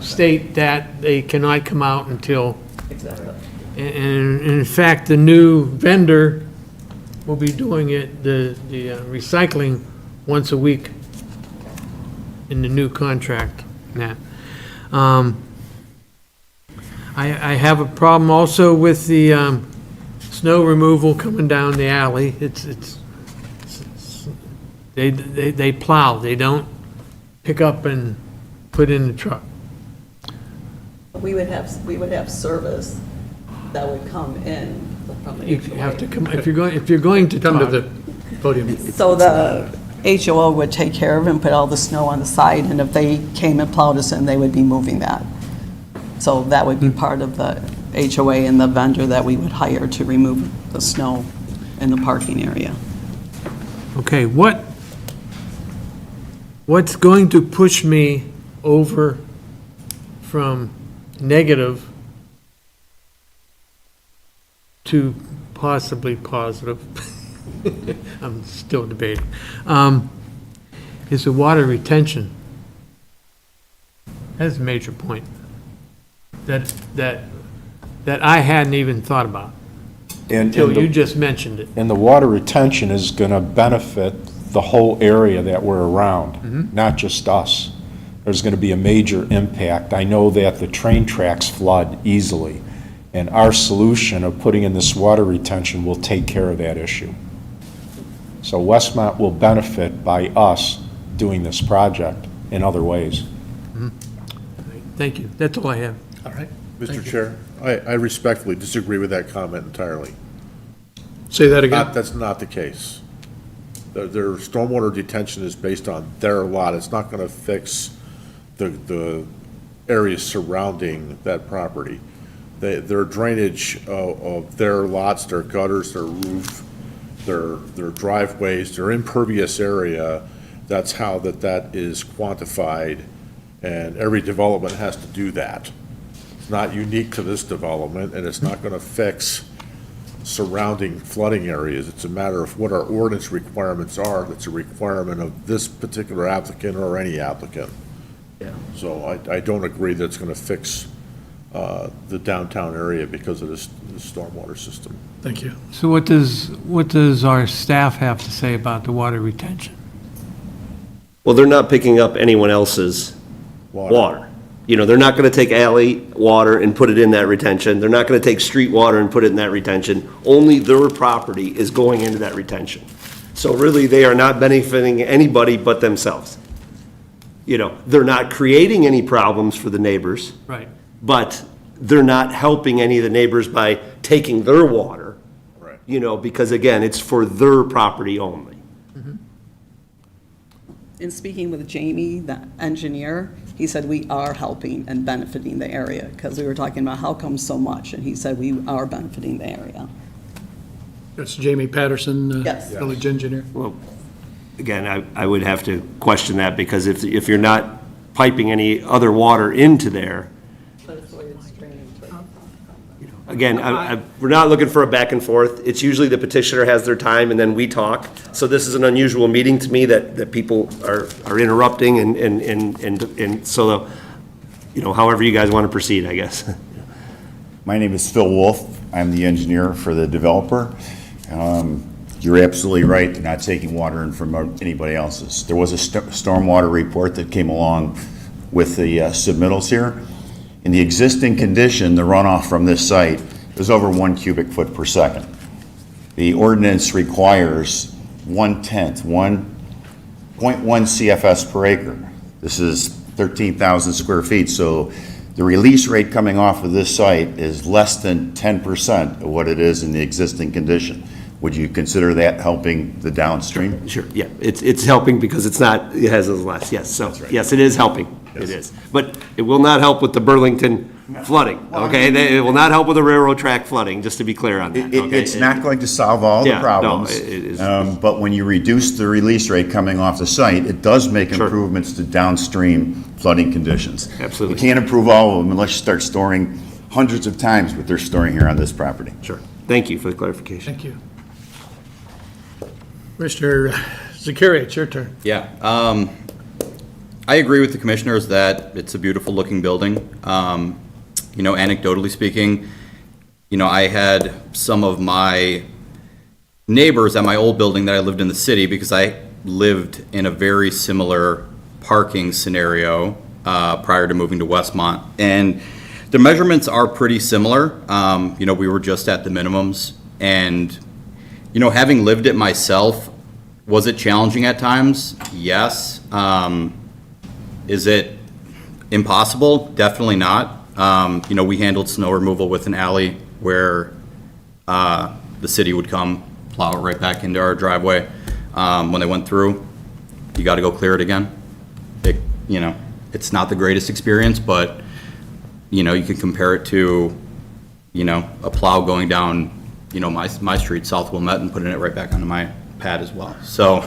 state that they cannot come out until. Exactly. And in fact, the new vendor will be doing it, the recycling once a week in the new contract, Nat. I have a problem also with the snow removal coming down the alley. They plow, they don't pick up and put in the truck. We would have service that would come in from the You HOA. have to come, if you're going to Come to talk. the podium. So the HOA would take care of it and put all the snow on the side, and if they came and plowed us in, they would be moving that. So that would be part of the HOA and the vendor that we would hire to remove the snow in the parking area. Okay, what's going to push me over from negative to possibly positive? I'm still debating. Is the water retention. That's a major point that I hadn't even thought about until you just mentioned it. And the water retention is going to benefit the whole area that we're around, not just us. There's going to be a major impact. I know that the train tracks flood easily, and our solution of putting in this water retention will take care of that issue. So Westmont will benefit by us doing this project in other ways. Thank you. That's all I have. All right. Mr. Chair, I respectfully disagree with that comment entirely. Say that again? That's not the case. Their stormwater detention is based on their lot. It's not going to fix the areas surrounding that property. Their drainage of their lots, their gutters, their roof, their driveways, their impervious area, that's how that is quantified, and every development has to do that. It's not unique to this development, and it's not going to fix surrounding flooding areas. It's a matter of what our ordinance requirements are. That's a requirement of this particular applicant or any applicant. Yeah. So I don't agree that it's going to fix the downtown area because of this stormwater system. Thank you. So what does our staff have to say about the water retention? Well, they're not picking up anyone else's water. You know, they're not going to take alley water and put it in that retention. They're not going to take street water and put it in that retention. Only their property is going into that retention. So really, they are not benefiting anybody but themselves. You know, they're not creating any problems for the neighbors. Right. But they're not helping any of the neighbors by taking their water. Right. You know, because again, it's for their property only. In speaking with Jamie, the engineer, he said we are helping and benefiting the area, because we were talking about how come so much, and he said we are benefiting the area. That's Jamie Patterson, Yes. village engineer. Well, again, I would have to question that, because if you're not piping any other water into there, again, we're not looking for a back and forth. It's usually the petitioner has their time and then we talk. So this is an unusual meeting to me that people are interrupting and so, you know, however you guys want to proceed, I guess. My name is Phil Wolf. I'm the engineer for the developer. You're absolutely right, they're not taking water in from anybody else's. There was a stormwater report that came along with the submittals here. In the existing condition, the runoff from this site is over 1 cubic foot per second. The ordinance requires 1/10, 0.1 CFS per acre. This is 13,000 square feet, so the release rate coming off of this site is less than 10% of what it is in the existing condition. Would you consider that helping the downstream? Sure, yeah, it's helping because it has less, yes, so, yes, it is helping, it is. But it will not help with the Burlington flooding, okay? It will not help with the railroad track flooding, just to be clear on that, okay? It's not going to solve all the Yeah, no, problems. it is. But when you reduce the release rate coming off the site, it does make improvements to downstream flooding conditions. Absolutely. You can't improve all of them unless you start storing hundreds of times what they're storing here on this property. Sure, thank you for the clarification. Thank you. Mr. Zakiri, it's your turn. Yeah, I agree with the commissioners that it's a beautiful looking building. You know, anecdotally speaking, you know, I had some of my neighbors at my old building that I lived in the city because I lived in a very similar parking scenario prior to moving to Westmont. And the measurements are pretty similar. You know, we were just at the minimums. And, you know, having lived it myself, was it challenging at times? Yes. Is it impossible? Definitely not. You know, we handled snow removal with an alley where the city would come, plow it right back into our driveway. When they went through, you got to go clear it again. You know, it's not the greatest experience, but, you know, you can compare it to, you know, a plow going down, you know, my street, South Wilmette, and putting it right back onto my pad as well. So,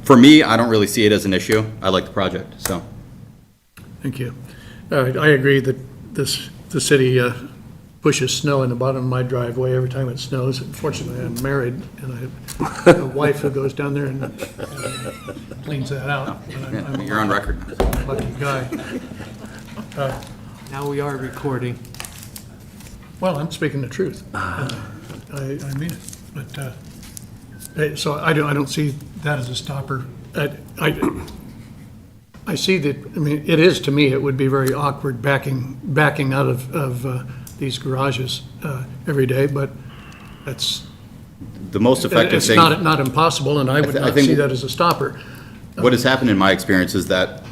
for me, I don't really see it as an issue. I like the project, so. Thank you. I agree that the city pushes snow in the bottom of my driveway every time it snows. Unfortunately, I'm married, and I have a wife who goes down there and cleans that out. You're on record. Lucky guy. Now we are recording. Well, I'm speaking the truth. I mean it. But, so I don't see that as a stopper. I see that, I mean, it is, to me, it would be very awkward backing out of these garages every day, but that's. The most effective thing. It's not impossible, and I would not see that as a stopper. What has happened in my experience is that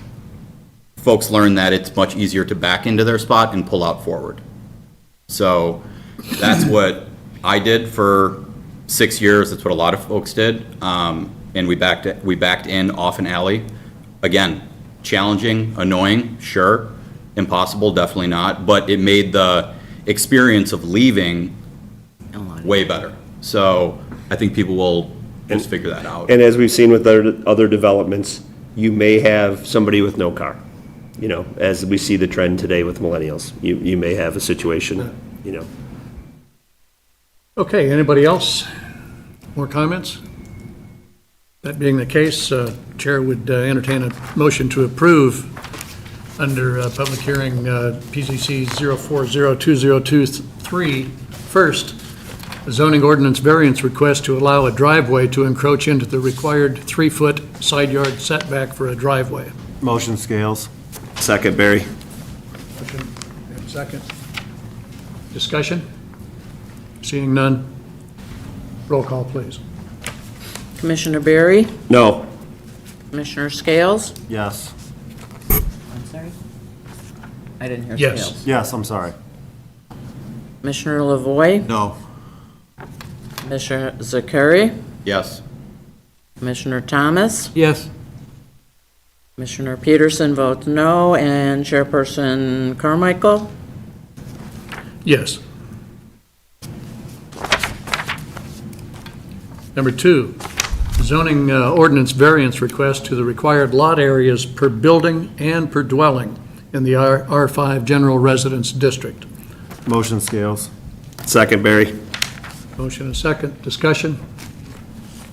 folks learn that it's much easier to back into their spot and pull out forward. So that's what I did for 6 years. That's what a lot of folks did. And we backed in off an alley. Again, challenging, annoying, sure. Impossible, definitely not. But it made the experience of leaving way better. So I think people will just figure that out. And as we've seen with other developments, you may have somebody with no car. You know, as we see the trend today with millennials, you may have a situation, you know. Okay, anybody else? More comments? That being the case, Chair would entertain a motion to approve under public hearing PZC 04020223. First, a zoning ordinance variance request to allow a driveway to encroach into the required 3-foot side yard setback for a driveway. Motion Scales. Second, Barry. Motion and second. Discussion? Seeing none. Roll call, please. Commissioner Berry? No. Commissioner Scales? Yes. I'm sorry? I didn't hear Yes. Scales. Yes, I'm sorry. Commissioner Lavoy? No. Commissioner Zakari? Yes. Commissioner Thomas? Yes. Commissioner Peterson votes no, and Chairperson Carmichael? Yes. Number 2, zoning ordinance variance request to the required lot areas per building and per dwelling in the R5 General Residence District. Motion Scales. Second, Barry. Motion and second. Discussion?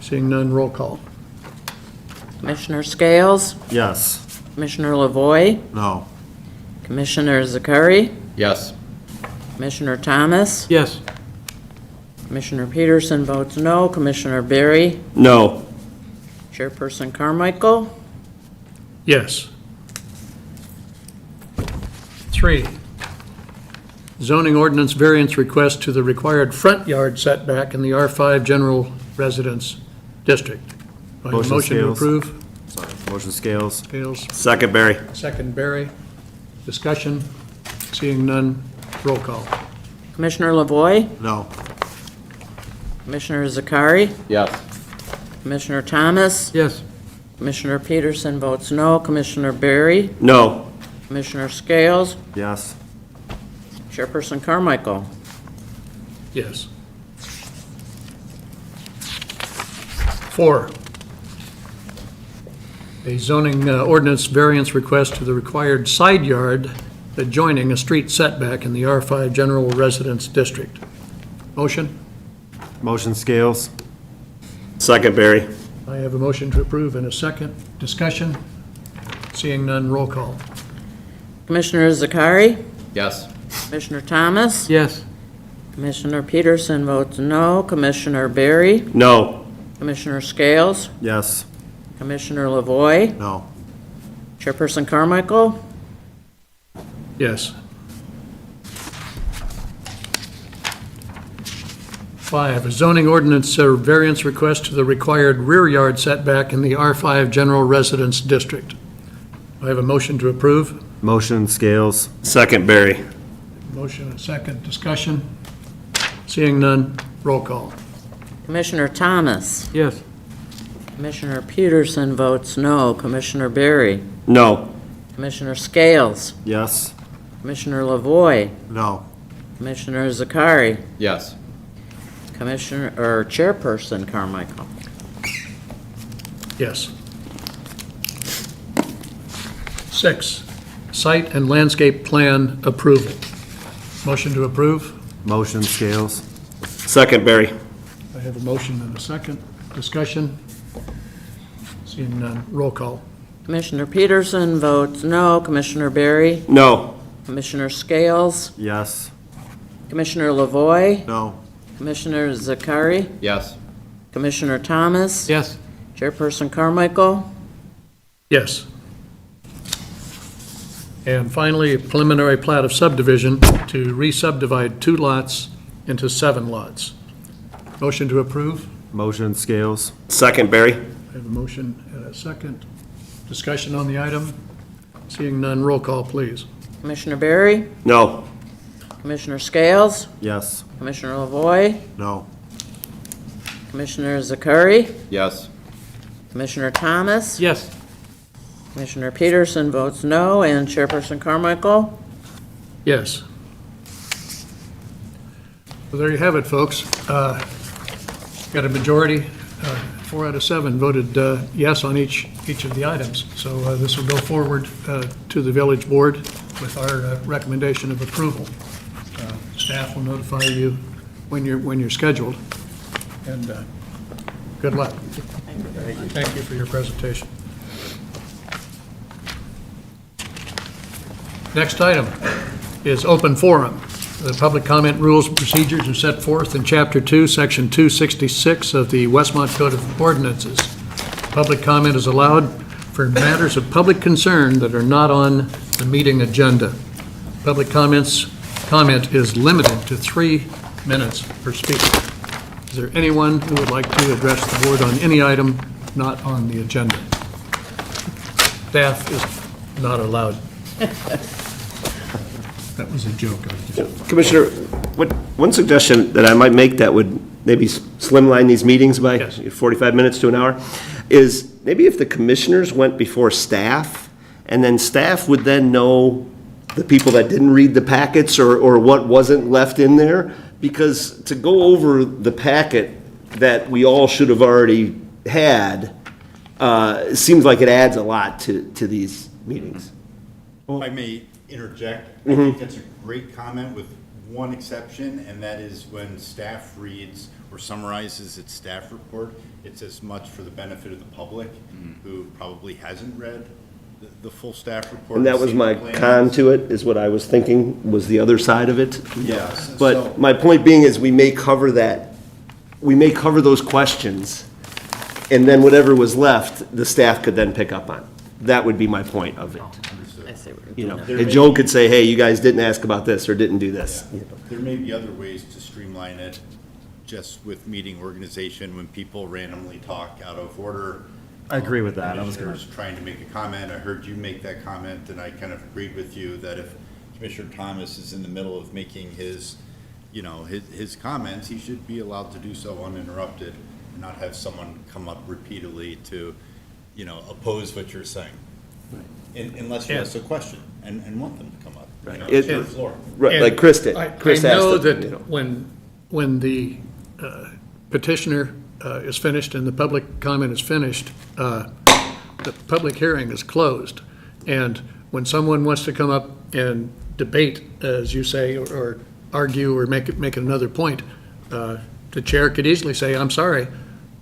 Seeing none, roll call. Commissioner Scales? Yes. Commissioner Lavoy? No. Commissioner Zakari? Yes. Commissioner Thomas? Yes. Commissioner Peterson votes no. Commissioner Berry? No. Chairperson Carmichael? Yes. 3, zoning ordinance variance request to the required front yard setback in the R5 General Residence District. I have a motion to Scales. approve. Sorry, motion Scales. Scales, Second, Barry. second Barry. Discussion, seeing none, roll call. Commissioner Lavoy, No. Commissioner Zakari, Yes. Commissioner Thomas, Yes. Commissioner Peterson votes no, Commissioner Barry, No. Commissioner Scales, Yes. Chairperson Carmichael. Yes. 4, a zoning ordinance variance request to the required side yard adjoining a street setback in the R5 General Residence District. Motion? Motion Scales. Second, Barry. I have a motion to approve and a second. Discussion? Seeing none, roll call. Commissioner Zakari, Yes. Commissioner Thomas, Yes. Commissioner Peterson votes no, Commissioner Barry, No. Commissioner Scales, Yes. Commissioner Lavoy, No. Chairperson Carmichael. Yes. 5, a zoning ordinance variance request to the required rear yard setback in the R5 General Residence District. I have a motion to approve. Motion Scales. Second, Barry. Motion and second. Discussion? Seeing none, roll call. Commissioner Thomas, Yes. Commissioner Peterson votes no, Commissioner Barry, No. Commissioner Scales, Yes. Commissioner Lavoy, No. Commissioner Zakari, Yes. Commissioner, or Chairperson Carmichael. Yes. 6, site and landscape plan approval. Motion to approve. Motion Scales. Second, Barry. I have a motion and a second. Discussion? Seeing none, roll call. Commissioner Peterson votes no, Commissioner Barry, No. Commissioner Scales, Yes. Commissioner Lavoy, No. Commissioner Zakari, Yes. Commissioner Thomas, Yes. Chairperson Carmichael. Yes. And finally, a preliminary plat of subdivision to re-subdivide 2 lots into 7 lots. Motion to approve. Motion Scales. Second, Barry. I have a motion and a second. Discussion on the item? Seeing none, roll call, please. Commissioner Barry, No. Commissioner Scales, Yes. Commissioner Lavoy, No. Commissioner Zakari, Yes. Commissioner Thomas, Yes. Commissioner Peterson votes no, and Chairperson Carmichael. Yes. Well, there you have it, folks. Got a majority, 4 out of 7 voted yes on each of the items. So this will go forward to the village board with our recommendation of approval. Staff will notify you when you're scheduled. And good luck. Thank you for your presentation. Next item is open forum. The public comment rules and procedures are set forth in Chapter 2, Section 266 of the Westmont Code of Ordinances. Public comment is allowed for matters of public concern that are not on the meeting agenda. Public comment is limited to 3 minutes per speaker. Is there anyone who would like to address the board on any item not on the agenda? Staff is not allowed. That was a joke. Commissioner, one suggestion that I might make that would maybe slimline these meetings by 45 minutes to an hour is maybe if the commissioners went before staff, and then staff would then know the people that didn't read the packets or what wasn't left in there, because to go over the packet that we all should have already had, seems like it adds a lot to these meetings. If I may interject, I Mhm. think that's a great comment with one exception, and that is when staff reads or summarizes its staff report, it's as much for the benefit of the public who probably hasn't read the full staff report. And that was seen my the plans. con to it, is what I was thinking, was the other side of it. Yes, so- But my point being is we may cover those questions, and then whatever was left, the staff could then pick up on. That would be my point of it. I see what you're You know, doing. and Joe could say, hey, you guys didn't ask about this or didn't do this. There may be other ways to streamline it, just with meeting organization, when people randomly talk out of order. I agree with that. I was Commissioners trying to make a comment. I heard you make that comment, and I kind of agreed with you that if Commissioner Thomas is in the middle of making his, his comments, he should be allowed to do so uninterrupted and not have someone come up repeatedly to, oppose what you're saying. Unless you ask a question and want them to come up. It- To the floor. Right, like Chris did. Chris I know asked it, that when the petitioner is finished and the public comment is finished, the public hearing is closed. And when someone wants to come up and debate, as you say, or argue or make another point, the chair could easily say, I'm sorry,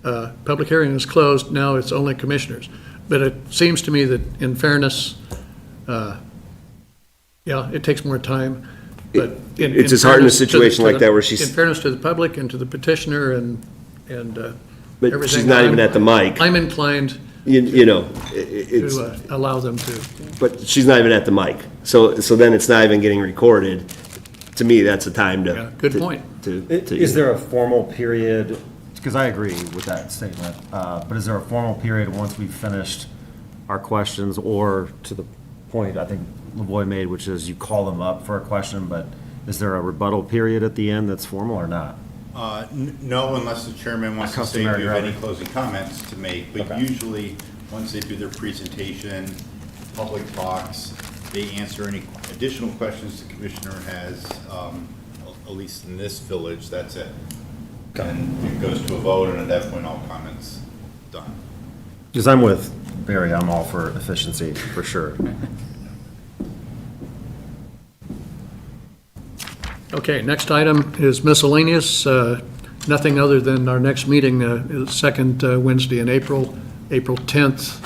public hearing is closed, now it's only commissioners. But it seems to me that in fairness, it takes more time, but. It's just hard in a situation like that where she's. In fairness to the public and to the petitioner and But everything. she's not even at the mic. I'm inclined it's. to allow them to. But she's not even at the mic. So then it's not even getting recorded. To me, that's a time to. Yeah, good point. Is there a formal period, because I agree with that statement, but is there a formal period once we've finished our questions, or to the point I think LaVoy made, which is you call them up for a question, but is there a rebuttal period at the end that's formal or not? No, unless the chairman wants to say if Customary you have any right. closing comments to make. But usually, once they do their presentation, public talks, they answer any additional questions the commissioner has, at least in this village, that's it. And it goes to a vote, and at that point, all comments done. Because I'm with Barry, I'm all for efficiency, for sure. Okay, next item is miscellaneous. Nothing other than our next meeting, is second Wednesday in April, April 10th.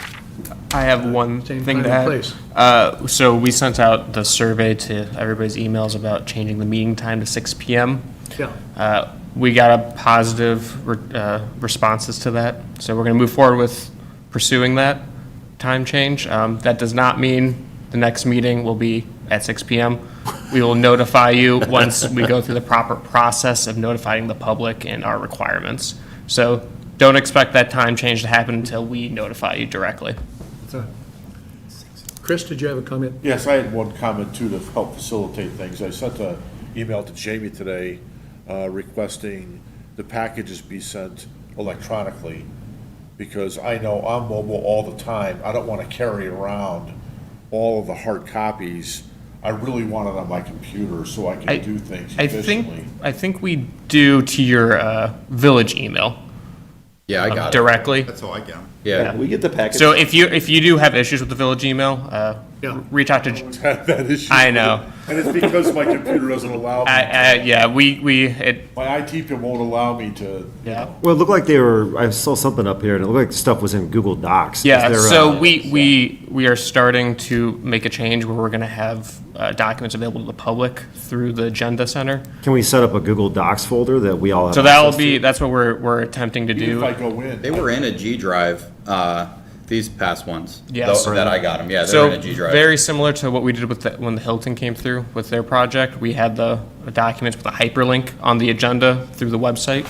I have one Same thing to time and add. So we sent out the survey to everybody's emails about changing the meeting time to 6 PM. Yeah. We got a positive responses to that, so we're going to move forward with pursuing that time change. That does not mean the next meeting will be at 6 PM. We will notify you once we go through the proper process of notifying the public and our requirements. So don't expect that time change to happen until we notify you directly. Chris, did you have a comment? Yes, I had one comment too to help facilitate things. I sent an email to Jamie today requesting the packages be sent electronically because I know I'm mobile all the time. I don't want to carry around all of the hard copies. I really want it on my computer so I can do things efficiently. I think we do to your village email. Yeah, I got it. Directly. That's all I get. Yeah. We get the package. So if you do have issues with the village email, reach out to. That issue. I know. And it's because my computer doesn't allow me. Yeah, My IT people won't allow me to. Yeah. Well, it looked like I saw something up here, and it looked like the stuff was in Google Docs. Yeah, Is there so a- we are starting to make a change where we're going to have documents available to the public through the Agenda Center. Can we set up a Google Docs folder that we all have? So that'll access to? be, that's what we're attempting to Even do. if I go in. They were in a G drive, these past ones. Yes. That I got them, yeah, they're So in a G drive. very similar to what we did with when the Hilton came through with their project. We had the documents with a hyperlink on the agenda through the website.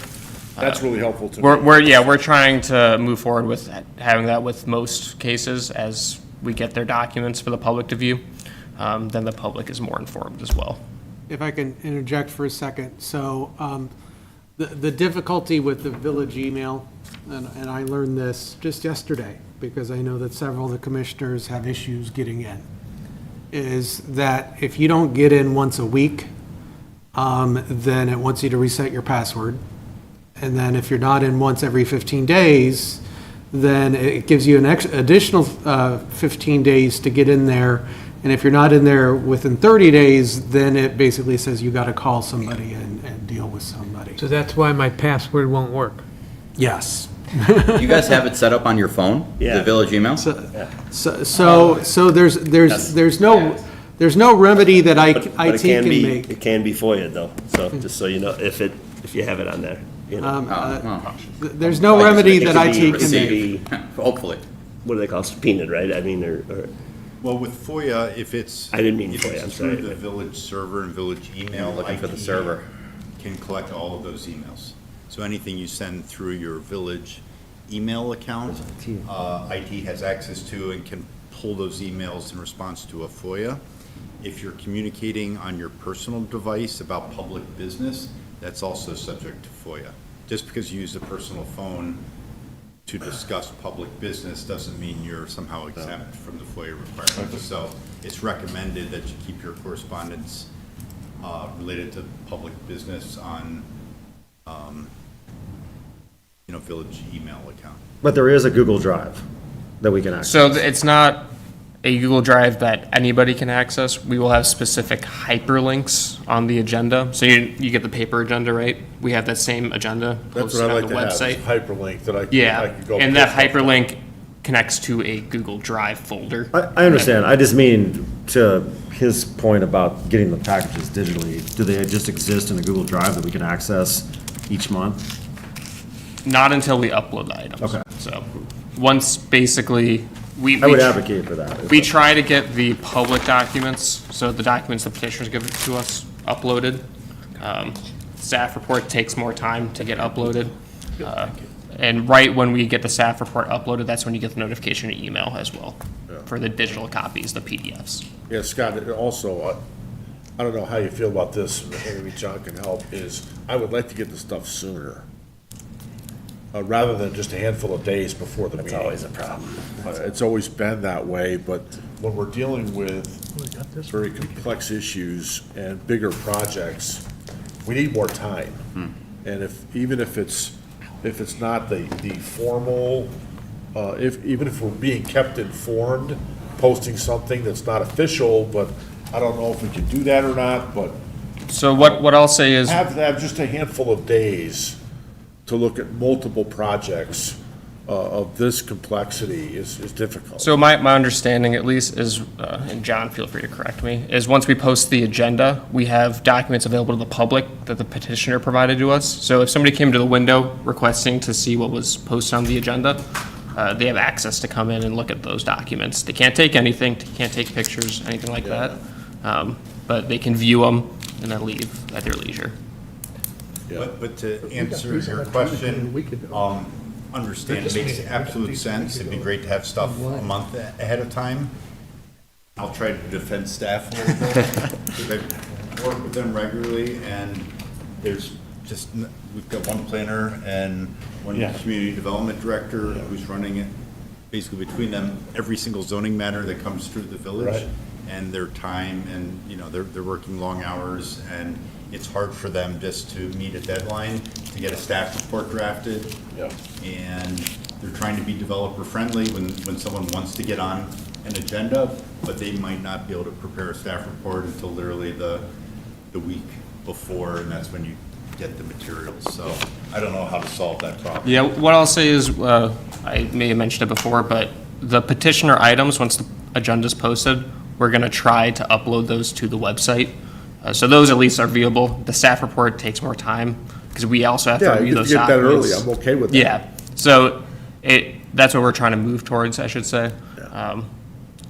That's really helpful to me. We're trying to move forward with having that with most cases as we get their documents for the public to view. Then the public is more informed as well. If I can interject for a second. So the difficulty with the village email, and I learned this just yesterday, because I know that several of the commissioners have issues getting in, is that if you don't get in once a week, then it wants you to reset your password. And then if you're not in once every 15 days, then it gives you an additional 15 days to get in there. And if you're not in there within 30 days, then it basically says you got to call somebody and deal with somebody. So that's why my password won't work. Yes. Do you guys have it set up on your phone? Yeah. The village email? So there's no remedy that IT But can make. it can be FOIA though, so just so you know, if you have it on there, you know. There's no remedy that IT can make. Hopefully. What do they call subpoenaed, right? I mean, or. Well, with FOIA, if it's. I didn't mean if FOIA, it's I'm sorry. Through the village server and village email. Looking for the IT server. Can collect all of those emails. So anything you send through your village email account, IT has access to and can pull those emails in response to a FOIA. If you're communicating on your personal device about public business, that's also subject to FOIA. Just because you use a personal phone to discuss public business doesn't mean you're somehow exempt from the FOIA requirements. So it's recommended that you keep your correspondence related to public business on, village email account. But there is a Google Drive that we can access. So it's not a Google Drive that anybody can access. We will have specific hyperlinks on the agenda. So you get the paper agenda, right? We have that same agenda That's posted what I on like the to have, website. is hyperlink that I can Yeah, go. and that hyperlink connects to a Google Drive folder. I understand. I just mean to his point about getting the packages digitally, do they just exist in a Google Drive that we can access each month? Not until we upload the items. Okay. So, once basically, I would advocate for that. We try to get the public documents, so the documents the petitioners give to us, uploaded. Staff report takes more time to get uploaded. And right when we get the staff report uploaded, that's when you get the notification email as well, for the digital copies, the PDFs. Yeah, Scott, also, I don't know how you feel about this, maybe John can help, is I would like to get the stuff sooner. Rather than just a handful of days before the meeting. That's always a problem. It's always been that way, but when we're dealing with very complex issues and bigger projects, we need more time. And even if it's not the formal, even if we're being kept informed, posting something that's not official, but I don't know if we can do that or not, but. So what I'll say is. Have just a handful of days to look at multiple projects of this complexity is difficult. So my understanding at least is, and John, feel free to correct me, is once we post the agenda, we have documents available to the public that the petitioner provided to us. So if somebody came to the window requesting to see what was posted on the agenda, they have access to come in and look at those documents. They can't take anything, can't take pictures, anything like that. But they can view them and then leave at their leisure. But to answer your question, understand, it makes absolute sense. It'd be great to have stuff a month ahead of time. I'll try to defend staff a little bit. I work with them regularly, and we've got one planner and one community development director who's running it. Basically between them, every single zoning matter that comes through the village. Right. And their time, and, they're working long hours, and it's hard for them just to meet a deadline to get a staff report drafted. Yeah. And they're trying to be developer friendly when someone wants to get on an agenda, but they might not be able to prepare a staff report until literally the week before, and that's when you get the materials. So I don't know how to solve that problem. Yeah, what I'll say is, I may have mentioned it before, but the petitioner items, once the agenda's posted, we're gonna try to upload those to the website. So those at least are viewable. The staff report takes more time, because we also have to Yeah, review you those get that documents. early, I'm okay with that. Yeah, so that's what we're trying to move towards, I should say.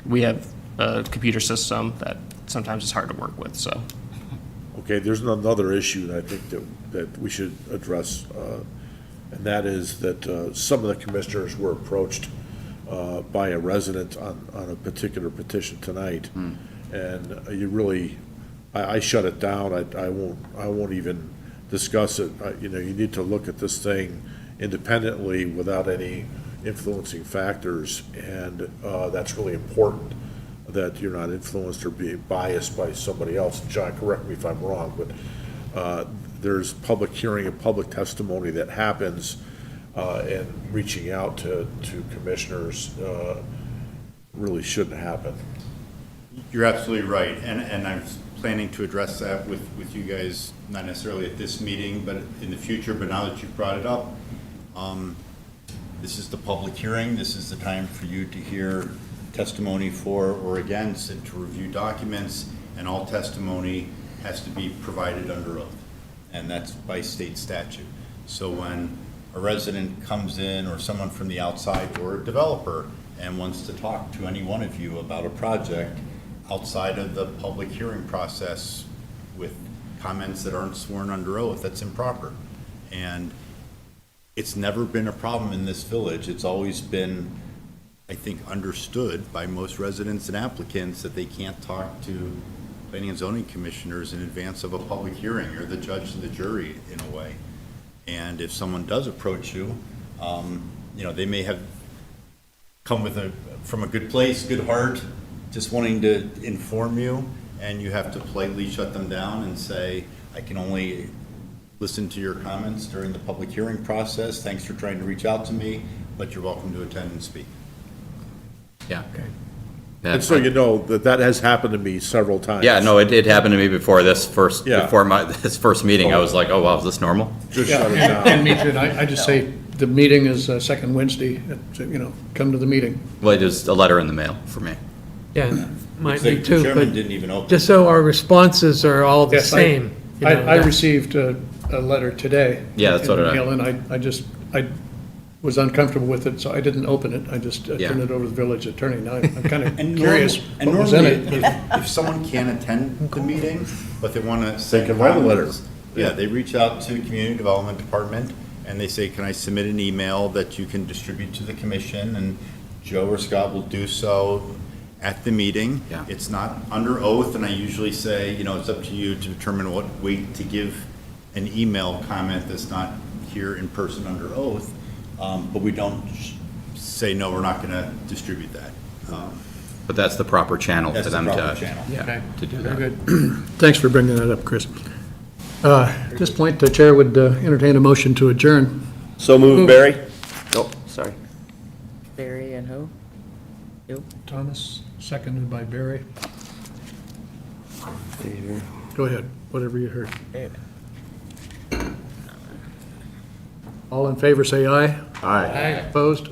We have a computer system that sometimes is hard to work with, so. Okay, there's another issue that I think that we should address, and that is that some of the commissioners were approached by a resident on a particular petition tonight. And you really, I shut it down. I won't even discuss it. You need to look at this thing independently without any influencing factors. And that's really important, that you're not influenced or being biased by somebody else. John, correct me if I'm wrong, but there's public hearing and public testimony that happens, and reaching out to commissioners really shouldn't happen. You're absolutely right, and I'm planning to address that with you guys, not necessarily at this meeting, but in the future. But now that you've brought it up, this is the public hearing. This is the time for you to hear testimony for or against, and to review documents, and all testimony has to be provided under oath, and that's by state statute. So when a resident comes in, or someone from the outside, or a developer, and wants to talk to any one of you about a project outside of the public hearing process with comments that aren't sworn under oath, that's improper. And it's never been a problem in this village. It's always been, I think, understood by most residents and applicants that they can't talk to planning and zoning commissioners in advance of a public hearing, or the judge and the jury, in a way. And if someone does approach you, they may have come from a good place, good heart, just wanting to inform you, and you have to politely shut them down and say, I can only listen to your comments during the public hearing process. Thanks for trying to reach out to me, but you're welcome to attend and speak. Yeah. And so you know that has happened to me several times. Yeah, no, it happened to me before this first, Yeah. before this first meeting. I was like, oh, wow, is this normal? Just Yeah, shut it down. and me too, and I just say, the meeting is second Wednesday, come to the meeting. Well, there's a letter in the mail for me. Yeah, might Looks be like the too, chairman but didn't even open. just so our responses are all the Yes, same. you know, I that- received a letter today. Yeah, that's what in the I- mail, and I was uncomfortable with it, so I didn't open it. I just Yeah. turned it over to the village attorney. Now I'm kind of And curious and what was in normally, it. if someone can't attend the meeting, but they want to send can write a letter. comments, yeah, they reach out to Community Development Department, and they say, can I submit an email that you can distribute to the commission? And Joe or Scott will do so at the meeting. Yeah. It's not under oath, and I usually say, it's up to you to determine what weight to give an email comment that's not here in person under oath. But we don't say, no, we're not going to distribute that. But that's the proper channel That's for the them proper to, channel. Okay. to do Very that. good. Thanks for bringing that up, Chris. At this point, the chair would entertain a motion to adjourn. So moved, Barry? Oh, sorry. Barry and who? You? Thomas, seconded by Barry. Go ahead, whatever you heard. All in favor, say aye. Aye. Opposed?